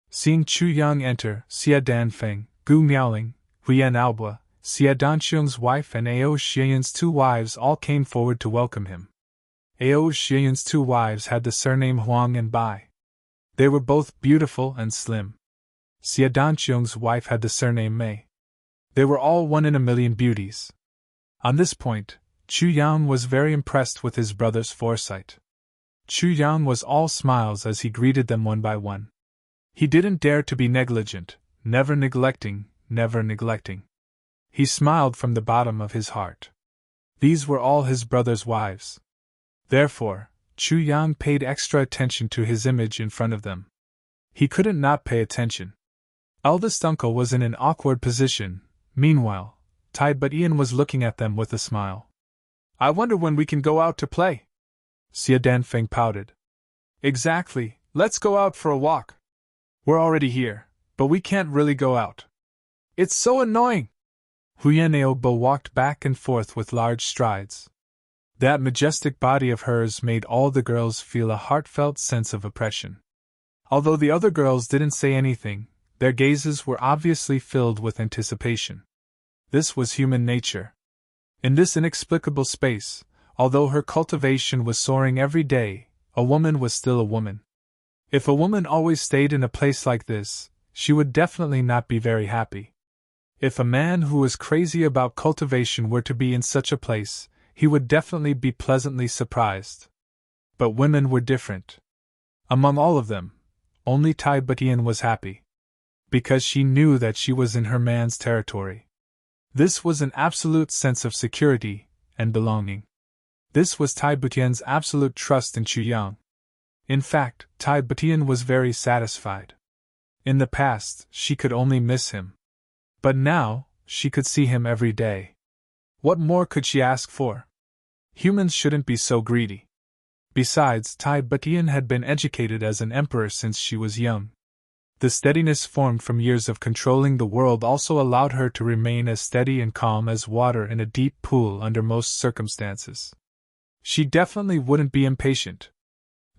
Seeing Chu Yang enter, Xia Danfeng, Gu Miaoling, Huyan Aoba, Xia Danxiong's wife and Ao Xian's 2 wives all came forward to welcome him. Ao Xian's 2 wives had the surname Huang and Bai. They were both beautiful and slim. Xia Danxiong's wife had the surname Mei. They were all 1 in a million beauties. On this point, Chu Yang was very impressed with his brother's foresight. Chu Yang was all smiles as he greeted them one by one. He didn't dare to be negligent, never neglecting, never neglecting. He smiled from the bottom of his heart. These were all his brother's wives. Therefore, Chu Yang paid extra attention to his image in front of them. He couldn't not pay attention. Eldest uncle was in an awkward position. Meanwhile, Tai But Ian was looking at them with a smile. I wonder when we can go out to play. Xia Danfeng pouted. Exactly, let's go out for a walk. We're already here, but we can't really go out. It's so annoying. Huyan Aobo walked back and forth with large strides. That majestic body of hers made all the girls feel a heartfelt sense of oppression. Although the other girls didn't say anything, their gazes were obviously filled with anticipation. This was human nature. In this inexplicable space, although her cultivation was soaring every day, a woman was still a woman. If a woman always stayed in a place like this, she would definitely not be very happy. If a man who was crazy about cultivation were to be in such a place, he would definitely be pleasantly surprised. But women were different. Among all of them, only Tai Butian was happy. Because she knew that she was in her man's territory. This was an absolute sense of security and belonging. This was Tai Butian's absolute trust in Chu Yang. In fact, Tai Butian was very satisfied. In the past, she could only miss him. But now, she could see him every day. What more could she ask for? Humans shouldn't be so greedy. Besides, Tai Butian had been educated as an emperor since she was young. The steadiness formed from years of controlling the world also allowed her to remain as steady and calm as water in a deep pool under most circumstances. She definitely wouldn't be impatient.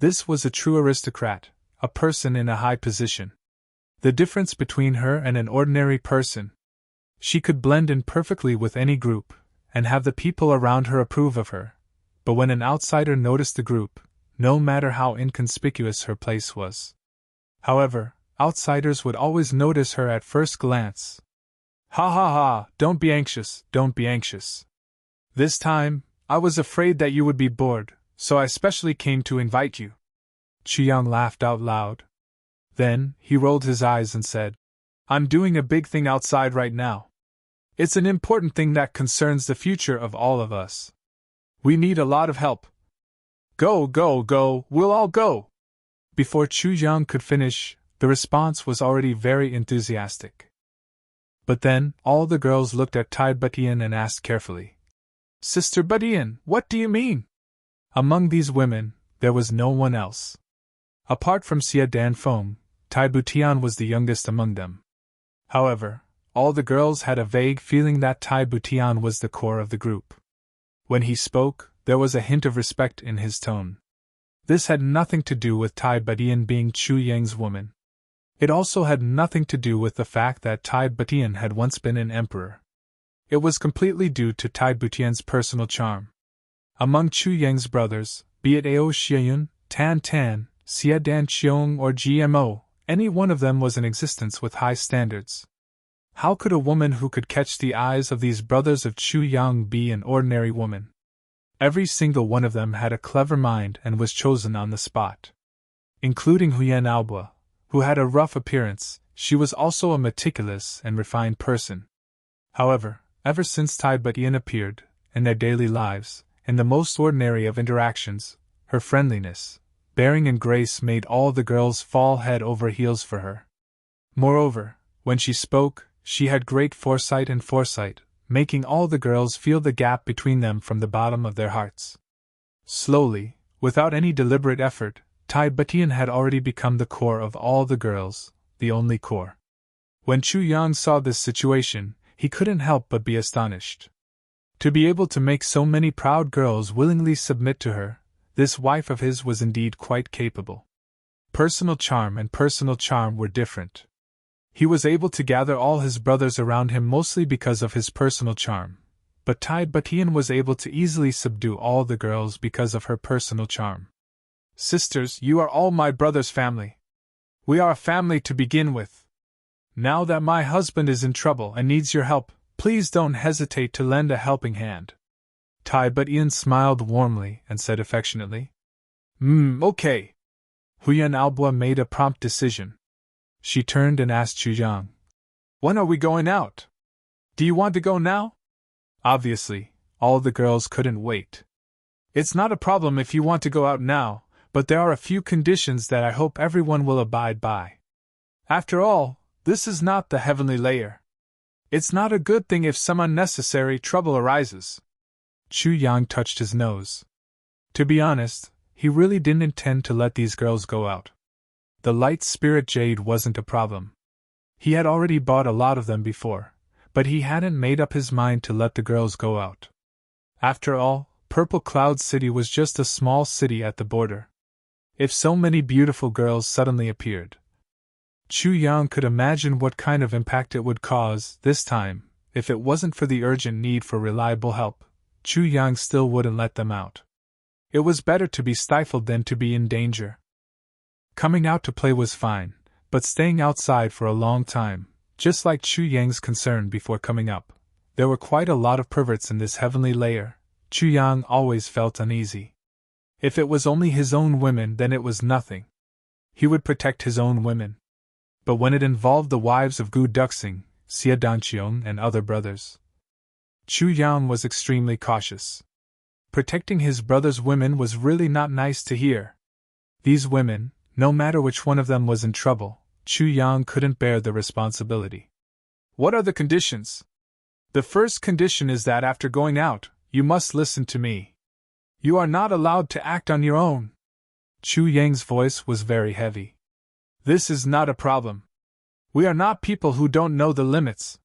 This was a true aristocrat, a person in a high position. The difference between her and an ordinary person. She could blend in perfectly with any group, and have the people around her approve of her. But when an outsider noticed the group, no matter how inconspicuous her place was. However, outsiders would always notice her at first glance. Ha ha ha, don't be anxious, don't be anxious. This time, I was afraid that you would be bored, so I specially came to invite you. Chu Yang laughed out loud. Then, he rolled his eyes and said, I'm doing a big thing outside right now. It's an important thing that concerns the future of all of us. We need a lot of help. Go, go, go, we'll all go. Before Chu Yang could finish, the response was already very enthusiastic. But then, all the girls looked at Tai Butian and asked carefully, Sister Butian, what do you mean? Among these women, there was no one else. Apart from Xia Danfeng, Tai Butian was the youngest among them. However, all the girls had a vague feeling that Tai Butian was the core of the group. When he spoke, there was a hint of respect in his tone. This had nothing to do with Tai Butian being Chu Yang's woman. It also had nothing to do with the fact that Tai Butian had once been an emperor. It was completely due to Tai Butian's personal charm. Among Chu Yang's brothers, be it Ao Xieyun, Tan Tan, Xia Dan Qiong or GMO, any one of them was in existence with high standards. How could a woman who could catch the eyes of these brothers of Chu Yang be an ordinary woman? Every single one of them had a clever mind and was chosen on the spot. Including Huyan Aobo, who had a rough appearance, she was also a meticulous and refined person. However, ever since Tai Butian appeared, in their daily lives, in the most ordinary of interactions, her friendliness, bearing and grace made all the girls fall head over heels for her. Moreover, when she spoke, she had great foresight, making all the girls feel the gap between them from the bottom of their hearts. Slowly, without any deliberate effort, Tai Butian had already become the core of all the girls, the only core. When Chu Yang saw this situation, he couldn't help but be astonished. To be able to make so many proud girls willingly submit to her, this wife of his was indeed quite capable. Personal charm and personal charm were different. He was able to gather all his brothers around him mostly because of his personal charm, but Tai Butian was able to easily subdue all the girls because of her personal charm. Sisters, you are all my brother's family. We are a family to begin with. Now that my husband is in trouble and needs your help, please don't hesitate to lend a helping hand. But Ian smiled warmly and said affectionately, Okay. Huyan Alba made a prompt decision. She turned and asked Chu Yang, when are we going out? Do you want to go now? Obviously, all the girls couldn't wait. It's not a problem if you want to go out now, but there are a few conditions that I hope everyone will abide by. After all, this is not the heavenly layer. It's not a good thing if some unnecessary trouble arises. Chu Yang touched his nose. To be honest, he really didn't intend to let these girls go out. The light spirit jade wasn't a problem. He had already bought a lot of them before, but he hadn't made up his mind to let the girls go out. After all, Purple Cloud City was just a small city at the border. If so many beautiful girls suddenly appeared, Chu Yang could imagine what kind of impact it would cause. This time, if it wasn't for the urgent need for reliable help, Chu Yang still wouldn't let them out. It was better to be stifled than to be in danger. Coming out to play was fine, but staying outside for a long time, just like Chu Yang's concern before coming up, there were quite a lot of perverts in this heavenly layer. Chu Yang always felt uneasy. If it was only his own women, then it was nothing. He would protect his own women. But when it involved the wives of Gu Duxing, Xia Danqiong, and other brothers, Chu Yang was extremely cautious. Protecting his brother's women was really not nice to hear. These women, no matter which one of them was in trouble, Chu Yang couldn't bear the responsibility. What are the conditions? The first condition is that after going out, you must listen to me. You are not allowed to act on your own. Chu Yang's voice was very heavy. This is not a problem. We are not people who don't know the limits.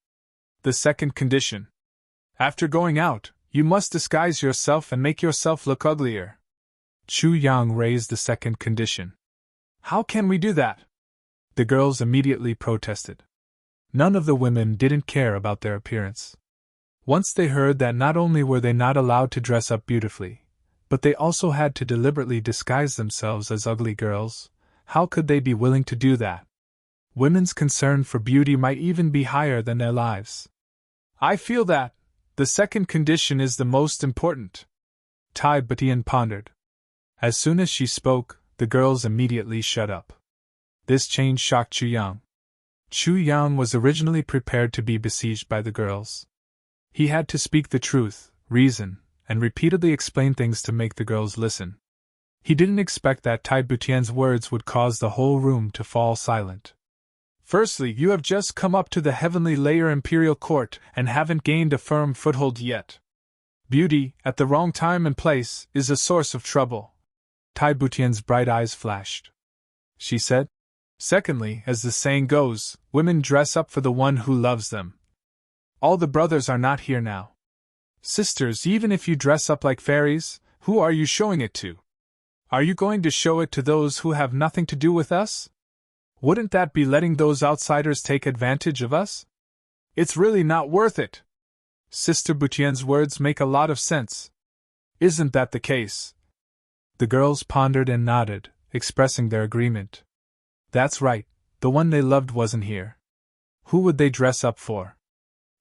The second condition. After going out, you must disguise yourself and make yourself look uglier. Chu Yang raised the second condition. How can we do that? The girls immediately protested. None of the women didn't care about their appearance. Once they heard that not only were they not allowed to dress up beautifully, but they also had to deliberately disguise themselves as ugly girls, how could they be willing to do that? Women's concern for beauty might even be higher than their lives. I feel that the second condition is the most important. But Ian pondered. As soon as she spoke, the girls immediately shut up. This change shocked Chu Yang. Chu Yang was originally prepared to be besieged by the girls. He had to speak the truth, reason, and repeatedly explain things to make the girls listen. He didn't expect that Tai Butian's words would cause the whole room to fall silent. Firstly, you have just come up to the heavenly layer imperial court and haven't gained a firm foothold yet. Beauty, at the wrong time and place, is a source of trouble. Tai Butian's bright eyes flashed. She said, secondly, as the saying goes, women dress up for the one who loves them. All the brothers are not here now. Sisters, even if you dress up like fairies, who are you showing it to? Are you going to show it to those who have nothing to do with us? Wouldn't that be letting those outsiders take advantage of us? It's really not worth it. Sister Butian's words make a lot of sense. Isn't that the case? The girls pondered and nodded, expressing their agreement. That's right, the one they loved wasn't here. Who would they dress up for?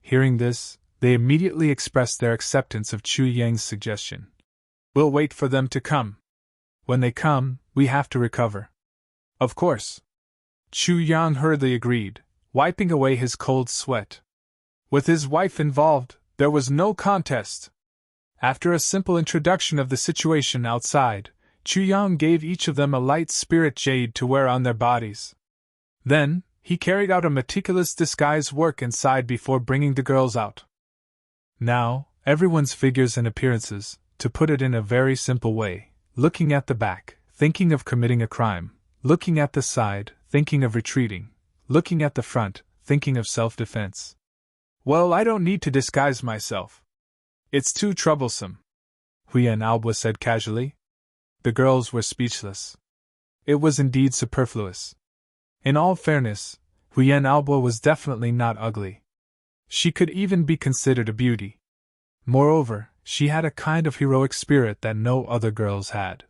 Hearing this, they immediately expressed their acceptance of Chu Yang's suggestion. We'll wait for them to come. When they come, we have to recover. Of course. Chu Yang hurriedly agreed, wiping away his cold sweat. With his wife involved, there was no contest. After a simple introduction of the situation outside, Chu Yang gave each of them a light spirit jade to wear on their bodies. Then, he carried out a meticulous disguise work inside before bringing the girls out. Now, everyone's figures and appearances, to put it in a very simple way, looking at the back, thinking of committing a crime, looking at the side, thinking of retreating, looking at the front, thinking of self-defense. Well, I don't need to disguise myself. It's too troublesome, Huyan Alba said casually. The girls were speechless. It was indeed superfluous. In all fairness, Huyan Alba was definitely not ugly. She could even be considered a beauty. Moreover, she had a kind of heroic spirit that no other girls had.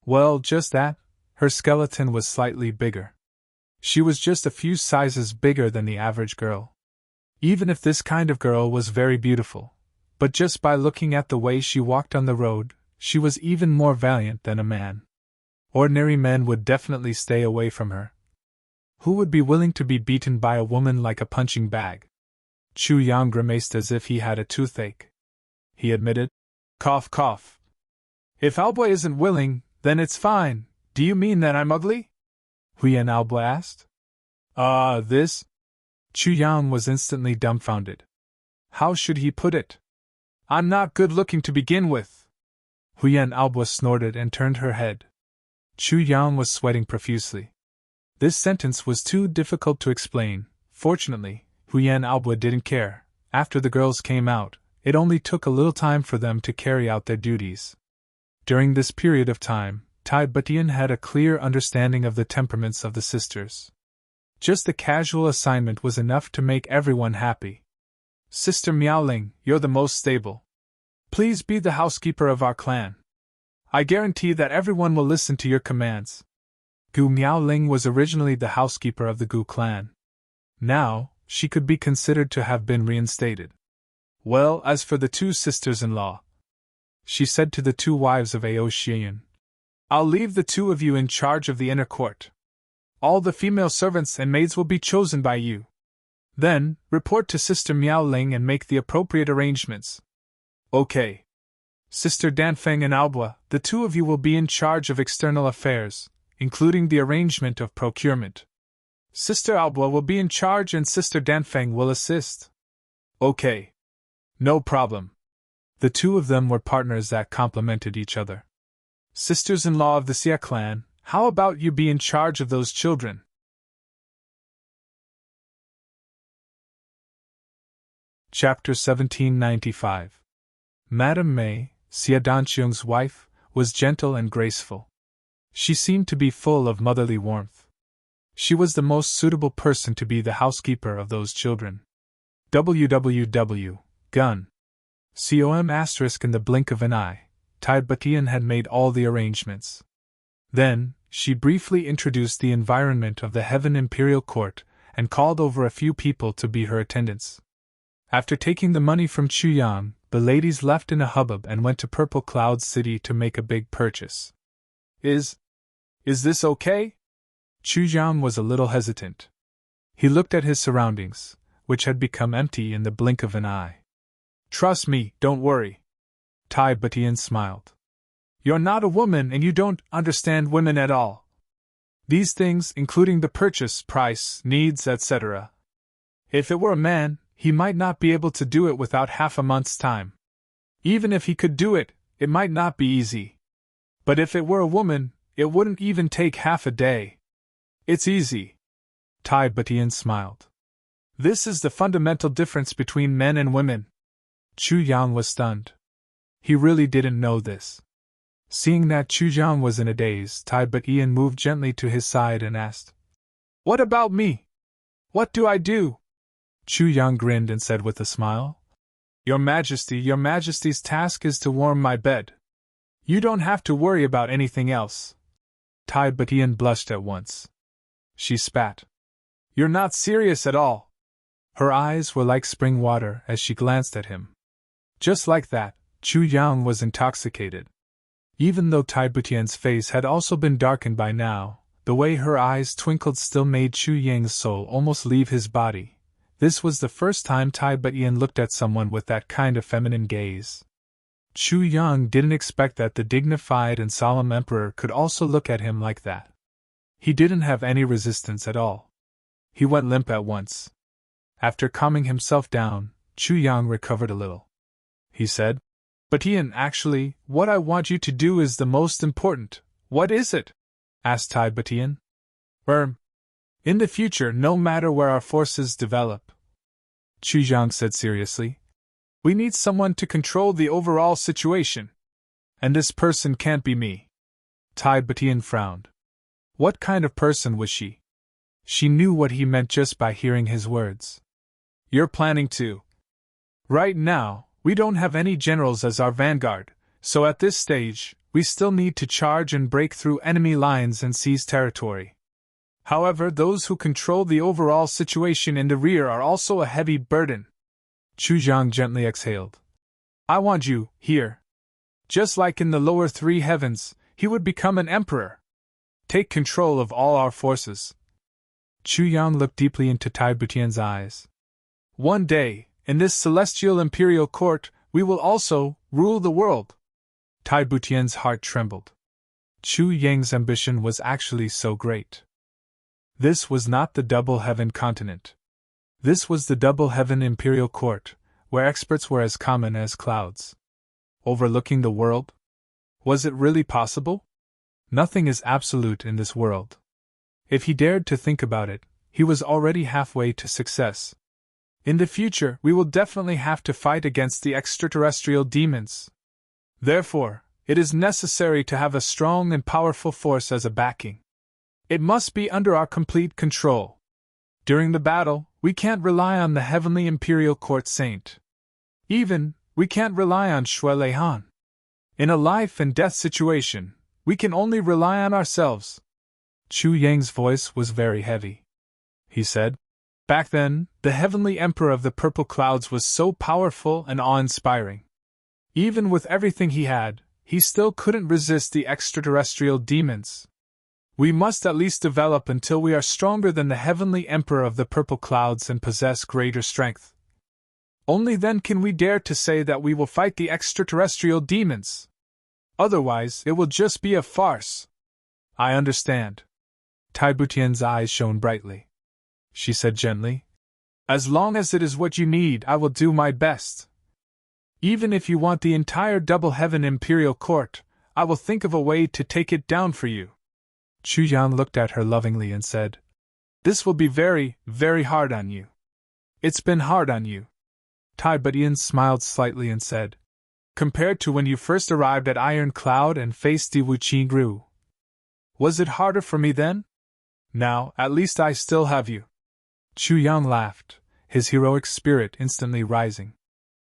Well, just that, her skeleton was slightly bigger. She was just a few sizes bigger than the average girl. Even if this kind of girl was very beautiful, but just by looking at the way she walked on the road, she was even more valiant than a man. Ordinary men would definitely stay away from her. Who would be willing to be beaten by a woman like a punching bag? Chu Yang grimaced as if he had a toothache. He admitted, "Cough, cough. If Alba isn't willing, then it's fine. Do you mean that I'm ugly?" Huyan Alba asked. This? Chu Yang was instantly dumbfounded. How should he put it? I'm not good looking to begin with. Huyan Alba snorted and turned her head. Chu Yang was sweating profusely. This sentence was too difficult to explain. Fortunately, Huyan Alba didn't care. After the girls came out, it only took a little time for them to carry out their duties. During this period of time, Tai Butian had a clear understanding of the temperaments of the sisters. Just the casual assignment was enough to make everyone happy. Sister Miaoling, you're the most stable. Please be the housekeeper of our clan. I guarantee that everyone will listen to your commands. Gu Miaoling was originally the housekeeper of the Gu clan. Now, she could be considered to have been reinstated. Well, as for the two sisters-in-law, she said to the two wives of Ao Xian, I'll leave the two of you in charge of the inner court. All the female servants and maids will be chosen by you. Then, report to Sister Miaoling and make the appropriate arrangements. Okay. Sister Danfeng and Alba, the two of you will be in charge of external affairs, including the arrangement of procurement. Sister Alba will be in charge and Sister Danfeng will assist. Okay. No problem. The two of them were partners that complemented each other. Sisters-in-law of the Xia clan, how about you be in charge of those children? Chapter 1795. Madame Mei, Xia Danqiong's wife, was gentle and graceful. She seemed to be full of motherly warmth. She was the most suitable person to be the housekeeper of those children. www. Gun. Com** in the blink of an eye, Tai Butian had made all the arrangements. Then, she briefly introduced the environment of the Heaven Imperial Court and called over a few people to be her attendants. After taking the money from Chu Yang, the ladies left in a hubbub and went to Purple Cloud City to make a big purchase. Is this okay? Chu Yang was a little hesitant. He looked at his surroundings, which had become empty in the blink of an eye. Trust me, don't worry. Tai Butian smiled. You're not a woman and you don't understand women at all. These things, including the purchase price, needs, etc. If it were a man, he might not be able to do it without half a month's time. Even if he could do it, it might not be easy. But if it were a woman, it wouldn't even take half a day. It's easy. Tai Butian smiled. This is the fundamental difference between men and women. Chu Yang was stunned. He really didn't know this. Seeing that Chu Yang was in a daze, Tai Butian moved gently to his side and asked, What about me? What do I do? Chu Yang grinned and said with a smile, Your Majesty's task is to warm my bed. You don't have to worry about anything else. Tai Butian blushed at once. She spat. You're not serious at all. Her eyes were like spring water as she glanced at him. Just like that, Chu Yang was intoxicated. Even though Tai Butian's face had also been darkened by now, the way her eyes twinkled still made Chu Yang's soul almost leave his body. This was the first time Tai Butian looked at someone with that kind of feminine gaze. Chu Yang didn't expect that the dignified and solemn emperor could also look at him like that. He didn't have any resistance at all. He went limp at once. After calming himself down, Chu Yang recovered a little. He said, Butian, actually, what I want you to do is the most important. What is it? Asked Tai Butian. In the future, no matter where our forces develop, Chu Yang said seriously, we need someone to control the overall situation. And this person can't be me. Tai Butian frowned. What kind of person was she? She knew what he meant just by hearing his words. You're planning to. Right now, we don't have any generals as our vanguard, so at this stage, we still need to charge and break through enemy lines and seize territory. However, those who control the overall situation in the rear are also a heavy burden. Chu Yang gently exhaled. I want you, here. Just like in the lower three heavens, he would become an emperor. Take control of all our forces. Chu Yang looked deeply into Tai Butian's eyes. One day, in this celestial imperial court, we will also rule the world. Tai Butian's heart trembled. Chu Yang's ambition was actually so great. This was not the Double Heaven continent. This was the Double Heaven imperial court, where experts were as common as clouds. Overlooking the world? Was it really possible? Nothing is absolute in this world. If he dared to think about it, he was already halfway to success. In the future, we will definitely have to fight against the extraterrestrial demons. Therefore, it is necessary to have a strong and powerful force as a backing. It must be under our complete control. During the battle, we can't rely on the heavenly imperial court saint. Even, we can't rely on Shui Leihan. In a life and death situation, we can only rely on ourselves. Chu Yang's voice was very heavy. He said, back then, the heavenly emperor of the purple clouds was so powerful and awe-inspiring. Even with everything he had, he still couldn't resist the extraterrestrial demons. We must at least develop until we are stronger than the heavenly emperor of the purple clouds and possess greater strength. Only then can we dare to say that we will fight the extraterrestrial demons. Otherwise, it will just be a farce. I understand. Tai Butian's eyes shone brightly. She said gently, as long as it is what you need, I will do my best. Even if you want the entire Double Heaven Imperial Court, I will think of a way to take it down for you. Chu Yang looked at her lovingly and said, this will be very, very hard on you. It's been hard on you. Tai Butian smiled slightly and said, compared to when you first arrived at Iron Cloud and faced Di Wuqingru. Was it harder for me then? Now, at least I still have you. Chu Yang laughed, his heroic spirit instantly rising.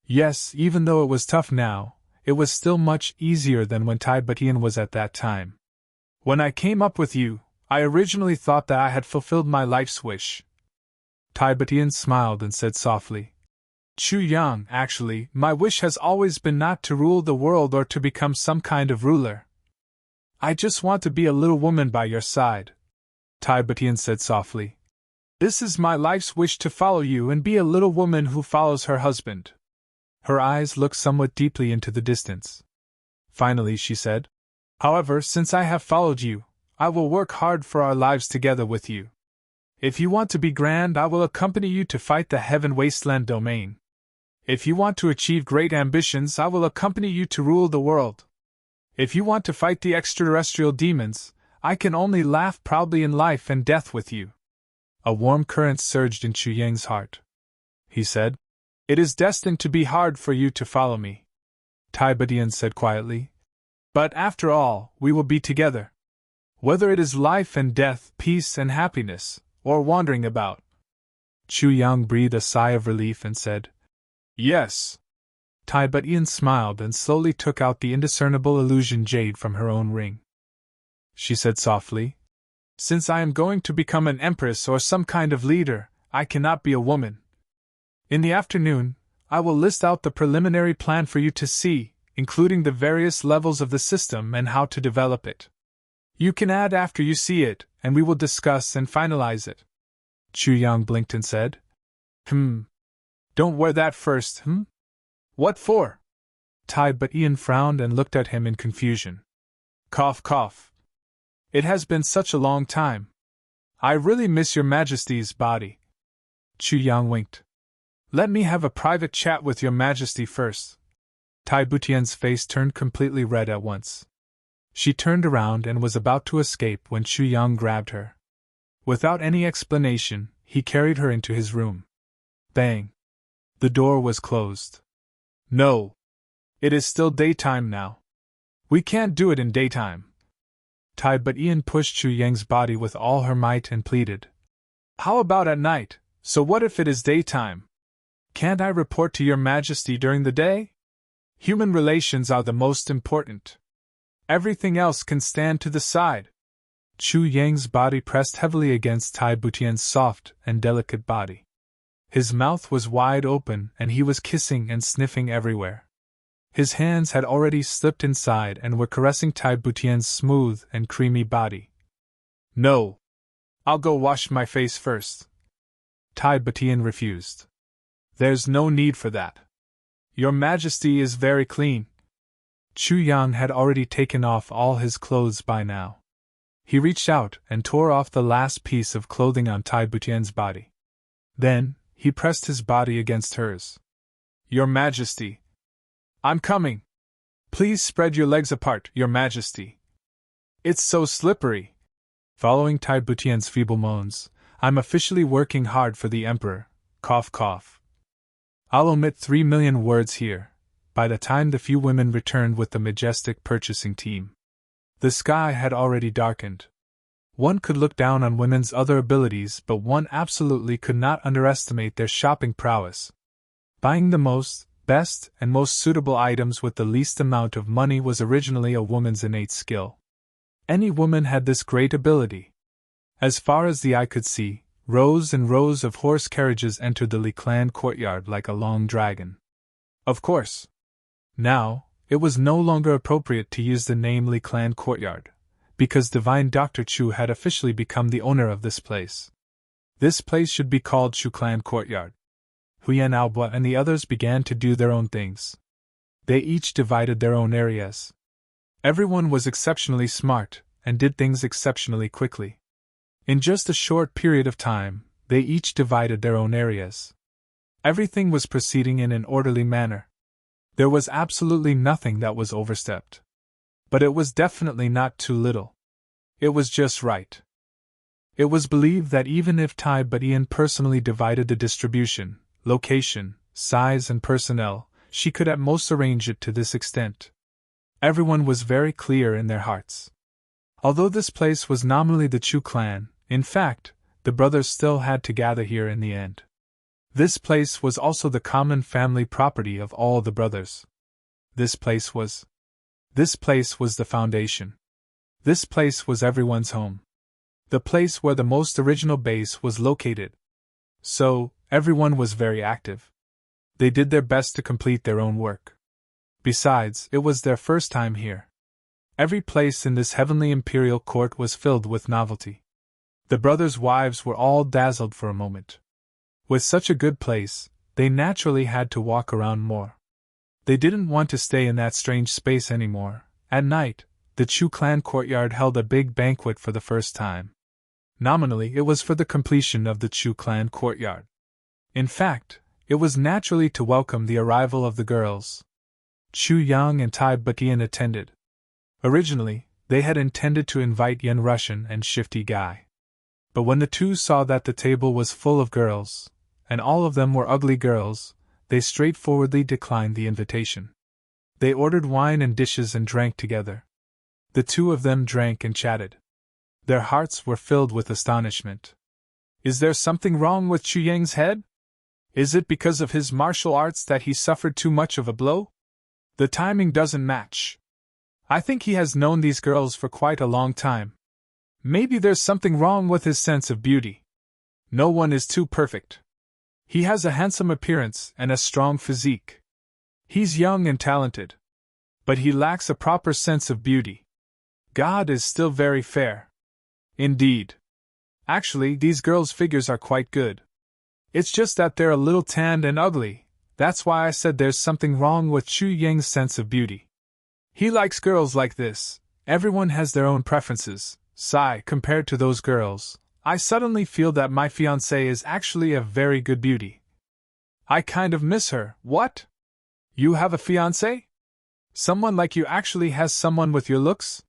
Yes, even though it was tough now, it was still much easier than when Tai Butian was at that time. When I came up with you, I originally thought that I had fulfilled my life's wish. Tai Butian smiled and said softly, Chu Yang, actually, my wish has always been not to rule the world or to become some kind of ruler. I just want to be a little woman by your side. Tai Butian said softly, this is my life's wish, to follow you and be a little woman who follows her husband. Her eyes looked somewhat deeply into the distance. Finally she said, however, since I have followed you, I will work hard for our lives together with you. If you want to be grand, I will accompany you to fight the Heaven Wasteland domain. If you want to achieve great ambitions, I will accompany you to rule the world. If you want to fight the extraterrestrial demons, I can only laugh proudly in life and death with you. A warm current surged in Chu Yang's heart. He said, it is destined to be hard for you to follow me. Tai Butian said quietly, but after all, we will be together. Whether it is life and death, peace and happiness, or wandering about. Chu Yang breathed a sigh of relief and said, yes. Tai Butian smiled and slowly took out the indiscernible illusion jade from her own ring. She said softly, since I am going to become an empress or some kind of leader, I cannot be a woman. In the afternoon, I will list out the preliminary plan for you to see, including the various levels of the system and how to develop it. You can add after you see it, and we will discuss and finalize it. Chu Yang blinked and said, Don't wear that first, What for? Tai Butian frowned and looked at him in confusion. Cough, cough. It has been such a long time. I really miss your Majesty's body. Chu Yang winked. Let me have a private chat with your Majesty first. Tai Butian's face turned completely red at once. She turned around and was about to escape when Chu Yang grabbed her. Without any explanation, he carried her into his room. Bang! The door was closed. No! It is still daytime now. We can't do it in daytime. Tai Butian pushed Chu Yang's body with all her might and pleaded. How about at night? So what if it is daytime? Can't I report to your Majesty during the day? Human relations are the most important. Everything else can stand to the side. Chu Yang's body pressed heavily against Tai Butian's soft and delicate body. His mouth was wide open and he was kissing and sniffing everywhere. His hands had already slipped inside and were caressing Tai Butian's smooth and creamy body. No. I'll go wash my face first. Tai Butian refused. There's no need for that. Your Majesty is very clean. Chu Yang had already taken off all his clothes by now. He reached out and tore off the last piece of clothing on Tai Butian's body. Then, he pressed his body against hers. Your Majesty. I'm coming. Please spread your legs apart, Your Majesty. It's so slippery. Following Tai Butian's feeble moans, I'm officially working hard for the Emperor. Cough cough. I'll omit 3 million words here, by the time the few women returned with the majestic purchasing team. The sky had already darkened. One could look down on women's other abilities, but one absolutely could not underestimate their shopping prowess. Buying the most, best, and most suitable items with the least amount of money was originally a woman's innate skill. Any woman had this great ability. As far as the eye could see, rows and rows of horse carriages entered the Li Clan courtyard like a long dragon. Of course. Now, it was no longer appropriate to use the name Li Clan courtyard, because Divine Dr. Chu had officially become the owner of this place. This place should be called Chu Clan courtyard. Huyan Aoba and the others began to do their own things. They each divided their own areas. Everyone was exceptionally smart, and did things exceptionally quickly. In just a short period of time, they each divided their own areas. Everything was proceeding in an orderly manner. There was absolutely nothing that was overstepped. But it was definitely not too little. It was just right. It was believed that even if Tai Butian personally divided the distribution, location, size, and personnel, she could at most arrange it to this extent. Everyone was very clear in their hearts. Although this place was nominally the Chu clan, in fact, the brothers still had to gather here in the end. This place was also the common family property of all the brothers. This place was the foundation. This place was everyone's home. The place where the most original base was located. So, everyone was very active. They did their best to complete their own work. Besides, it was their first time here. Every place in this heavenly imperial court was filled with novelty. The brothers' wives were all dazzled for a moment. With such a good place, they naturally had to walk around more. They didn't want to stay in that strange space anymore. At night, the Chu clan courtyard held a big banquet for the first time. Nominally, it was for the completion of the Chu clan courtyard. In fact, it was naturally to welcome the arrival of the girls. Chu Yang and Tai Butian attended. Originally, they had intended to invite Yen Russian and Shifty Guy. But when the two saw that the table was full of girls, and all of them were ugly girls, they straightforwardly declined the invitation. They ordered wine and dishes and drank together. The two of them drank and chatted. Their hearts were filled with astonishment. Is there something wrong with Chu Yang's head? Is it because of his martial arts that he suffered too much of a blow? The timing doesn't match. I think he has known these girls for quite a long time. Maybe there's something wrong with his sense of beauty. No one is too perfect. He has a handsome appearance and a strong physique. He's young and talented. But he lacks a proper sense of beauty. God is still very fair. Indeed. Actually, these girls' figures are quite good. It's just that they're a little tanned and ugly. That's why I said there's something wrong with Chu Yang's sense of beauty. He likes girls like this. Everyone has their own preferences. Sigh, compared to those girls, I suddenly feel that my fiancée is actually a very good beauty. I kind of miss her. What? You have a fiancée? Someone like you actually has someone with your looks?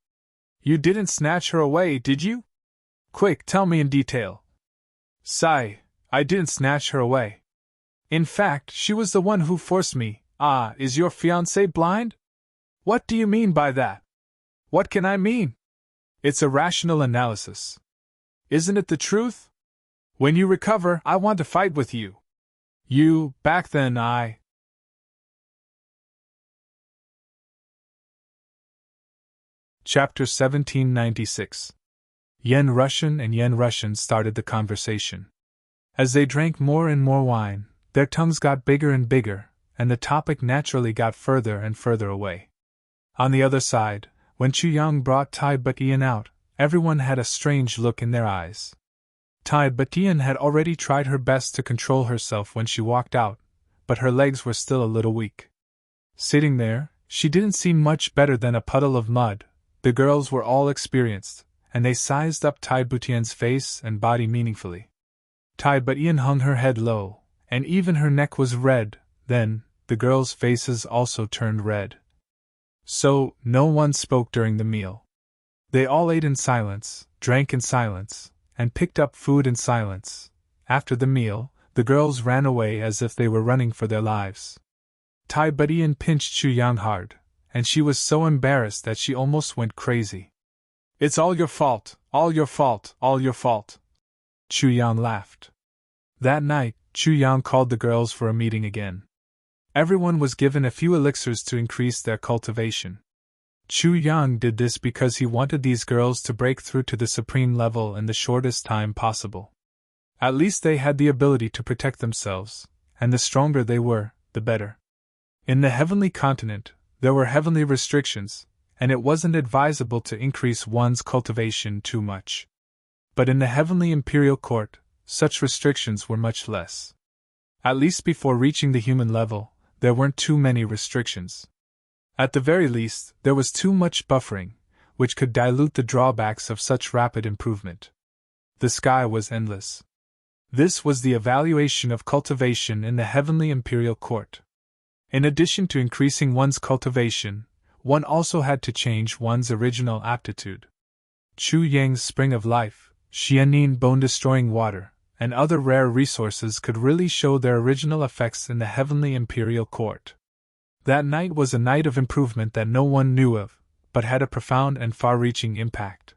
You didn't snatch her away, did you? Quick, tell me in detail. Sigh, I didn't snatch her away. In fact, she was the one who forced me. Ah, is your fiancé blind? What do you mean by that? What can I mean? It's a rational analysis. Isn't it the truth? When you recover, I want to fight with you. You, back then I... Chapter 1796. Yen Russian and Yen Russian started the conversation. As they drank more and more wine, their tongues got bigger and bigger, and the topic naturally got further and further away. On the other side, when Chu Yang brought Tai Butian out, everyone had a strange look in their eyes. Tai Butian had already tried her best to control herself when she walked out, but her legs were still a little weak. Sitting there, she didn't seem much better than a puddle of mud. The girls were all experienced, and they sized up Tai Butian's face and body meaningfully. Tai Butian hung her head low, and even her neck was red. Then, the girls' faces also turned red. So, no one spoke during the meal. They all ate in silence, drank in silence, and picked up food in silence. After the meal, the girls ran away as if they were running for their lives. Tai Butian pinched Chu Yang hard, and she was so embarrassed that she almost went crazy. "It's all your fault, all your fault, all your fault," Chu Yang laughed. That night, Chu Yang called the girls for a meeting again. Everyone was given a few elixirs to increase their cultivation. Chu Yang did this because he wanted these girls to break through to the supreme level in the shortest time possible. At least they had the ability to protect themselves, and the stronger they were, the better. In the heavenly continent, there were heavenly restrictions, and it wasn't advisable to increase one's cultivation too much. But in the heavenly imperial court, such restrictions were much less. At least before reaching the human level, there weren't too many restrictions. At the very least, there was too much buffering, which could dilute the drawbacks of such rapid improvement. The sky was endless. This was the evaluation of cultivation in the heavenly imperial court. In addition to increasing one's cultivation, one also had to change one's original aptitude. Chu Yang's spring of life, Xianin bone-destroying water, and other rare resources could really show their original effects in the heavenly imperial court. That night was a night of improvement that no one knew of, but had a profound and far-reaching impact.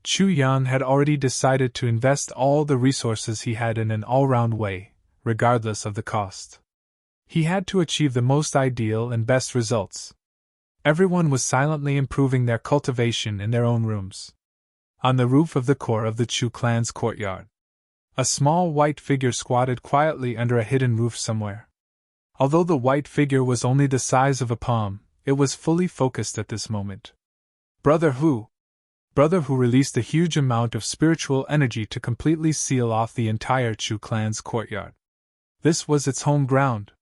Chu Yang had already decided to invest all the resources he had in an all-round way, regardless of the cost. He had to achieve the most ideal and best results. Everyone was silently improving their cultivation in their own rooms. On the roof of the core of the Chu clan's courtyard, a small white figure squatted quietly under a hidden roof somewhere. Although the white figure was only the size of a palm, it was fully focused at this moment. Brother Hu released a huge amount of spiritual energy to completely seal off the entire Chu clan's courtyard. This was its home ground.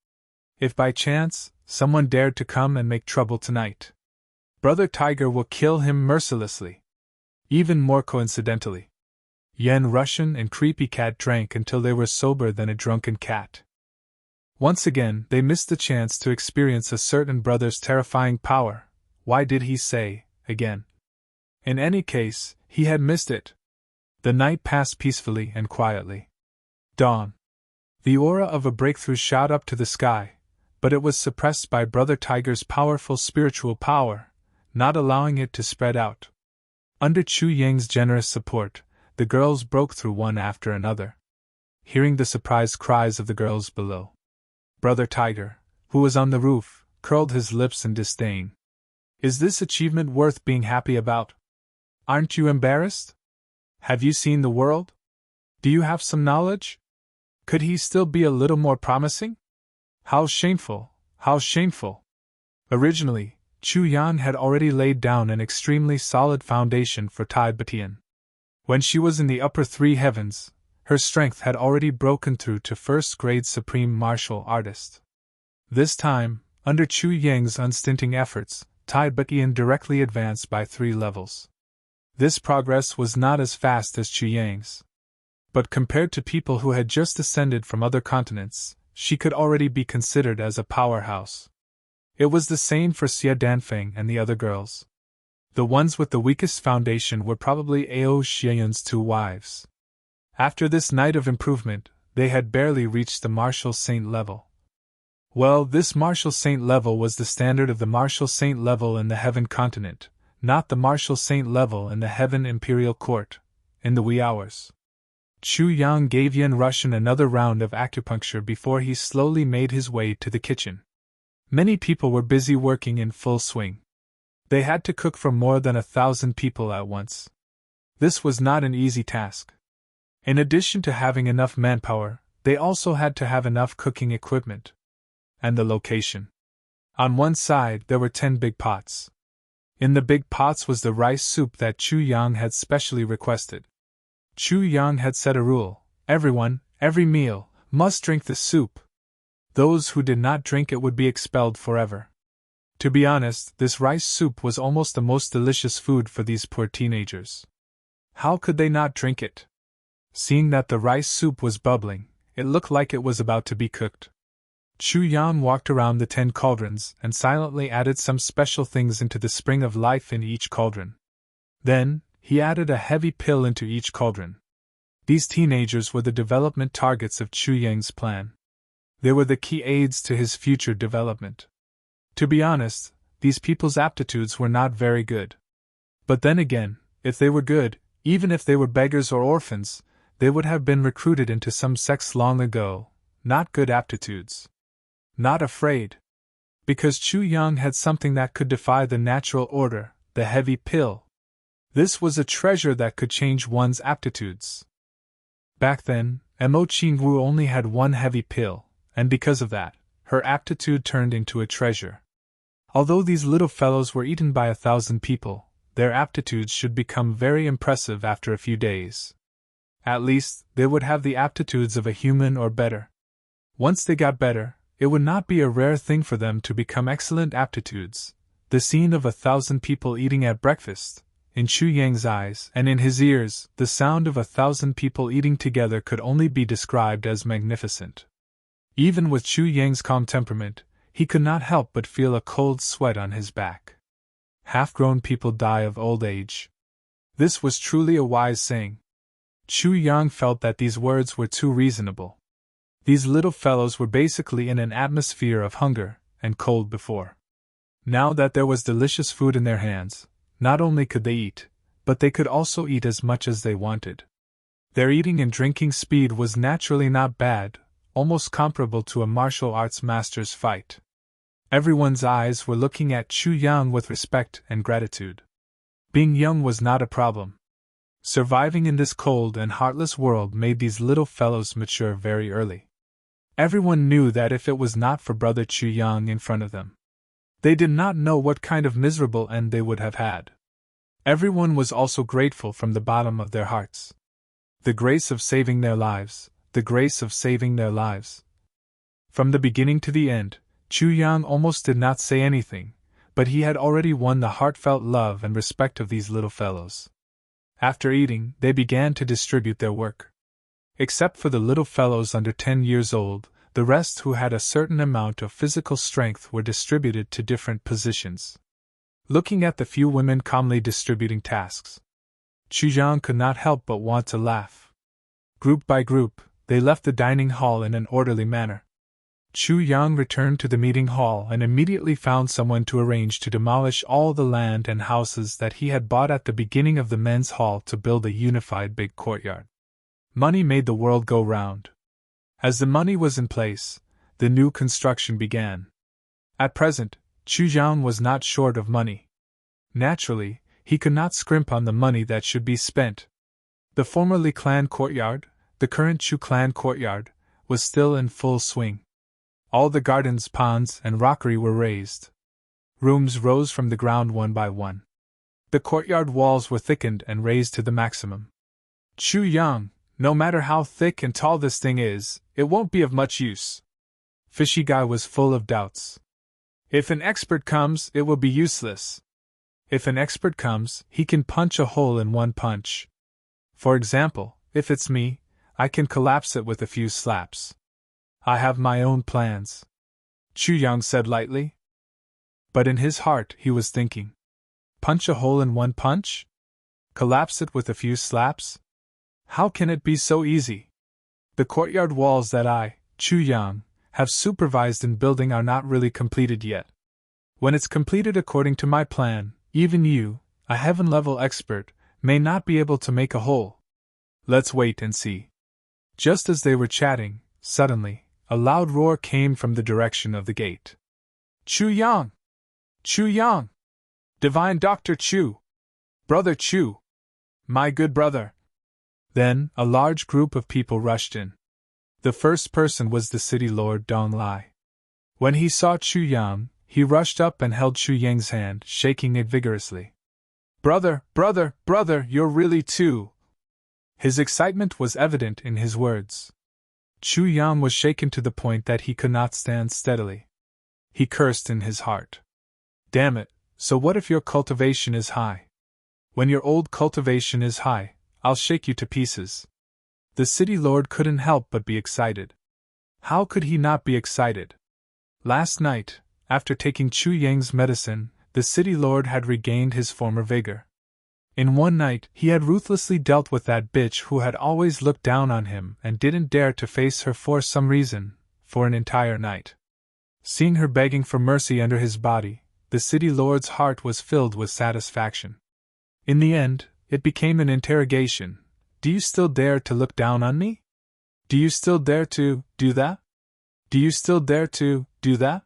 If by chance, someone dared to come and make trouble tonight, Brother Tiger will kill him mercilessly. Even more coincidentally, Yen Russian and Creepy Cat drank until they were sober than a drunken cat. Once again, they missed the chance to experience a certain brother's terrifying power. Why did he say, again? In any case, he had missed it. The night passed peacefully and quietly. Dawn. The aura of a breakthrough shot up to the sky, but it was suppressed by Brother Tiger's powerful spiritual power, not allowing it to spread out. Under Chu Yang's generous support, the girls broke through one after another. Hearing the surprised cries of the girls below, Brother Tiger, who was on the roof, curled his lips in disdain. Is this achievement worth being happy about? Aren't you embarrassed? Have you seen the world? Do you have some knowledge? Could he still be a little more promising? How shameful, how shameful! Originally, Chu Yan had already laid down an extremely solid foundation for Tai Butian. When she was in the upper three heavens, her strength had already broken through to first-grade supreme martial artist. This time, under Chu Yang's unstinting efforts, Tai Butian directly advanced by 3 levels. This progress was not as fast as Chu Yang's. But compared to people who had just ascended from other continents, she could already be considered as a powerhouse. It was the same for Xia Danfeng and the other girls. The ones with the weakest foundation were probably Ao Xian's 2 wives. After this night of improvement, they had barely reached the martial saint level. Well, this martial saint level was the standard of the martial saint level in the heaven continent, not the martial saint level in the heaven imperial court, in the wee hours. Chu Yang gave Yen Russian another round of acupuncture before he slowly made his way to the kitchen. Many people were busy working in full swing. They had to cook for more than 1,000 people at once. This was not an easy task. In addition to having enough manpower, they also had to have enough cooking equipment. And the location. On one side there were 10 big pots. In the big pots was the rice soup that Chu Yang had specially requested. Chu Yang had set a rule: everyone, every meal, must drink the soup. Those who did not drink it would be expelled forever. To be honest, this rice soup was almost the most delicious food for these poor teenagers. How could they not drink it? Seeing that the rice soup was bubbling, it looked like it was about to be cooked. Chu Yang walked around the 10 cauldrons and silently added some special things into the spring of life in each cauldron. Then, he added a heavy pill into each cauldron. These teenagers were the development targets of Chu Yang's plan. They were the key aids to his future development. To be honest, these people's aptitudes were not very good. But then again, if they were good, even if they were beggars or orphans, they would have been recruited into some sects long ago. Not good aptitudes. Not afraid. Because Chu Yang had something that could defy the natural order, the heavy pill. This was a treasure that could change one's aptitudes. Back then, Mo Qingwu only had one heavy pill, and because of that, her aptitude turned into a treasure. Although these little fellows were eaten by 1,000 people, their aptitudes should become very impressive after a few days. At least, they would have the aptitudes of a human or better. Once they got better, it would not be a rare thing for them to become excellent aptitudes. The scene of 1,000 people eating at breakfast, in Chu Yang's eyes and in his ears, the sound of 1,000 people eating together could only be described as magnificent. Even with Chu Yang's calm temperament, he could not help but feel a cold sweat on his back. Half-grown people die of old age. This was truly a wise saying. Chu Yang felt that these words were too reasonable. These little fellows were basically in an atmosphere of hunger and cold before. Now that there was delicious food in their hands, not only could they eat, but they could also eat as much as they wanted. Their eating and drinking speed was naturally not bad, almost comparable to a martial arts master's fight. Everyone's eyes were looking at Chu Yang with respect and gratitude. Being young was not a problem. Surviving in this cold and heartless world made these little fellows mature very early. Everyone knew that if it was not for Brother Chu Yang in front of them, they did not know what kind of miserable end they would have had. Everyone was also grateful from the bottom of their hearts. The grace of saving their lives, the grace of saving their lives. From the beginning to the end, Chu Yang almost did not say anything, but he had already won the heartfelt love and respect of these little fellows. After eating, they began to distribute their work. Except for the little fellows under 10 years old, the rest who had a certain amount of physical strength were distributed to different positions. Looking at the few women calmly distributing tasks, Chu Yang could not help but want to laugh. Group by group, they left the dining hall in an orderly manner. Chu Yang returned to the meeting hall and immediately found someone to arrange to demolish all the land and houses that he had bought at the beginning of the men's hall to build a unified big courtyard. Money made the world go round. As the money was in place, the new construction began. At present, Chu Yang was not short of money. Naturally, he could not scrimp on the money that should be spent. The formerly clan courtyard, the current Chu clan courtyard, was still in full swing. All the gardens, ponds, and rockery were raised. Rooms rose from the ground one by one. The courtyard walls were thickened and raised to the maximum. Chu Yang, no matter how thick and tall this thing is, it won't be of much use. Fishy Guy was full of doubts. If an expert comes, it will be useless. If an expert comes, he can punch a hole in one punch. For example, if it's me, I can collapse it with a few slaps. I have my own plans, Chu Yang said lightly. But in his heart he was thinking, punch a hole in one punch? Collapse it with a few slaps? How can it be so easy? The courtyard walls that I, Chu Yang, have supervised in building are not really completed yet. When it's completed according to my plan, even you, a heaven-level expert, may not be able to make a hole. Let's wait and see. Just as they were chatting, suddenly, a loud roar came from the direction of the gate. Chu Yang! Chu Yang! Divine Dr. Chu! Brother Chu! My good brother! Then, a large group of people rushed in. The first person was the city lord Dong Lai. When he saw Chu Yang, he rushed up and held Chu Yang's hand, shaking it vigorously. Brother, brother, brother, you're really too. His excitement was evident in his words. Chu Yang was shaken to the point that he could not stand steadily. He cursed in his heart. Damn it, so what if your cultivation is high? When your old cultivation is high, I'll shake you to pieces. The city lord couldn't help but be excited. How could he not be excited? Last night, after taking Chu Yang's medicine, the city lord had regained his former vigor. In one night, he had ruthlessly dealt with that bitch who had always looked down on him and didn't dare to face her for some reason, for an entire night. Seeing her begging for mercy under his body, the city lord's heart was filled with satisfaction. In the end, it became an interrogation. Do you still dare to look down on me? Do you still dare to do that? Do you still dare to do that?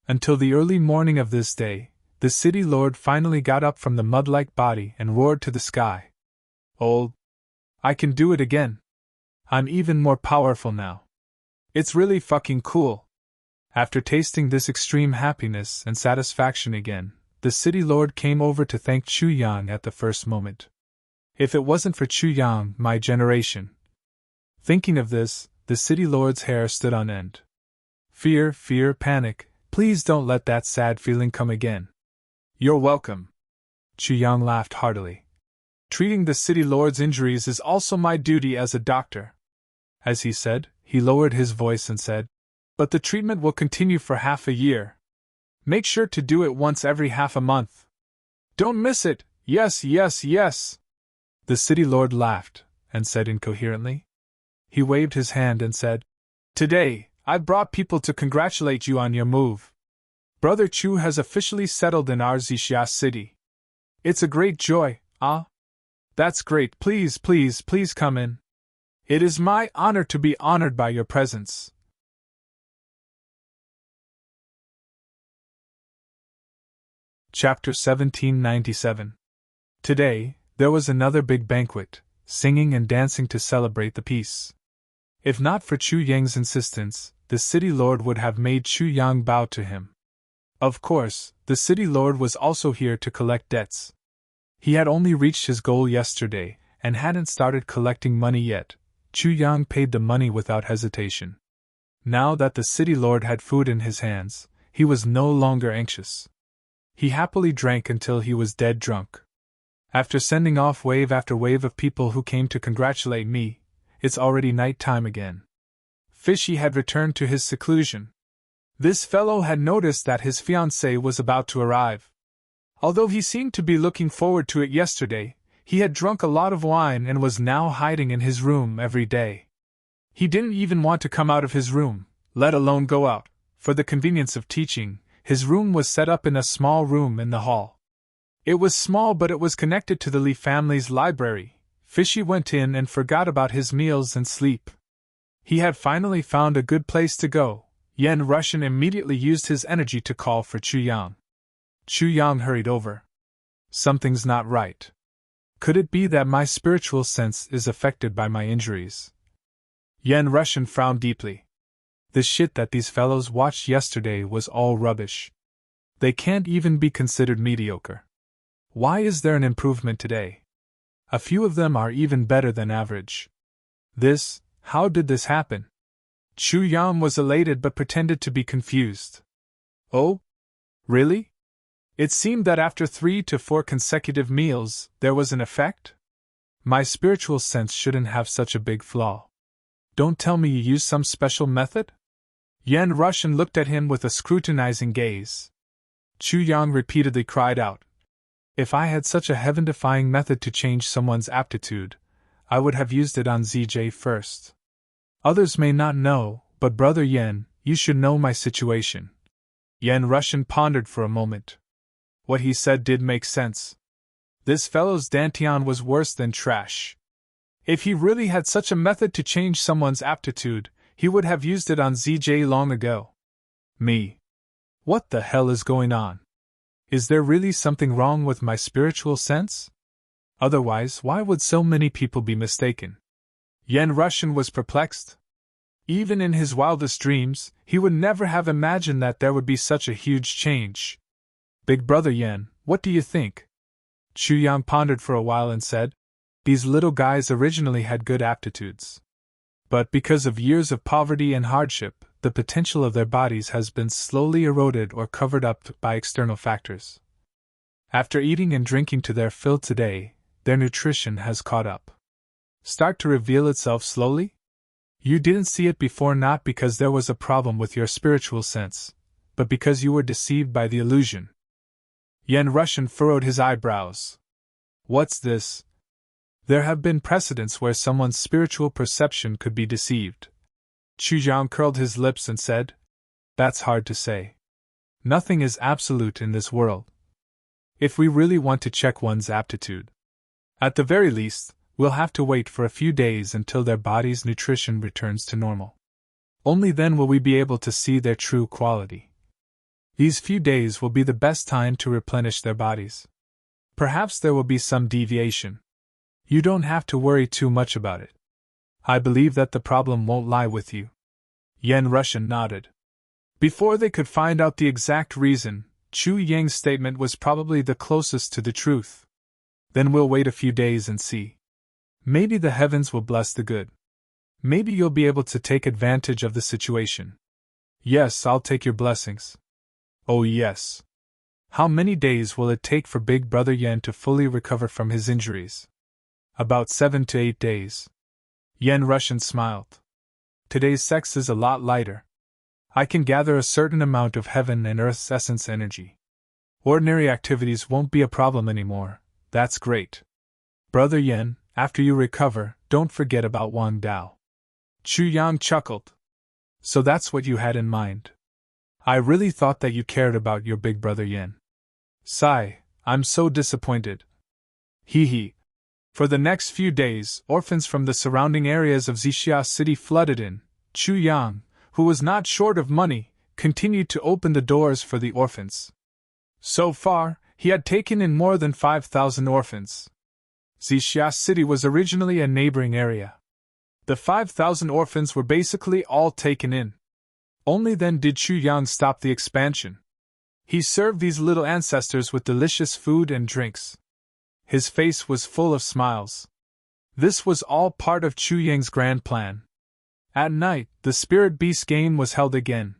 Until the early morning of this day, the city lord finally got up from the mud-like body and roared to the sky. Oh, I can do it again. I'm even more powerful now. It's really fucking cool. After tasting this extreme happiness and satisfaction again, the city lord came over to thank Chu Yang at the first moment. If it wasn't for Chu Yang, my generation. Thinking of this, the city lord's hair stood on end. Fear, fear, panic, please don't let that sad feeling come again. You're welcome. Chu Yang laughed heartily. Treating the city lord's injuries is also my duty as a doctor. As he said, he lowered his voice and said, but the treatment will continue for half a year. Make sure to do it once every half a month. Don't miss it, yes, yes, yes. The city lord laughed, and said incoherently. He waved his hand and said, Today, I brought people to congratulate you on your move. Brother Chu has officially settled in our Zixia city. It's a great joy, ah? That's great, please, please, please come in. It is my honor to be honored by your presence. Chapter 1797. Today, there was another big banquet, singing and dancing to celebrate the peace. If not for Chu Yang's insistence, the city lord would have made Chu Yang bow to him. Of course, the city lord was also here to collect debts. He had only reached his goal yesterday, and hadn't started collecting money yet. Chu Yang paid the money without hesitation. Now that the city lord had food in his hands, he was no longer anxious. He happily drank until he was dead drunk. After sending off wave after wave of people who came to congratulate me, it's already night time again. Fishy had returned to his seclusion. This fellow had noticed that his fiancée was about to arrive. Although he seemed to be looking forward to it yesterday, he had drunk a lot of wine and was now hiding in his room every day. He didn't even want to come out of his room, let alone go out. For the convenience of teaching, his room was set up in a small room in the hall. It was small, but it was connected to the Li family's library. Fishy went in and forgot about his meals and sleep. He had finally found a good place to go. Yen Russian immediately used his energy to call for Chu Yang. Chu Yang hurried over. Something's not right. Could it be that my spiritual sense is affected by my injuries? Yen Russian frowned deeply. The shit that these fellows watched yesterday was all rubbish. They can't even be considered mediocre. Why is there an improvement today? A few of them are even better than average. How did this happen? Chu Yang was elated but pretended to be confused. Oh? Really? It seemed that after 3 to 4 consecutive meals, there was an effect? My spiritual sense shouldn't have such a big flaw. Don't tell me you used some special method? Yen Russian looked at him with a scrutinizing gaze. Chu Yang repeatedly cried out. If I had such a heaven-defying method to change someone's aptitude, I would have used it on ZJ first. Others may not know, but Brother Yen, you should know my situation. Yen Russian pondered for a moment. What he said did make sense. This fellow's dantian was worse than trash. If he really had such a method to change someone's aptitude, he would have used it on ZJ long ago. Me. What the hell is going on? Is there really something wrong with my spiritual sense? Otherwise, why would so many people be mistaken? Yen Russian was perplexed. Even in his wildest dreams, he would never have imagined that there would be such a huge change. Big Brother Yen, what do you think? Chu Yang pondered for a while and said, these little guys originally had good aptitudes. But because of years of poverty and hardship, the potential of their bodies has been slowly eroded or covered up by external factors. After eating and drinking to their fill today, their nutrition has caught up. Start to reveal itself slowly? You didn't see it before not because there was a problem with your spiritual sense, but because you were deceived by the illusion. Yen Russian furrowed his eyebrows. What's this? There have been precedents where someone's spiritual perception could be deceived. Chu Jiang curled his lips and said, that's hard to say. Nothing is absolute in this world. If we really want to check one's aptitude, at the very least, we'll have to wait for a few days until their body's nutrition returns to normal. Only then will we be able to see their true quality. These few days will be the best time to replenish their bodies. Perhaps there will be some deviation. You don't have to worry too much about it. I believe that the problem won't lie with you. Yen Russian nodded. Before they could find out the exact reason, Chu Yang's statement was probably the closest to the truth. Then we'll wait a few days and see. Maybe the heavens will bless the good. Maybe you'll be able to take advantage of the situation. Yes, I'll take your blessings. Oh yes. How many days will it take for Big Brother Yen to fully recover from his injuries? About 7 to 8 days. Yen Russian smiled. Today's sex is a lot lighter. I can gather a certain amount of heaven and earth's essence energy. Ordinary activities won't be a problem anymore. That's great. Brother Yen, after you recover, don't forget about Wang Dao. Chu Yang chuckled. So that's what you had in mind. I really thought that you cared about your big brother Yen. Sigh, I'm so disappointed. Hee hee. For the next few days, orphans from the surrounding areas of Xixia City flooded in. Chu Yang, who was not short of money, continued to open the doors for the orphans. So far, he had taken in more than 5,000 orphans. Xixia City was originally a neighboring area. The 5,000 orphans were basically all taken in. Only then did Chu Yang stop the expansion. He served these little ancestors with delicious food and drinks. His face was full of smiles. This was all part of Chu Yang's grand plan. At night, the Spirit Beast game was held again.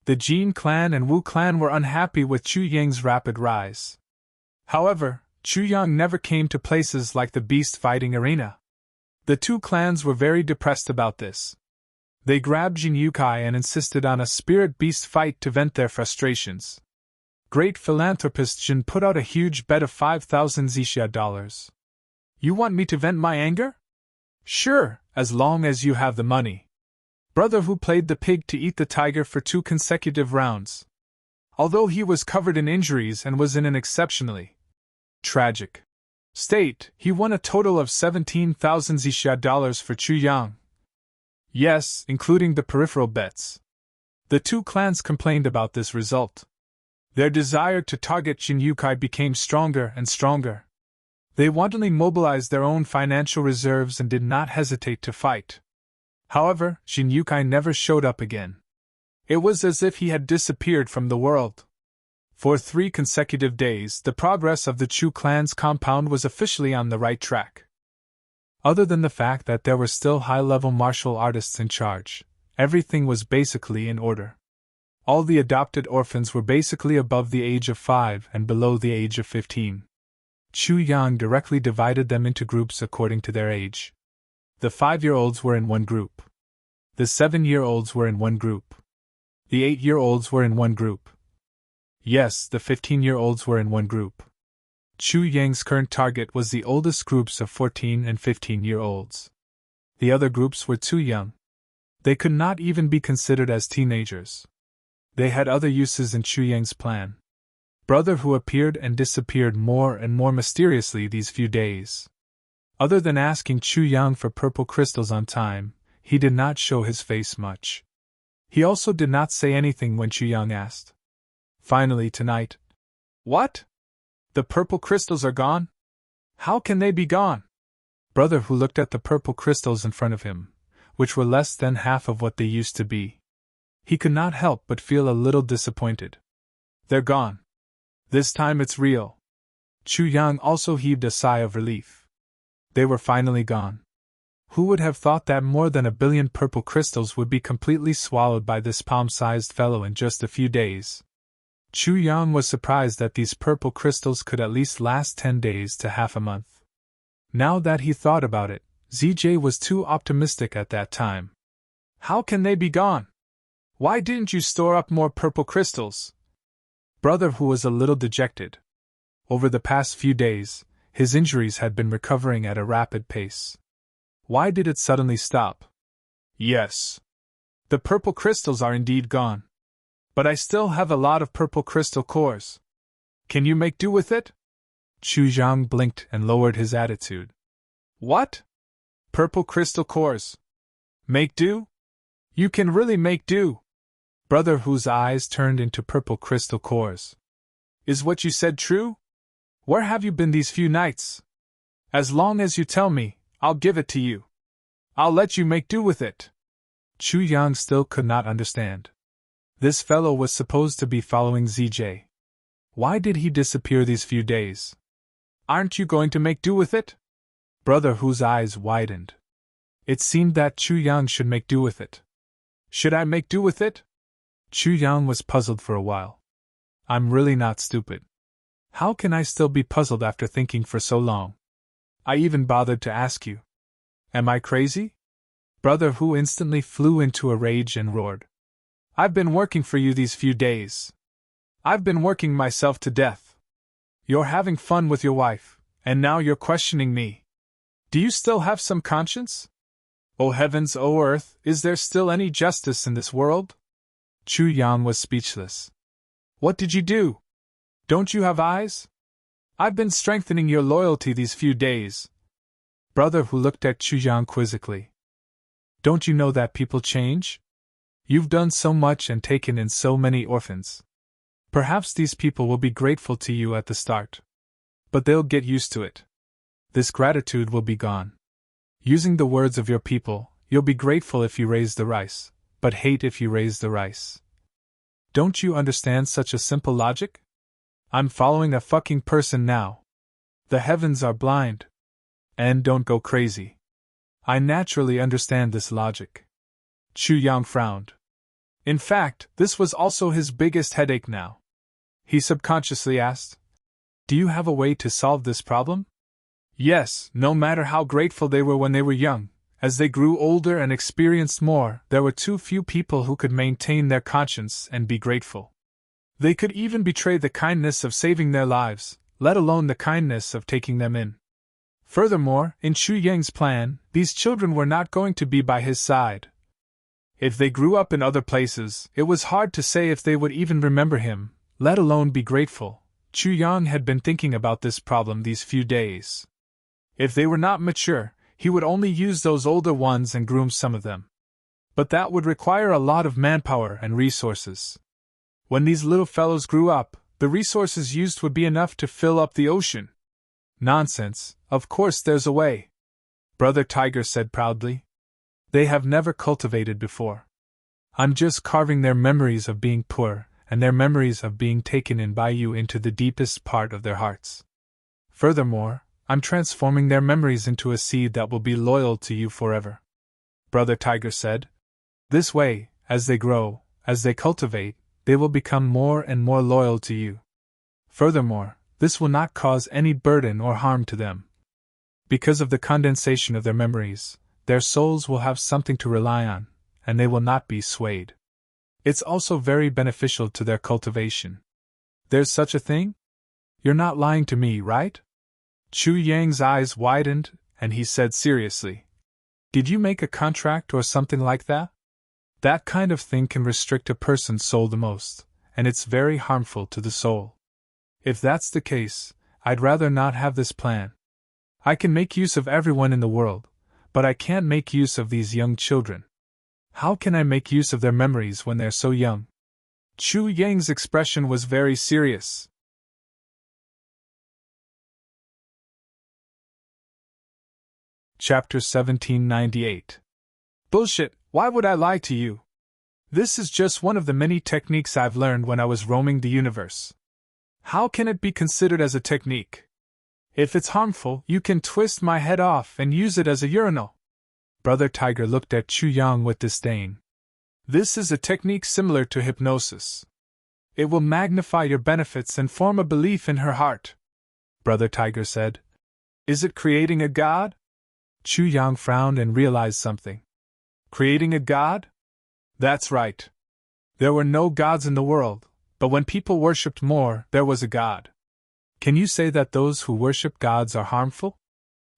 The Jin clan and Wu clan were unhappy with Chu Yang's rapid rise. However, Chu Yang never came to places like the beast fighting arena. The two clans were very depressed about this. They grabbed Jin Yukai and insisted on a Spirit Beast fight to vent their frustrations. Great philanthropist Jin put out a huge bet of 5,000 Xixia dollars. You want me to vent my anger? Sure, as long as you have the money. Brother Hu played the pig to eat the tiger for 2 consecutive rounds. Although he was covered in injuries and was in an exceptionally tragic state, he won a total of 17,000 Xixia dollars for Chu Yang. Yes, including the peripheral bets. The two clans complained about this result. Their desire to target Jin Yukai became stronger and stronger. They wantonly mobilized their own financial reserves and did not hesitate to fight. However, Jin Yukai never showed up again. It was as if he had disappeared from the world. For 3 consecutive days, the progress of the Chu clan's compound was officially on the right track. Other than the fact that there were still high-level martial artists in charge, everything was basically in order. All the adopted orphans were basically above the age of 5 and below the age of 15. Chu Yang directly divided them into groups according to their age. The 5-year-olds were in one group. The 7-year-olds were in one group. The 8-year-olds were in one group. Yes, the 15-year-olds were in one group. Chu Yang's current target was the oldest groups of 14 and 15-year-olds. The other groups were too young. They could not even be considered as teenagers. They had other uses in Chu Yang's plan. Brother Hu appeared and disappeared more and more mysteriously these few days. Other than asking Chu Yang for purple crystals on time, he did not show his face much. He also did not say anything when Chu Yang asked. Finally tonight. What? The purple crystals are gone? How can they be gone? Brother Hu looked at the purple crystals in front of him, which were less than half of what they used to be. He could not help but feel a little disappointed. They're gone. This time it's real. Chu Yang also heaved a sigh of relief. They were finally gone. Who would have thought that more than 1 billion purple crystals would be completely swallowed by this palm-sized fellow in just a few days? Chu Yang was surprised that these purple crystals could at least last 10 days to half a month. Now that he thought about it, ZJ was too optimistic at that time. How can they be gone? Why didn't you store up more purple crystals? Brother Hu was a little dejected. Over the past few days, his injuries had been recovering at a rapid pace. Why did it suddenly stop? Yes. The purple crystals are indeed gone. But I still have a lot of purple crystal cores. Can you make do with it? Chu Zhang blinked and lowered his attitude. What? Purple crystal cores. Make do? You can really make do. Brother Hu's eyes turned into purple crystal cores. Is what you said true? Where have you been these few nights? As long as you tell me, I'll give it to you. I'll let you make do with it. Chu Yang still could not understand. This fellow was supposed to be following ZJ. Why did he disappear these few days? Aren't you going to make do with it? Brother Hu's eyes widened. It seemed that Chu Yang should make do with it. Should I make do with it? Chu Yang was puzzled for a while. I'm really not stupid. How can I still be puzzled after thinking for so long? I even bothered to ask you. Am I crazy? Brother Hu instantly flew into a rage and roared. I've been working for you these few days. I've been working myself to death. You're having fun with your wife, and now you're questioning me. Do you still have some conscience? Oh heavens, oh earth, is there still any justice in this world? Chu Yang was speechless. What did you do? Don't you have eyes? I've been strengthening your loyalty these few days. Brother Hu looked at Chu Yang quizzically. Don't you know that people change? You've done so much and taken in so many orphans. Perhaps these people will be grateful to you at the start. But they'll get used to it. This gratitude will be gone. Using the words of your people, you'll be grateful if you raise the rice, but hate if you raise the rice. Don't you understand such a simple logic? I'm following a fucking person now. The heavens are blind. And don't go crazy. I naturally understand this logic. Chu Yang frowned. In fact, this was also his biggest headache now. He subconsciously asked, Do you have a way to solve this problem? Yes, no matter how grateful they were when they were young, as they grew older and experienced more, there were too few people who could maintain their conscience and be grateful. They could even betray the kindness of saving their lives, let alone the kindness of taking them in. Furthermore, in Chu Yang's plan, these children were not going to be by his side. If they grew up in other places, it was hard to say if they would even remember him, let alone be grateful. Chu Yang had been thinking about this problem these few days. If they were not mature, he would only use those older ones and groom some of them. But that would require a lot of manpower and resources. When these little fellows grew up, the resources used would be enough to fill up the ocean. Nonsense, of course there's a way. Brother Tiger said proudly. They have never cultivated before. I'm just carving their memories of being poor and their memories of being taken in by you into the deepest part of their hearts. Furthermore, I'm transforming their memories into a seed that will be loyal to you forever. Brother Tiger said. This way, as they grow, as they cultivate, they will become more and more loyal to you. Furthermore, this will not cause any burden or harm to them. Because of the condensation of their memories, their souls will have something to rely on, and they will not be swayed. It's also very beneficial to their cultivation. There's such a thing? You're not lying to me, right? Chu Yang's eyes widened, and he said seriously. Did you make a contract or something like that? That kind of thing can restrict a person's soul the most, and it's very harmful to the soul. If that's the case, I'd rather not have this plan. I can make use of everyone in the world, but I can't make use of these young children. How can I make use of their memories when they're so young? Chu Yang's expression was very serious. Chapter 1798. Bullshit, why would I lie to you? This is just one of the many techniques I've learned when I was roaming the universe. How can it be considered as a technique? If it's harmful, you can twist my head off and use it as a urinal. Brother Tiger looked at Chu Yang with disdain. This is a technique similar to hypnosis. It will magnify your benefits and form a belief in her heart. Brother Tiger said. Is it creating a god? Chu Yang frowned and realized something. Creating a god? That's right. There were no gods in the world, but when people worshipped more, there was a god. Can you say that those who worship gods are harmful?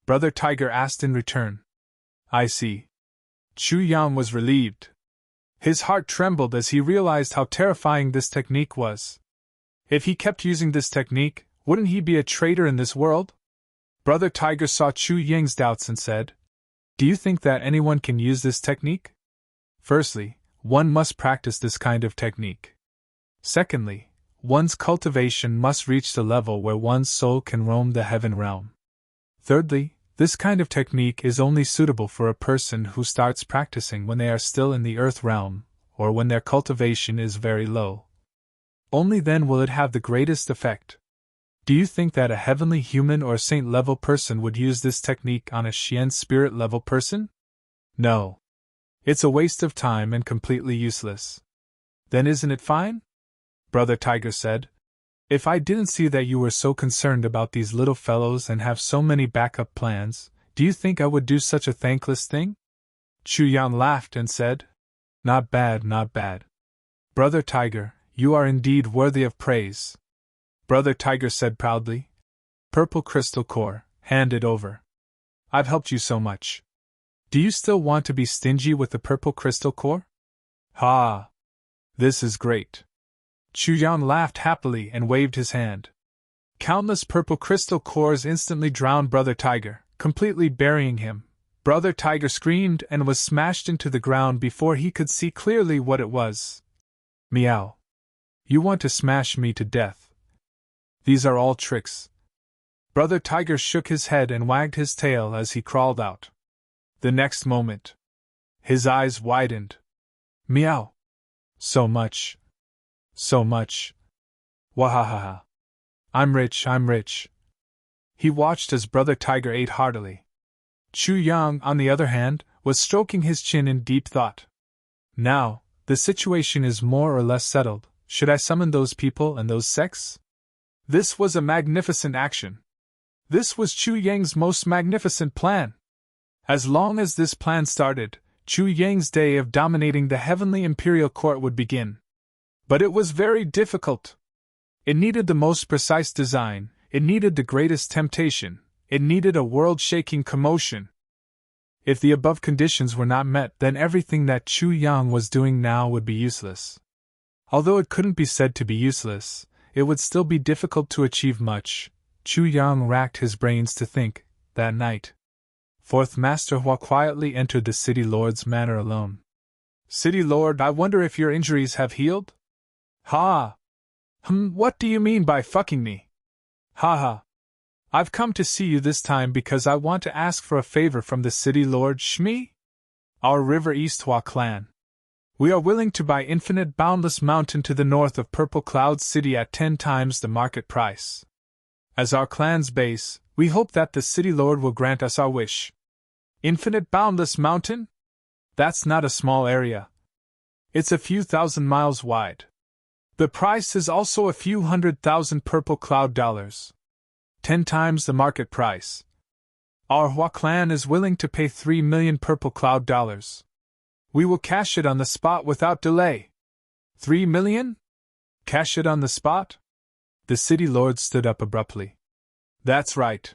Brother Tiger asked in return. I see. Chu Yang was relieved. His heart trembled as he realized how terrifying this technique was. If he kept using this technique, wouldn't he be a traitor in this world? Brother Tiger saw Chu Yang's doubts and said, Do you think that anyone can use this technique? Firstly, one must practice this kind of technique. Secondly, one's cultivation must reach the level where one's soul can roam the heaven realm. Thirdly, this kind of technique is only suitable for a person who starts practicing when they are still in the earth realm, or when their cultivation is very low. Only then will it have the greatest effect. Do you think that a heavenly human or saint-level person would use this technique on a Xian spirit-level person? No. It's a waste of time and completely useless. Then isn't it fine? Brother Tiger said. If I didn't see that you were so concerned about these little fellows and have so many backup plans, do you think I would do such a thankless thing? Chu Yang laughed and said, Not bad, not bad. Brother Tiger, you are indeed worthy of praise. Brother Tiger said proudly. Purple crystal core, hand it over. I've helped you so much. Do you still want to be stingy with the purple crystal core? Ha! This is great. Chu Yang laughed happily and waved his hand. Countless purple crystal cores instantly drowned Brother Tiger, completely burying him. Brother Tiger screamed and was smashed into the ground before he could see clearly what it was. Meow. You want to smash me to death. These are all tricks. Brother Tiger shook his head and wagged his tail as he crawled out. The next moment, his eyes widened. Meow. So much. So much. Wahahaha. I'm rich, I'm rich. He watched as Brother Tiger ate heartily. Chu Yang, on the other hand, was stroking his chin in deep thought. Now, the situation is more or less settled. Should I summon those people and those sects? This was a magnificent action. This was Chu Yang's most magnificent plan. As long as this plan started, Chu Yang's day of dominating the heavenly imperial court would begin. But it was very difficult. It needed the most precise design, it needed the greatest temptation, it needed a world-shaking commotion. If the above conditions were not met, then everything that Chu Yang was doing now would be useless. Although it couldn't be said to be useless, it would still be difficult to achieve much. Chu Yang racked his brains to think. That night, Fourth Master Hua quietly entered the City Lord's manor alone. City Lord, I wonder if your injuries have healed? Ha! What do you mean by fucking me? Ha ha! I've come to see you this time because I want to ask for a favor from the City Lord Shmi? Our River East Hua clan. We are willing to buy Infinite Boundless Mountain to the north of Purple Cloud City at 10 times the market price. As our clan's base, we hope that the City Lord will grant us our wish. Infinite Boundless Mountain? That's not a small area. It's a few thousand miles wide. The price is also a few 100,000 Purple Cloud dollars. 10 times the market price. Our Hua clan is willing to pay 3 million Purple Cloud dollars. We will cash it on the spot without delay. 3 million? Cash it on the spot? The City Lord stood up abruptly. That's right.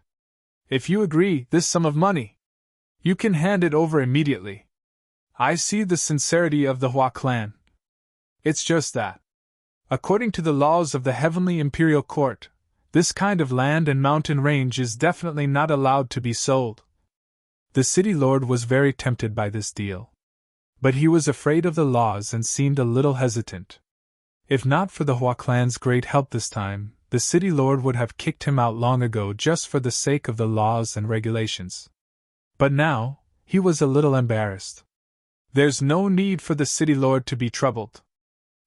If you agree this sum of money, you can hand it over immediately. I see the sincerity of the Hua clan. It's just that. According to the laws of the Heavenly Imperial Court, this kind of land and mountain range is definitely not allowed to be sold. The City Lord was very tempted by this deal. But he was afraid of the laws and seemed a little hesitant. If not for the Hua clan's great help this time, the City Lord would have kicked him out long ago just for the sake of the laws and regulations. But now, he was a little embarrassed. There's no need for the city lord to be troubled.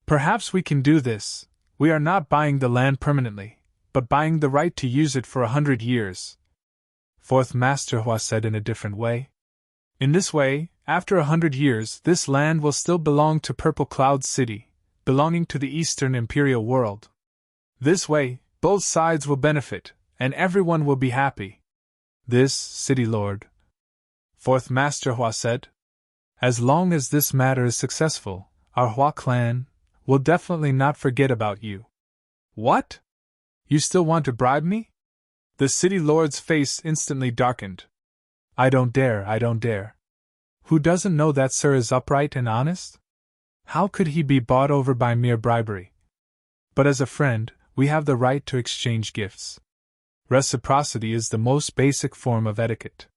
Perhaps we can do this. We are not buying the land permanently, but buying the right to use it for 100 years. Fourth Master Hua said in a different way. In this way, after 100 years, this land will still belong to Purple Cloud City, belonging to the Eastern Imperial world. This way, both sides will benefit, and everyone will be happy. This, City Lord, Fourth Master Hua said. As long as this matter is successful, our Hua clan will definitely not forget about you. What? You still want to bribe me? The city lord's face instantly darkened. I don't dare. Who doesn't know that Sir is upright and honest? How could he be bought over by mere bribery? But as a friend, we have the right to exchange gifts. Reciprocity is the most basic form of etiquette.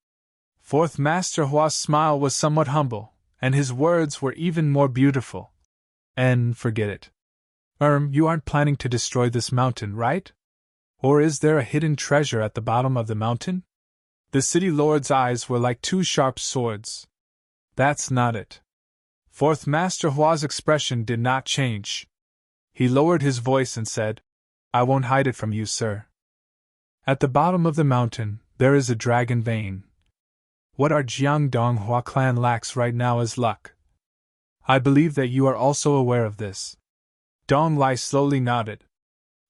Fourth Master Hua's smile was somewhat humble, and his words were even more beautiful. And forget it. You aren't planning to destroy this mountain, right? Or is there a hidden treasure at the bottom of the mountain? The city lord's eyes were like two sharp swords. That's not it. Fourth Master Hua's expression did not change. He lowered his voice and said, I won't hide it from you, sir. At the bottom of the mountain, there is a dragon vein. What our Jiangdong Hua clan lacks right now is luck. I believe that you are also aware of this. Dong Lai slowly nodded.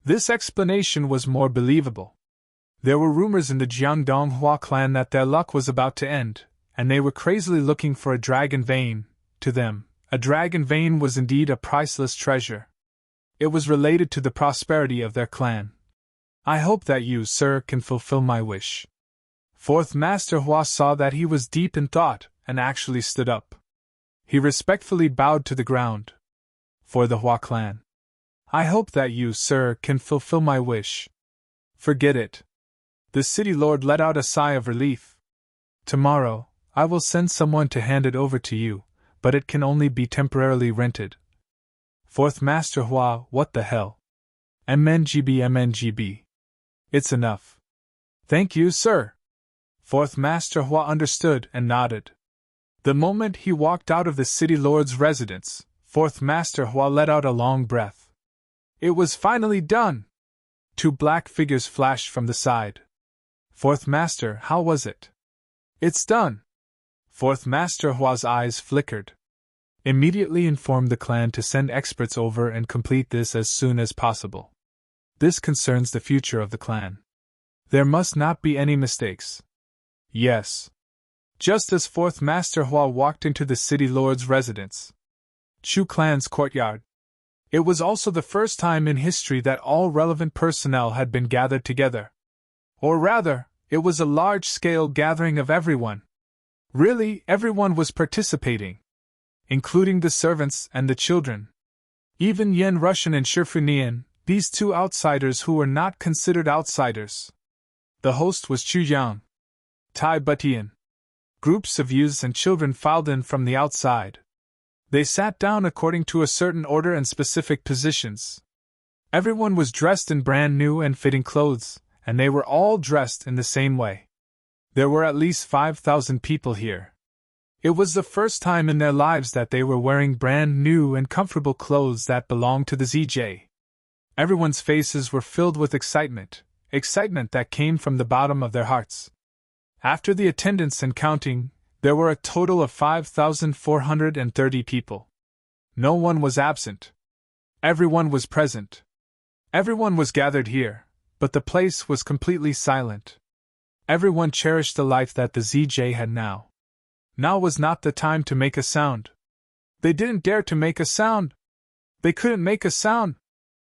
This explanation was more believable. There were rumors in the Jiangdong Hua clan that their luck was about to end, and they were crazily looking for a dragon vein. To them, a dragon vein was indeed a priceless treasure. It was related to the prosperity of their clan. I hope that you, sir, can fulfill my wish. Fourth Master Hua saw that he was deep in thought, and actually stood up. He respectfully bowed to the ground. For the Hua clan. I hope that you, sir, can fulfill my wish. Forget it. The city lord let out a sigh of relief. Tomorrow, I will send someone to hand it over to you, but it can only be temporarily rented. Fourth Master Hua, what the hell? MNGB. It's enough. Thank you, sir. Fourth Master Hua understood and nodded. The moment he walked out of the city lord's residence, Fourth Master Hua let out a long breath. It was finally done! Two black figures flashed from the side. Fourth Master, how was it? It's done! Fourth Master Hua's eyes flickered. Immediately inform the clan to send experts over and complete this as soon as possible. This concerns the future of the clan. There must not be any mistakes. Yes. Just as Fourth Master Hua walked into the city lord's residence, Chu clan's courtyard, it was also the first time in history that all relevant personnel had been gathered together. Or rather, it was a large-scale gathering of everyone. Really, everyone was participating, including the servants and the children. Even Yen Russian and Shifunian, these two outsiders who were not considered outsiders. The host was Chu Yang. Tai Butian. Groups of youths and children filed in from the outside. They sat down according to a certain order and specific positions. Everyone was dressed in brand new and fitting clothes, and they were all dressed in the same way. There were at least 5,000 people here. It was the first time in their lives that they were wearing brand new and comfortable clothes that belonged to the ZJ. Everyone's faces were filled with excitement that came from the bottom of their hearts. After the attendance and counting, there were a total of 5,430 people. No one was absent. Everyone was present. Everyone was gathered here, but the place was completely silent. Everyone cherished the life that the ZJ had now. Now was not the time to make a sound. They didn't dare to make a sound. They couldn't make a sound.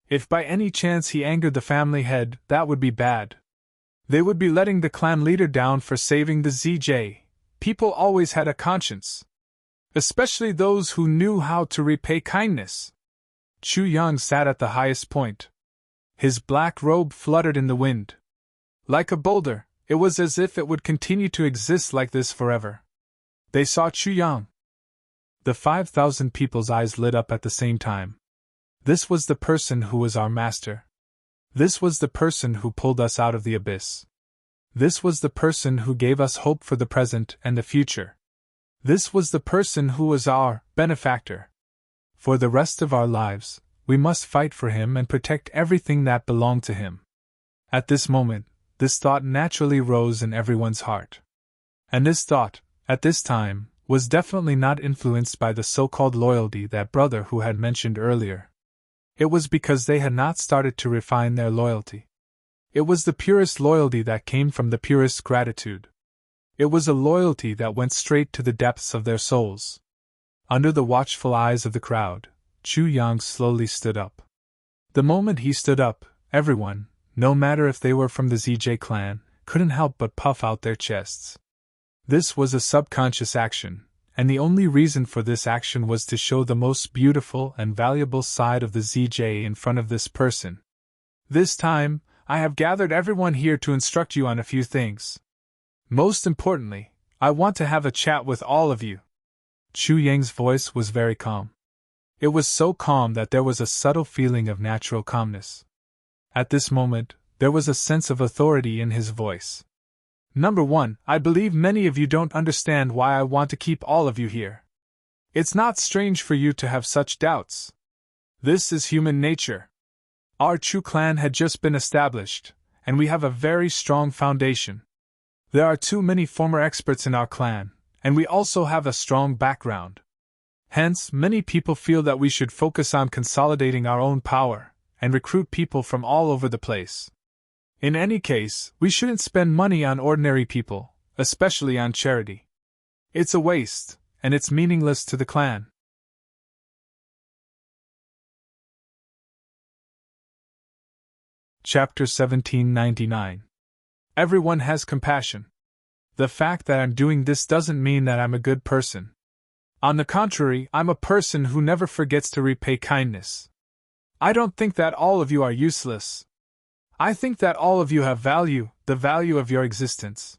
If by any chance he angered the family head, that would be bad. They would be letting the clan leader down for saving the ZJ. People always had a conscience. Especially those who knew how to repay kindness. Chu Yang sat at the highest point. His black robe fluttered in the wind. Like a boulder, it was as if it would continue to exist like this forever. They saw Chu Yang. The 5,000 people's eyes lit up at the same time. This was the person who was our master. This was the person who pulled us out of the abyss. This was the person who gave us hope for the present and the future. This was the person who was our benefactor. For the rest of our lives, we must fight for him and protect everything that belonged to him. At this moment, this thought naturally rose in everyone's heart. And this thought, at this time, was definitely not influenced by the so-called loyalty that brother who had mentioned earlier. It was because they had not started to refine their loyalty. It was the purest loyalty that came from the purest gratitude. It was a loyalty that went straight to the depths of their souls. Under the watchful eyes of the crowd, Chu Yang slowly stood up. The moment he stood up, everyone, no matter if they were from the ZJ clan, couldn't help but puff out their chests. This was a subconscious action, and the only reason for this action was to show the most beautiful and valuable side of the ZJ in front of this person. This time, I have gathered everyone here to instruct you on a few things. Most importantly, I want to have a chat with all of you. Chu Yang's voice was very calm. It was so calm that there was a subtle feeling of natural calmness. At this moment, there was a sense of authority in his voice. Number 1, I believe many of you don't understand why I want to keep all of you here. It's not strange for you to have such doubts. This is human nature. Our Chu clan had just been established, and we have a very strong foundation. There are too many former experts in our clan, and we also have a strong background. Hence, many people feel that we should focus on consolidating our own power, and recruit people from all over the place. In any case, we shouldn't spend money on ordinary people, especially on charity. It's a waste, and it's meaningless to the clan. Chapter 1799. Everyone has compassion. The fact that I'm doing this doesn't mean that I'm a good person. On the contrary, I'm a person who never forgets to repay kindness. I don't think that all of you are useless. I think that all of you have value, the value of your existence.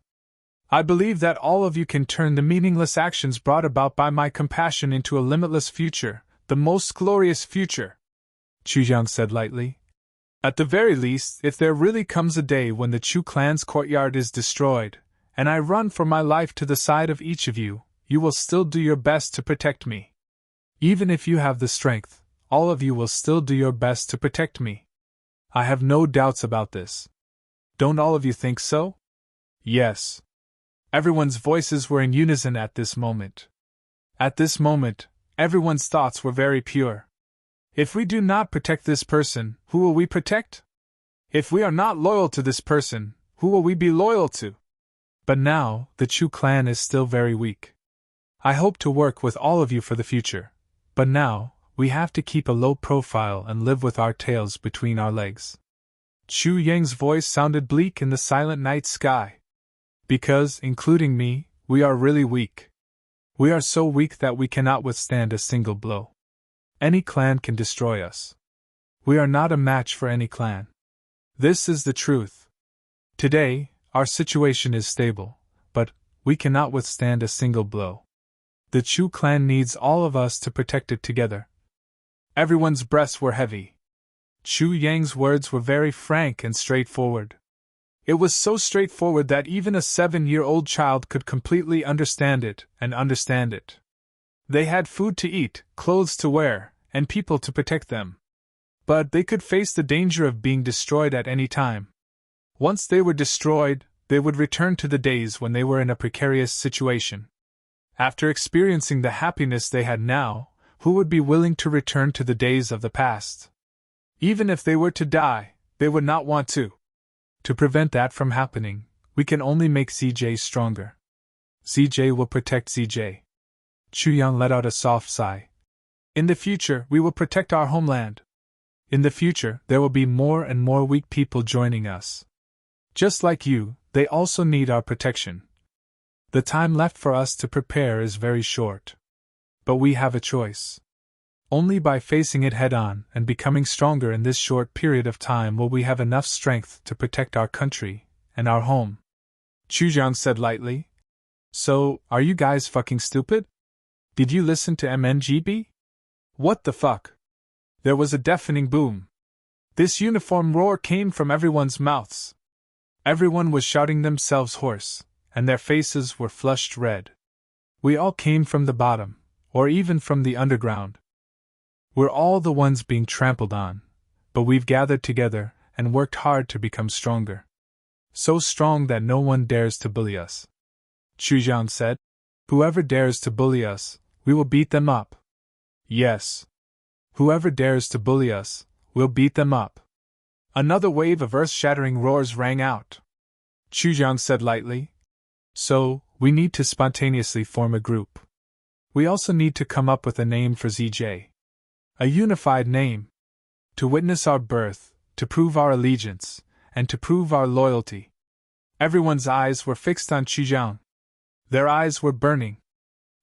I believe that all of you can turn the meaningless actions brought about by my compassion into a limitless future, the most glorious future. Chu Yang said lightly. At the very least, if there really comes a day when the Chu clan's courtyard is destroyed, and I run for my life to the side of each of you, you will still do your best to protect me. Even if you have the strength, all of you will still do your best to protect me. I have no doubts about this. Don't all of you think so? Yes. Everyone's voices were in unison at this moment. At this moment, everyone's thoughts were very pure. If we do not protect this person, who will we protect? If we are not loyal to this person, who will we be loyal to? But now, the Chu clan is still very weak. I hope to work with all of you for the future, but now, we have to keep a low profile and live with our tails between our legs. Chu Yang's voice sounded bleak in the silent night sky. Because, including me, we are really weak. We are so weak that we cannot withstand a single blow. Any clan can destroy us. We are not a match for any clan. This is the truth. Today, our situation is stable, but we cannot withstand a single blow. The Chu clan needs all of us to protect it together. Everyone's breaths were heavy. Chu Yang's words were very frank and straightforward. It was so straightforward that even a 7-year-old child could completely understand it and understand it. They had food to eat, clothes to wear, and people to protect them. But they could face the danger of being destroyed at any time. Once they were destroyed, they would return to the days when they were in a precarious situation. After experiencing the happiness they had now, who would be willing to return to the days of the past? Even if they were to die, they would not want to. To prevent that from happening, we can only make ZJ stronger. ZJ will protect ZJ. Chu Yang let out a soft sigh. In the future, we will protect our homeland. In the future, there will be more and more weak people joining us. Just like you, they also need our protection. The time left for us to prepare is very short. But we have a choice. Only by facing it head-on and becoming stronger in this short period of time will we have enough strength to protect our country and our home. Chu Yang said lightly. So, are you guys fucking stupid? Did you listen to MNGB? What the fuck? There was a deafening boom. This uniform roar came from everyone's mouths. Everyone was shouting themselves hoarse, and their faces were flushed red. We all came from the bottom, or even from the underground. We're all the ones being trampled on, but we've gathered together and worked hard to become stronger. So strong that no one dares to bully us. Chu Jiang said. Whoever dares to bully us, we will beat them up. Yes. Whoever dares to bully us, we'll beat them up. Another wave of earth-shattering roars rang out. Chu Jiang said lightly. So, we need to spontaneously form a group. We also need to come up with a name for ZJ. A unified name. To witness our birth, to prove our allegiance, and to prove our loyalty. Everyone's eyes were fixed on Chu Jiang. Their eyes were burning.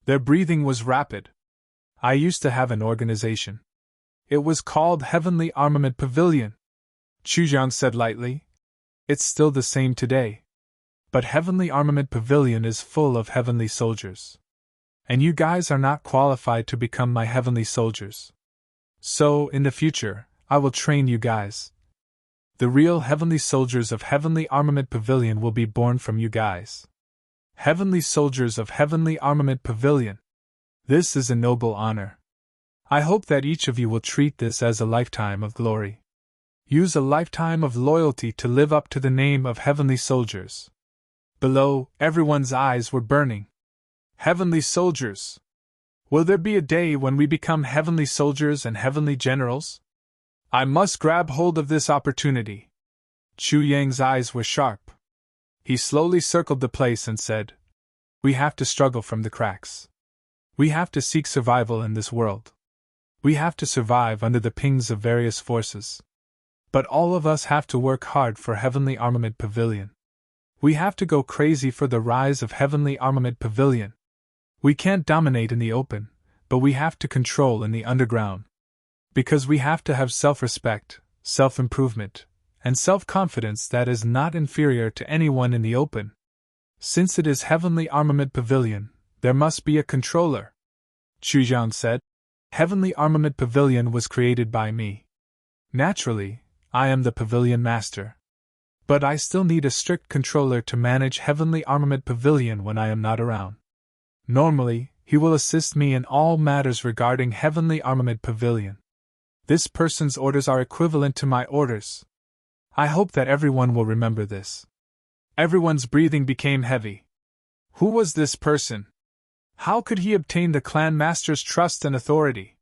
Their breathing was rapid. I used to have an organization. It was called Heavenly Armament Pavilion. Chu Jiang said lightly. It's still the same today. But Heavenly Armament Pavilion is full of heavenly soldiers. And you guys are not qualified to become my heavenly soldiers. So, in the future, I will train you guys. The real heavenly soldiers of Heavenly Armament Pavilion will be born from you guys. Heavenly soldiers of Heavenly Armament Pavilion. This is a noble honor. I hope that each of you will treat this as a lifetime of glory. Use a lifetime of loyalty to live up to the name of heavenly soldiers. Below, everyone's eyes were burning. Heavenly soldiers! Will there be a day when we become heavenly soldiers and heavenly generals? I must grab hold of this opportunity. Chu Yang's eyes were sharp. He slowly circled the place and said, We have to struggle from the cracks. We have to seek survival in this world. We have to survive under the pings of various forces. But all of us have to work hard for Heavenly Armament Pavilion. We have to go crazy for the rise of Heavenly Armament Pavilion. We can't dominate in the open, but we have to control in the underground. Because we have to have self-respect, self-improvement, and self-confidence that is not inferior to anyone in the open. Since it is Heavenly Armament Pavilion, there must be a controller. Chu Jiang said. Heavenly Armament Pavilion was created by me. Naturally, I am the Pavilion Master. But I still need a strict controller to manage Heavenly Armament Pavilion when I am not around. Normally, he will assist me in all matters regarding Heavenly Armament Pavilion. This person's orders are equivalent to my orders. I hope that everyone will remember this. Everyone's breathing became heavy. Who was this person? How could he obtain the clan master's trust and authority?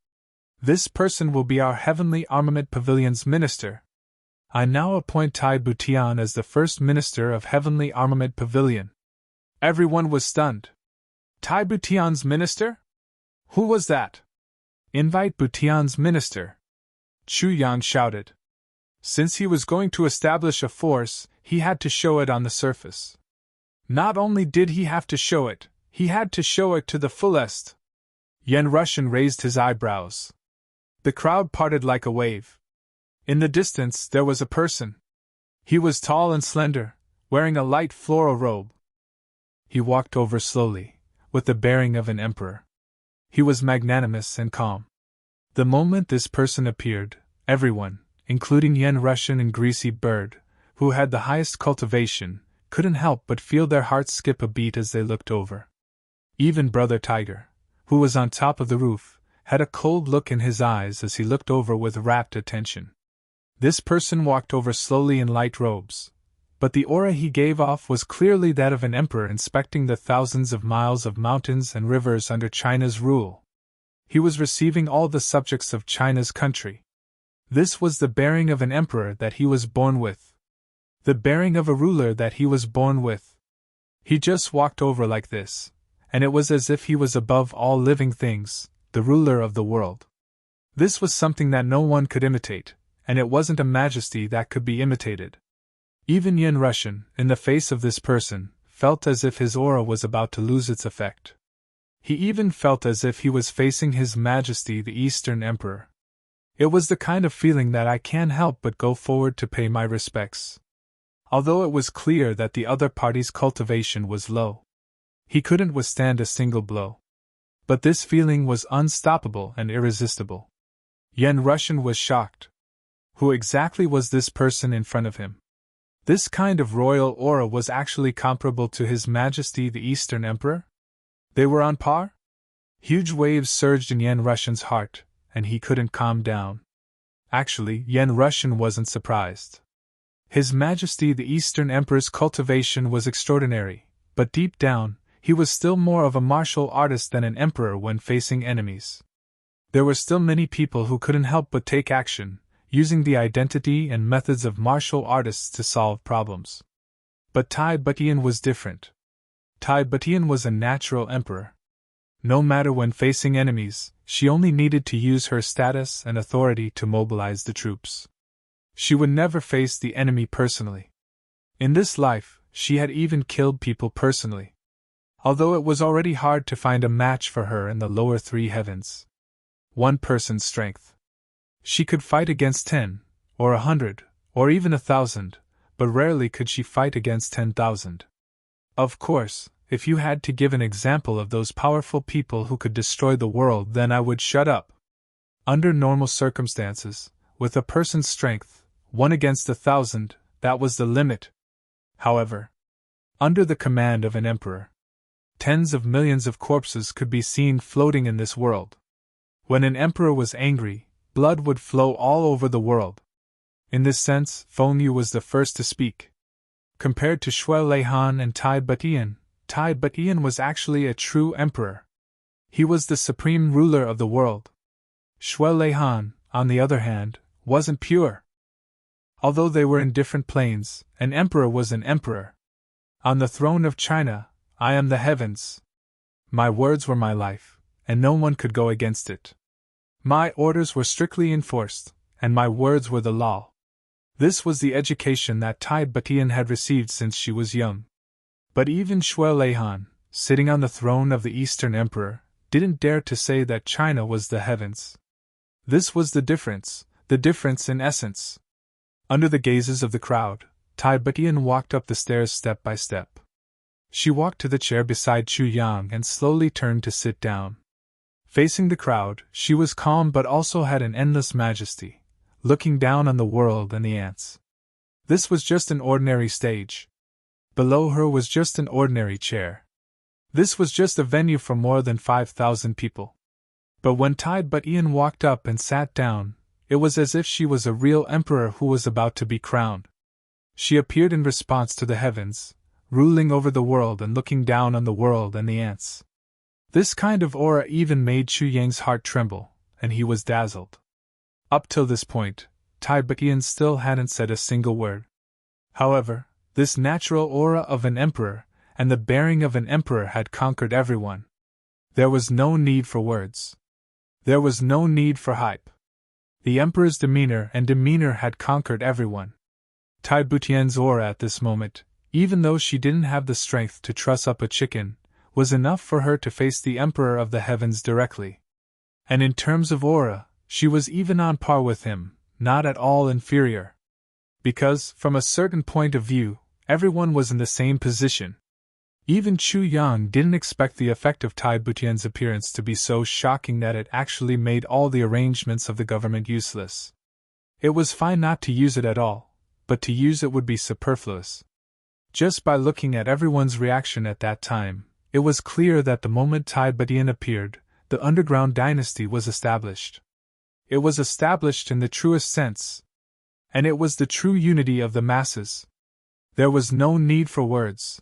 This person will be our Heavenly Armament Pavilion's minister. I now appoint Tai Butian as the first minister of Heavenly Armament Pavilion. Everyone was stunned. Tai Butian's minister? Who was that? Invite Butian's minister. Chu Yang shouted. Since he was going to establish a force, he had to show it on the surface. Not only did he have to show it, he had to show it to the fullest. Yen Russian raised his eyebrows. The crowd parted like a wave. In the distance there was a person. He was tall and slender, wearing a light floral robe. He walked over slowly, with the bearing of an emperor. He was magnanimous and calm. The moment this person appeared, everyone, including Yen Russian and Greasy Bird, who had the highest cultivation, couldn't help but feel their hearts skip a beat as they looked over. Even Brother Tiger, who was on top of the roof, had a cold look in his eyes as he looked over with rapt attention. This person walked over slowly in light robes, but the aura he gave off was clearly that of an emperor inspecting the thousands of miles of mountains and rivers under China's rule. He was receiving all the subjects of China's country. This was the bearing of an emperor that he was born with. The bearing of a ruler that he was born with. He just walked over like this, and it was as if he was above all living things, the ruler of the world. This was something that no one could imitate, and it wasn't a majesty that could be imitated. Even Yen Russian, in the face of this person, felt as if his aura was about to lose its effect. He even felt as if he was facing His Majesty the Eastern Emperor. It was the kind of feeling that I can't help but go forward to pay my respects. Although it was clear that the other party's cultivation was low. He couldn't withstand a single blow. But this feeling was unstoppable and irresistible. Yen Russian was shocked. Who exactly was this person in front of him? This kind of royal aura was actually comparable to His Majesty the Eastern Emperor? They were on par? Huge waves surged in Yen Russian's heart, and he couldn't calm down. Actually, Yen Russian wasn't surprised. His Majesty the Eastern Emperor's cultivation was extraordinary, but deep down, he was still more of a martial artist than an emperor when facing enemies. There were still many people who couldn't help but take action, using the identity and methods of martial artists to solve problems. But Tai Butian was different. Tai Butian was a natural emperor. No matter when facing enemies, she only needed to use her status and authority to mobilize the troops. She would never face the enemy personally. In this life, she had even killed people personally. Although it was already hard to find a match for her in the lower three heavens. One person's strength. She could fight against 10, or 100, or even 1,000, but rarely could she fight against 10,000. Of course, if you had to give an example of those powerful people who could destroy the world, then I would shut up. Under normal circumstances, with a person's strength, 1 against 1,000, that was the limit. However, under the command of an emperor, tens of millions of corpses could be seen floating in this world. When an emperor was angry, blood would flow all over the world. In this sense, Feng Yu was the first to speak. Compared to Shui Leihan and Tai Butian was actually a true emperor. He was the supreme ruler of the world. Shui Leihan, on the other hand, wasn't pure. Although they were in different planes, an emperor was an emperor. On the throne of China, I am the heavens. My words were my life, and no one could go against it. My orders were strictly enforced, and my words were the law. This was the education that Tai Butian had received since she was young. But even Shui Leihan, sitting on the throne of the Eastern Emperor, didn't dare to say that China was the heavens. This was the difference in essence. Under the gazes of the crowd, Tai Butian walked up the stairs step by step. She walked to the chair beside Chu Yang and slowly turned to sit down. Facing the crowd, she was calm but also had an endless majesty, looking down on the world and the ants. This was just an ordinary stage. Below her was just an ordinary chair. This was just a venue for more than 5,000 people. But when Tai Butian walked up and sat down, it was as if she was a real emperor who was about to be crowned. She appeared in response to the heavens, ruling over the world and looking down on the world and the ants. This kind of aura even made Chu Yang's heart tremble, and he was dazzled. Up till this point, Tai Butian still hadn't said a single word. However, this natural aura of an emperor and the bearing of an emperor had conquered everyone. There was no need for words. There was no need for hype. The emperor's demeanor had conquered everyone. Tai Butian's aura at this moment, even though she didn't have the strength to truss up a chicken, was enough for her to face the emperor of the heavens directly. And in terms of aura, she was even on par with him, not at all inferior. Because, from a certain point of view, everyone was in the same position. Even Chu Yang didn't expect the effect of Tai Butian's appearance to be so shocking that it actually made all the arrangements of the government useless. It was fine not to use it at all, but to use it would be superfluous. Just by looking at everyone's reaction at that time, it was clear that the moment Tai Butian appeared, the underground dynasty was established. It was established in the truest sense. And it was the true unity of the masses. There was no need for words.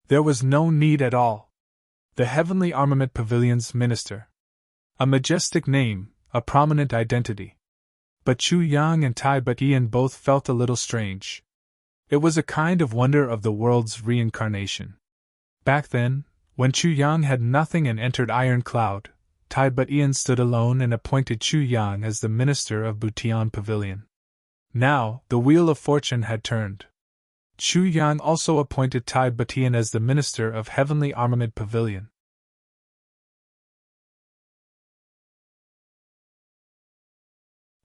There was no need at all. The Heavenly Armament Pavilion's minister. A majestic name, a prominent identity. But Chu Yang and Tai Butian both felt a little strange. It was a kind of wonder of the world's reincarnation. Back then, when Chu Yang had nothing and entered Iron Cloud, Tai Butian stood alone and appointed Chu Yang as the minister of Butian Pavilion. Now, the wheel of fortune had turned. Chu Yang also appointed Tai Butian as the minister of Heavenly Armament Pavilion.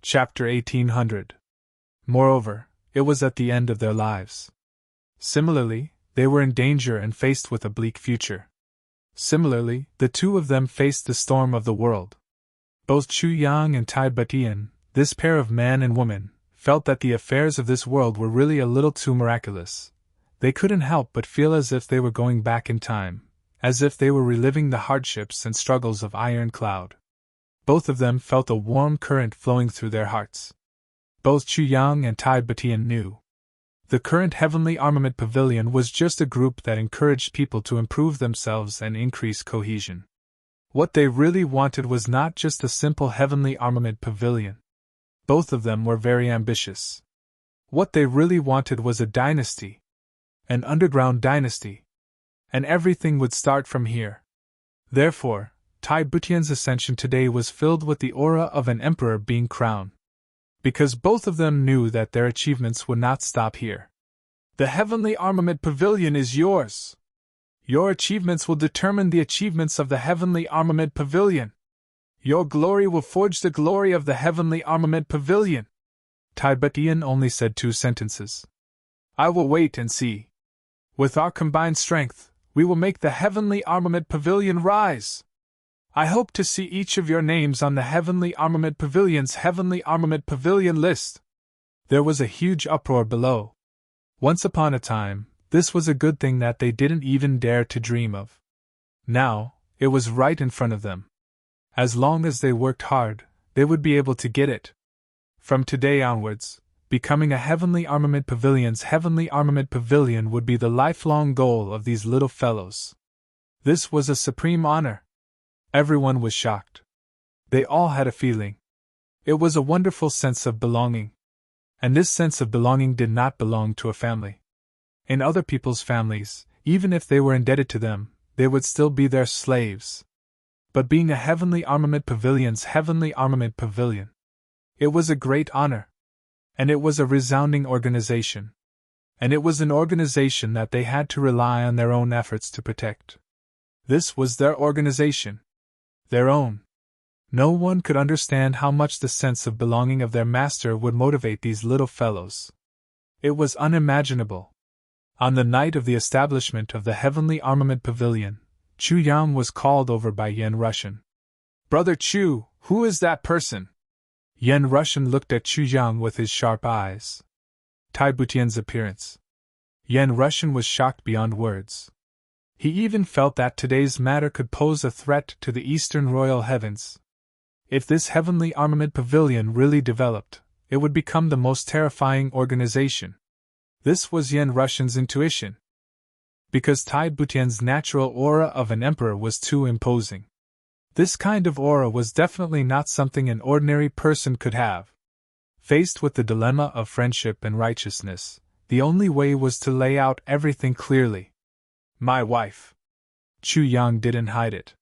Chapter 1800. Moreover, it was at the end of their lives. Similarly, they were in danger and faced with a bleak future. Similarly, the two of them faced the storm of the world. Both Chu Yang and Tai Butian, this pair of man and woman, felt that the affairs of this world were really a little too miraculous. They couldn't help but feel as if they were going back in time, as if they were reliving the hardships and struggles of Iron Cloud. Both of them felt a warm current flowing through their hearts. Both Chu Yang and Tai Butian knew. The current Heavenly Armament Pavilion was just a group that encouraged people to improve themselves and increase cohesion. What they really wanted was not just a simple Heavenly Armament Pavilion. Both of them were very ambitious. What they really wanted was a dynasty. An underground dynasty. And everything would start from here. Therefore, Tai Butian's ascension today was filled with the aura of an emperor being crowned. Because both of them knew that their achievements would not stop here. The Heavenly Armament Pavilion is yours. Your achievements will determine the achievements of the Heavenly Armament Pavilion. Your glory will forge the glory of the Heavenly Armament Pavilion. Tai Butian only said 2 sentences. I will wait and see. With our combined strength, we will make the Heavenly Armament Pavilion rise. I hope to see each of your names on the Heavenly Armament Pavilion's Heavenly Armament Pavilion list. There was a huge uproar below. Once upon a time, this was a good thing that they didn't even dare to dream of. Now, it was right in front of them. As long as they worked hard, they would be able to get it. From today onwards, becoming a Heavenly Armament Pavilion's Heavenly Armament Pavilion would be the lifelong goal of these little fellows. This was a supreme honor. Everyone was shocked. They all had a feeling. It was a wonderful sense of belonging. And this sense of belonging did not belong to a family. In other people's families, even if they were indebted to them, they would still be their slaves. But being a Heavenly Armament Pavilion's Heavenly Armament Pavilion, it was a great honor. And it was a resounding organization. And it was an organization that they had to rely on their own efforts to protect. This was their organization. Their own. No one could understand how much the sense of belonging of their master would motivate these little fellows. It was unimaginable. On the night of the establishment of the Heavenly Armament Pavilion, Chu Yang was called over by Yen Rushan. Brother Chu, who is that person? Yen Rushan looked at Chu Yang with his sharp eyes. Tai Butian's appearance. Yen Rushan was shocked beyond words. He even felt that today's matter could pose a threat to the Eastern Royal Heavens. If this Heavenly Armament Pavilion really developed, it would become the most terrifying organization. This was Yen Rushan's intuition. Because Tai Butian's natural aura of an emperor was too imposing. This kind of aura was definitely not something an ordinary person could have. Faced with the dilemma of friendship and righteousness, the only way was to lay out everything clearly. My wife. Chu Yang didn't hide it.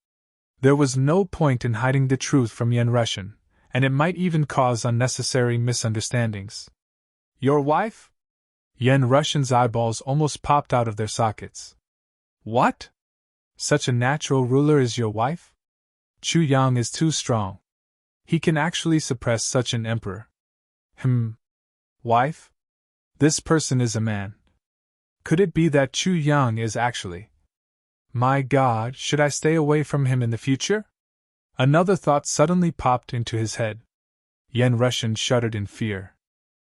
There was no point in hiding the truth from Yen Rushan, and it might even cause unnecessary misunderstandings. Your wife? Yen Rushan's eyeballs almost popped out of their sockets. What? Such a natural ruler is your wife? Chu Yang is too strong. He can actually suppress such an emperor. Wife? This person is a man. Could it be that Chu Yang is actually? My God, should I stay away from him in the future? Another thought suddenly popped into his head. Yen Rushan shuddered in fear.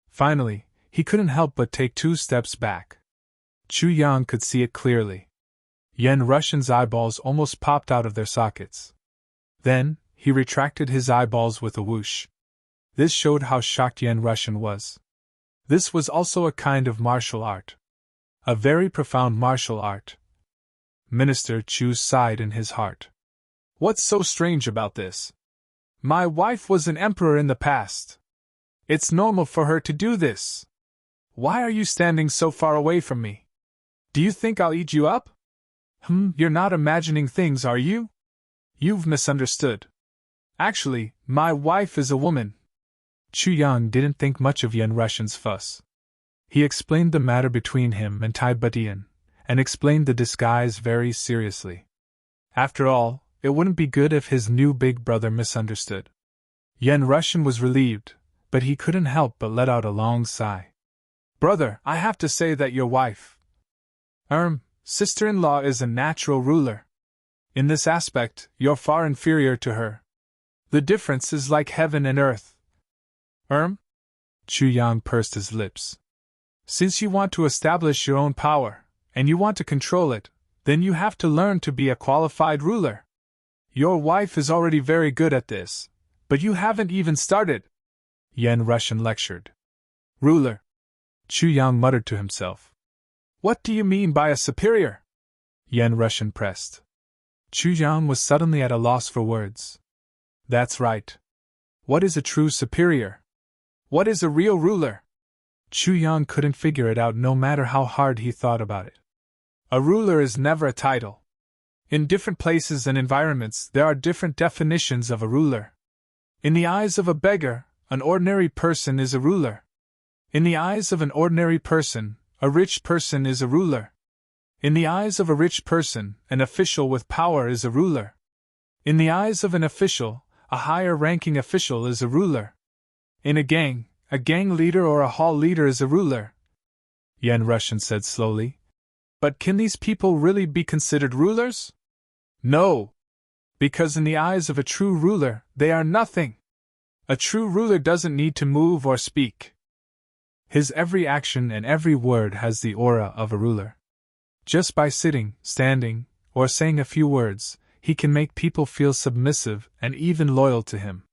Finally, he couldn't help but take 2 steps back. Chu Yang could see it clearly. Yen Rushan's eyeballs almost popped out of their sockets. Then, he retracted his eyeballs with a whoosh. This showed how shocked Yen Rushan was. This was also a kind of martial art. A very profound martial art. Minister Chu sighed in his heart. What's so strange about this? My wife was an emperor in the past. It's normal for her to do this. Why are you standing so far away from me? Do you think I'll eat you up? You're not imagining things, are you? You've misunderstood. Actually, my wife is a woman. Chu Yang didn't think much of Yen Rushan's fuss. He explained the matter between him and Tai Butian, and explained the disguise very seriously. After all, it wouldn't be good if his new big brother misunderstood. Yen Rushan was relieved, but he couldn't help but let out a long sigh. Brother, I have to say that your wife, sister-in-law is a natural ruler. In this aspect, you're far inferior to her. The difference is like heaven and earth. Chu Yang pursed his lips. Since you want to establish your own power, and you want to control it, Then you have to learn to be a qualified ruler. Your wife is already very good at this, but you haven't even started, Yan Rushan lectured. Ruler, Chu Yang muttered to himself. What do you mean by a superior? Yan Rushan pressed. Chu Yang was suddenly at a loss for words. That's right. What is a true superior? What is a real ruler? Chu Yang couldn't figure it out no matter how hard he thought about it. A ruler is never a title. In different places and environments, there are different definitions of a ruler. In the eyes of a beggar, an ordinary person is a ruler. In the eyes of an ordinary person, a rich person is a ruler. In the eyes of a rich person, an official with power is a ruler. In the eyes of an official, a higher-ranking official is a ruler. In a gang leader or a hall leader is a ruler, Yan Rushan said slowly. But can these people really be considered rulers? No. Because in the eyes of a true ruler, they are nothing. A true ruler doesn't need to move or speak. His every action and every word has the aura of a ruler. Just by sitting, standing, or saying a few words, he can make people feel submissive and even loyal to him.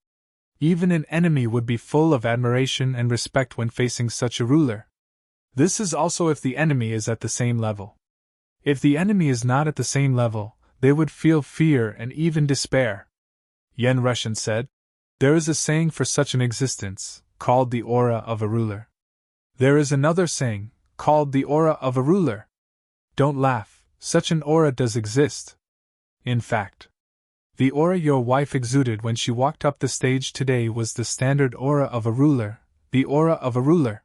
Even an enemy would be full of admiration and respect when facing such a ruler. This is also if the enemy is at the same level. If the enemy is not at the same level, they would feel fear and even despair. Yan Rushan said, there is a saying for such an existence, called the aura of a ruler. There is another saying, called the aura of a ruler. Don't laugh, such an aura does exist. In fact, the aura your wife exuded when she walked up the stage today was the standard aura of a ruler, the aura of a ruler.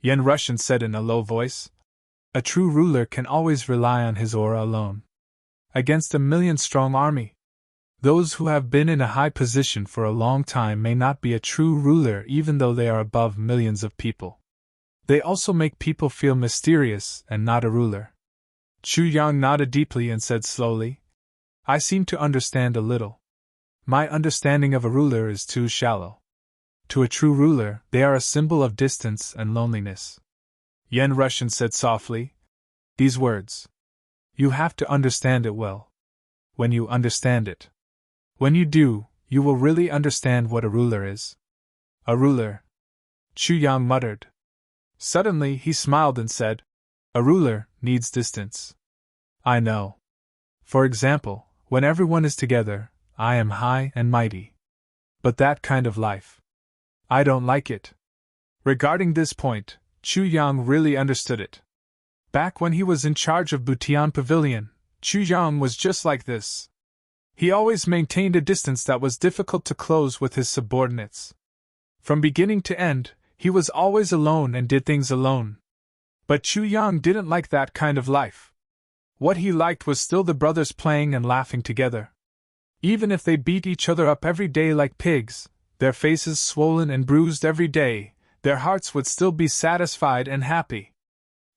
Yan Rushan said in a low voice. A true ruler can always rely on his aura alone. Against a million-strong army. Those who have been in a high position for a long time may not be a true ruler even though they are above millions of people. They also make people feel mysterious and not a ruler. Chu Yang nodded deeply and said slowly, I seem to understand a little. My understanding of a ruler is too shallow. To a true ruler, they are a symbol of distance and loneliness. Yan Rushan said softly, these words. You have to understand it well. When you understand it. When you do, you will really understand what a ruler is. A ruler. Chu Yang muttered. Suddenly he smiled and said, a ruler needs distance. I know. For example, when everyone is together, I am high and mighty. But that kind of life. I don't like it. Regarding this point, Chu Yang really understood it. Back when he was in charge of Butian Pavilion, Chu Yang was just like this. He always maintained a distance that was difficult to close with his subordinates. From beginning to end, he was always alone and did things alone. But Chu Yang didn't like that kind of life. What he liked was still the brothers playing and laughing together. Even if they beat each other up every day like pigs, their faces swollen and bruised every day, their hearts would still be satisfied and happy.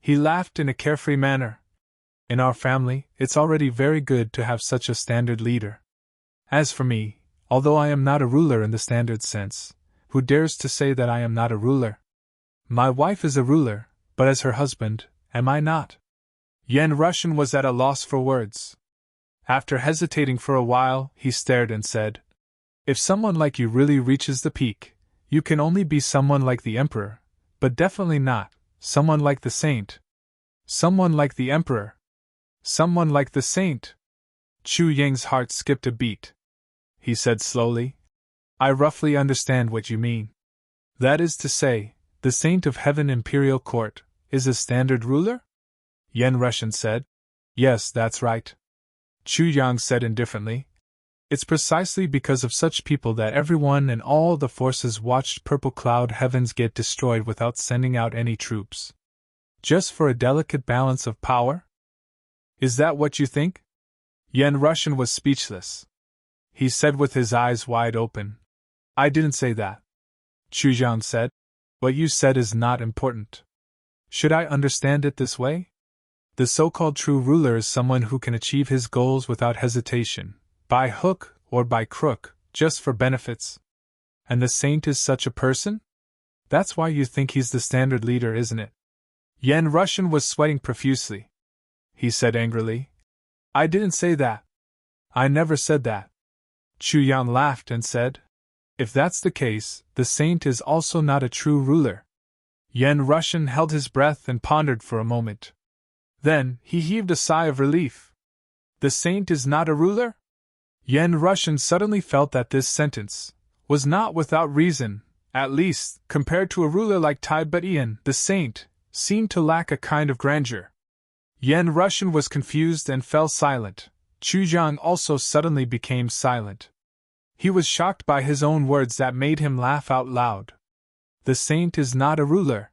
He laughed in a carefree manner. In our family, it's already very good to have such a standard leader. As for me, although I am not a ruler in the standard sense, who dares to say that I am not a ruler? My wife is a ruler, but as her husband, am I not? Yan Rushan was at a loss for words. After hesitating for a while, he stared and said, if someone like you really reaches the peak, you can only be someone like the emperor, but definitely not someone like the saint. Someone like the emperor. Someone like the saint. Chu Yang's heart skipped a beat. He said slowly, I roughly understand what you mean. That is to say, the saint of heaven imperial court is a standard ruler? Yan Rushan said. Yes, that's right. Chu Yang said indifferently. It's precisely because of such people that everyone and all the forces watched purple cloud heavens get destroyed without sending out any troops. Just for a delicate balance of power? Is that what you think? Yan Rushan was speechless. He said with his eyes wide open, I didn't say that. Chu Yang said, what you said is not important. Should I understand it this way? The so-called true ruler is someone who can achieve his goals without hesitation, by hook or by crook, just for benefits. And the saint is such a person? That's why you think he's the standard leader, isn't it? Yan Rushan was sweating profusely. He said angrily, I didn't say that. I never said that. Chu Yang laughed and said, if that's the case, the saint is also not a true ruler. Yen Russian held his breath and pondered for a moment. Then, he heaved a sigh of relief. The saint is not a ruler? Yen Russian suddenly felt that this sentence was not without reason. At least, compared to a ruler like Tai Butian, the saint seemed to lack a kind of grandeur. Yen Russian was confused and fell silent. Chu Jiang also suddenly became silent. He was shocked by his own words that made him laugh out loud. The saint is not a ruler.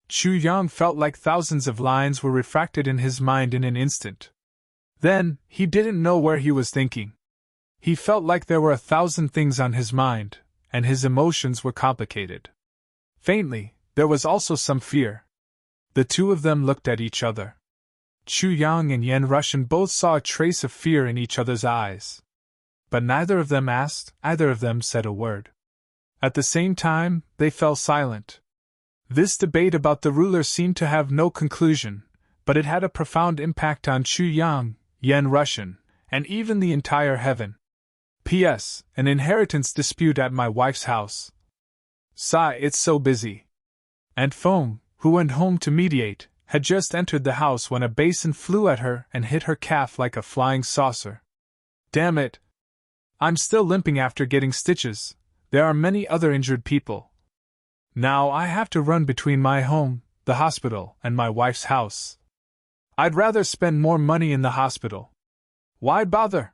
Chu Yang felt like thousands of lines were refracted in his mind in an instant. Then, he didn't know where he was thinking. He felt like there were 1,000 things on his mind, and his emotions were complicated. Faintly, there was also some fear. The two of them looked at each other. Chu Yang and Yen Russian both saw a trace of fear in each other's eyes. But neither of them asked, either of them said a word. At the same time, they fell silent. This debate about the ruler seemed to have no conclusion, but it had a profound impact on Chu Yang, Yen Russian, and even the entire heaven. P.S. An inheritance dispute at my wife's house. Sigh, it's so busy. Aunt Feng, who went home to mediate, had just entered the house when a basin flew at her and hit her calf like a flying saucer. Damn it! I'm still limping after getting stitches. There are many other injured people. Now I have to run between my home, the hospital, and my wife's house. I'd rather spend more money in the hospital. Why bother?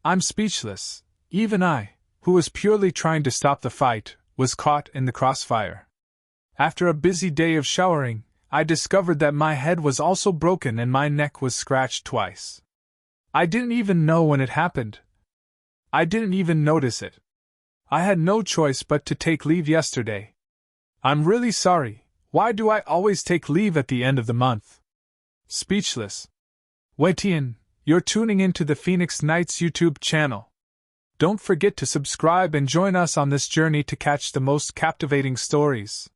I'm speechless. Even I, who was purely trying to stop the fight, was caught in the crossfire. After a busy day of showering, I discovered that my head was also broken and my neck was scratched twice. I didn't even know when it happened. I didn't even notice it. I had no choice but to take leave yesterday. I'm really sorry. Why do I always take leave at the end of the month? Speechless. Weitian, you're tuning into the Phoenix Nights YouTube channel. Don't forget to subscribe and join us on this journey to catch the most captivating stories.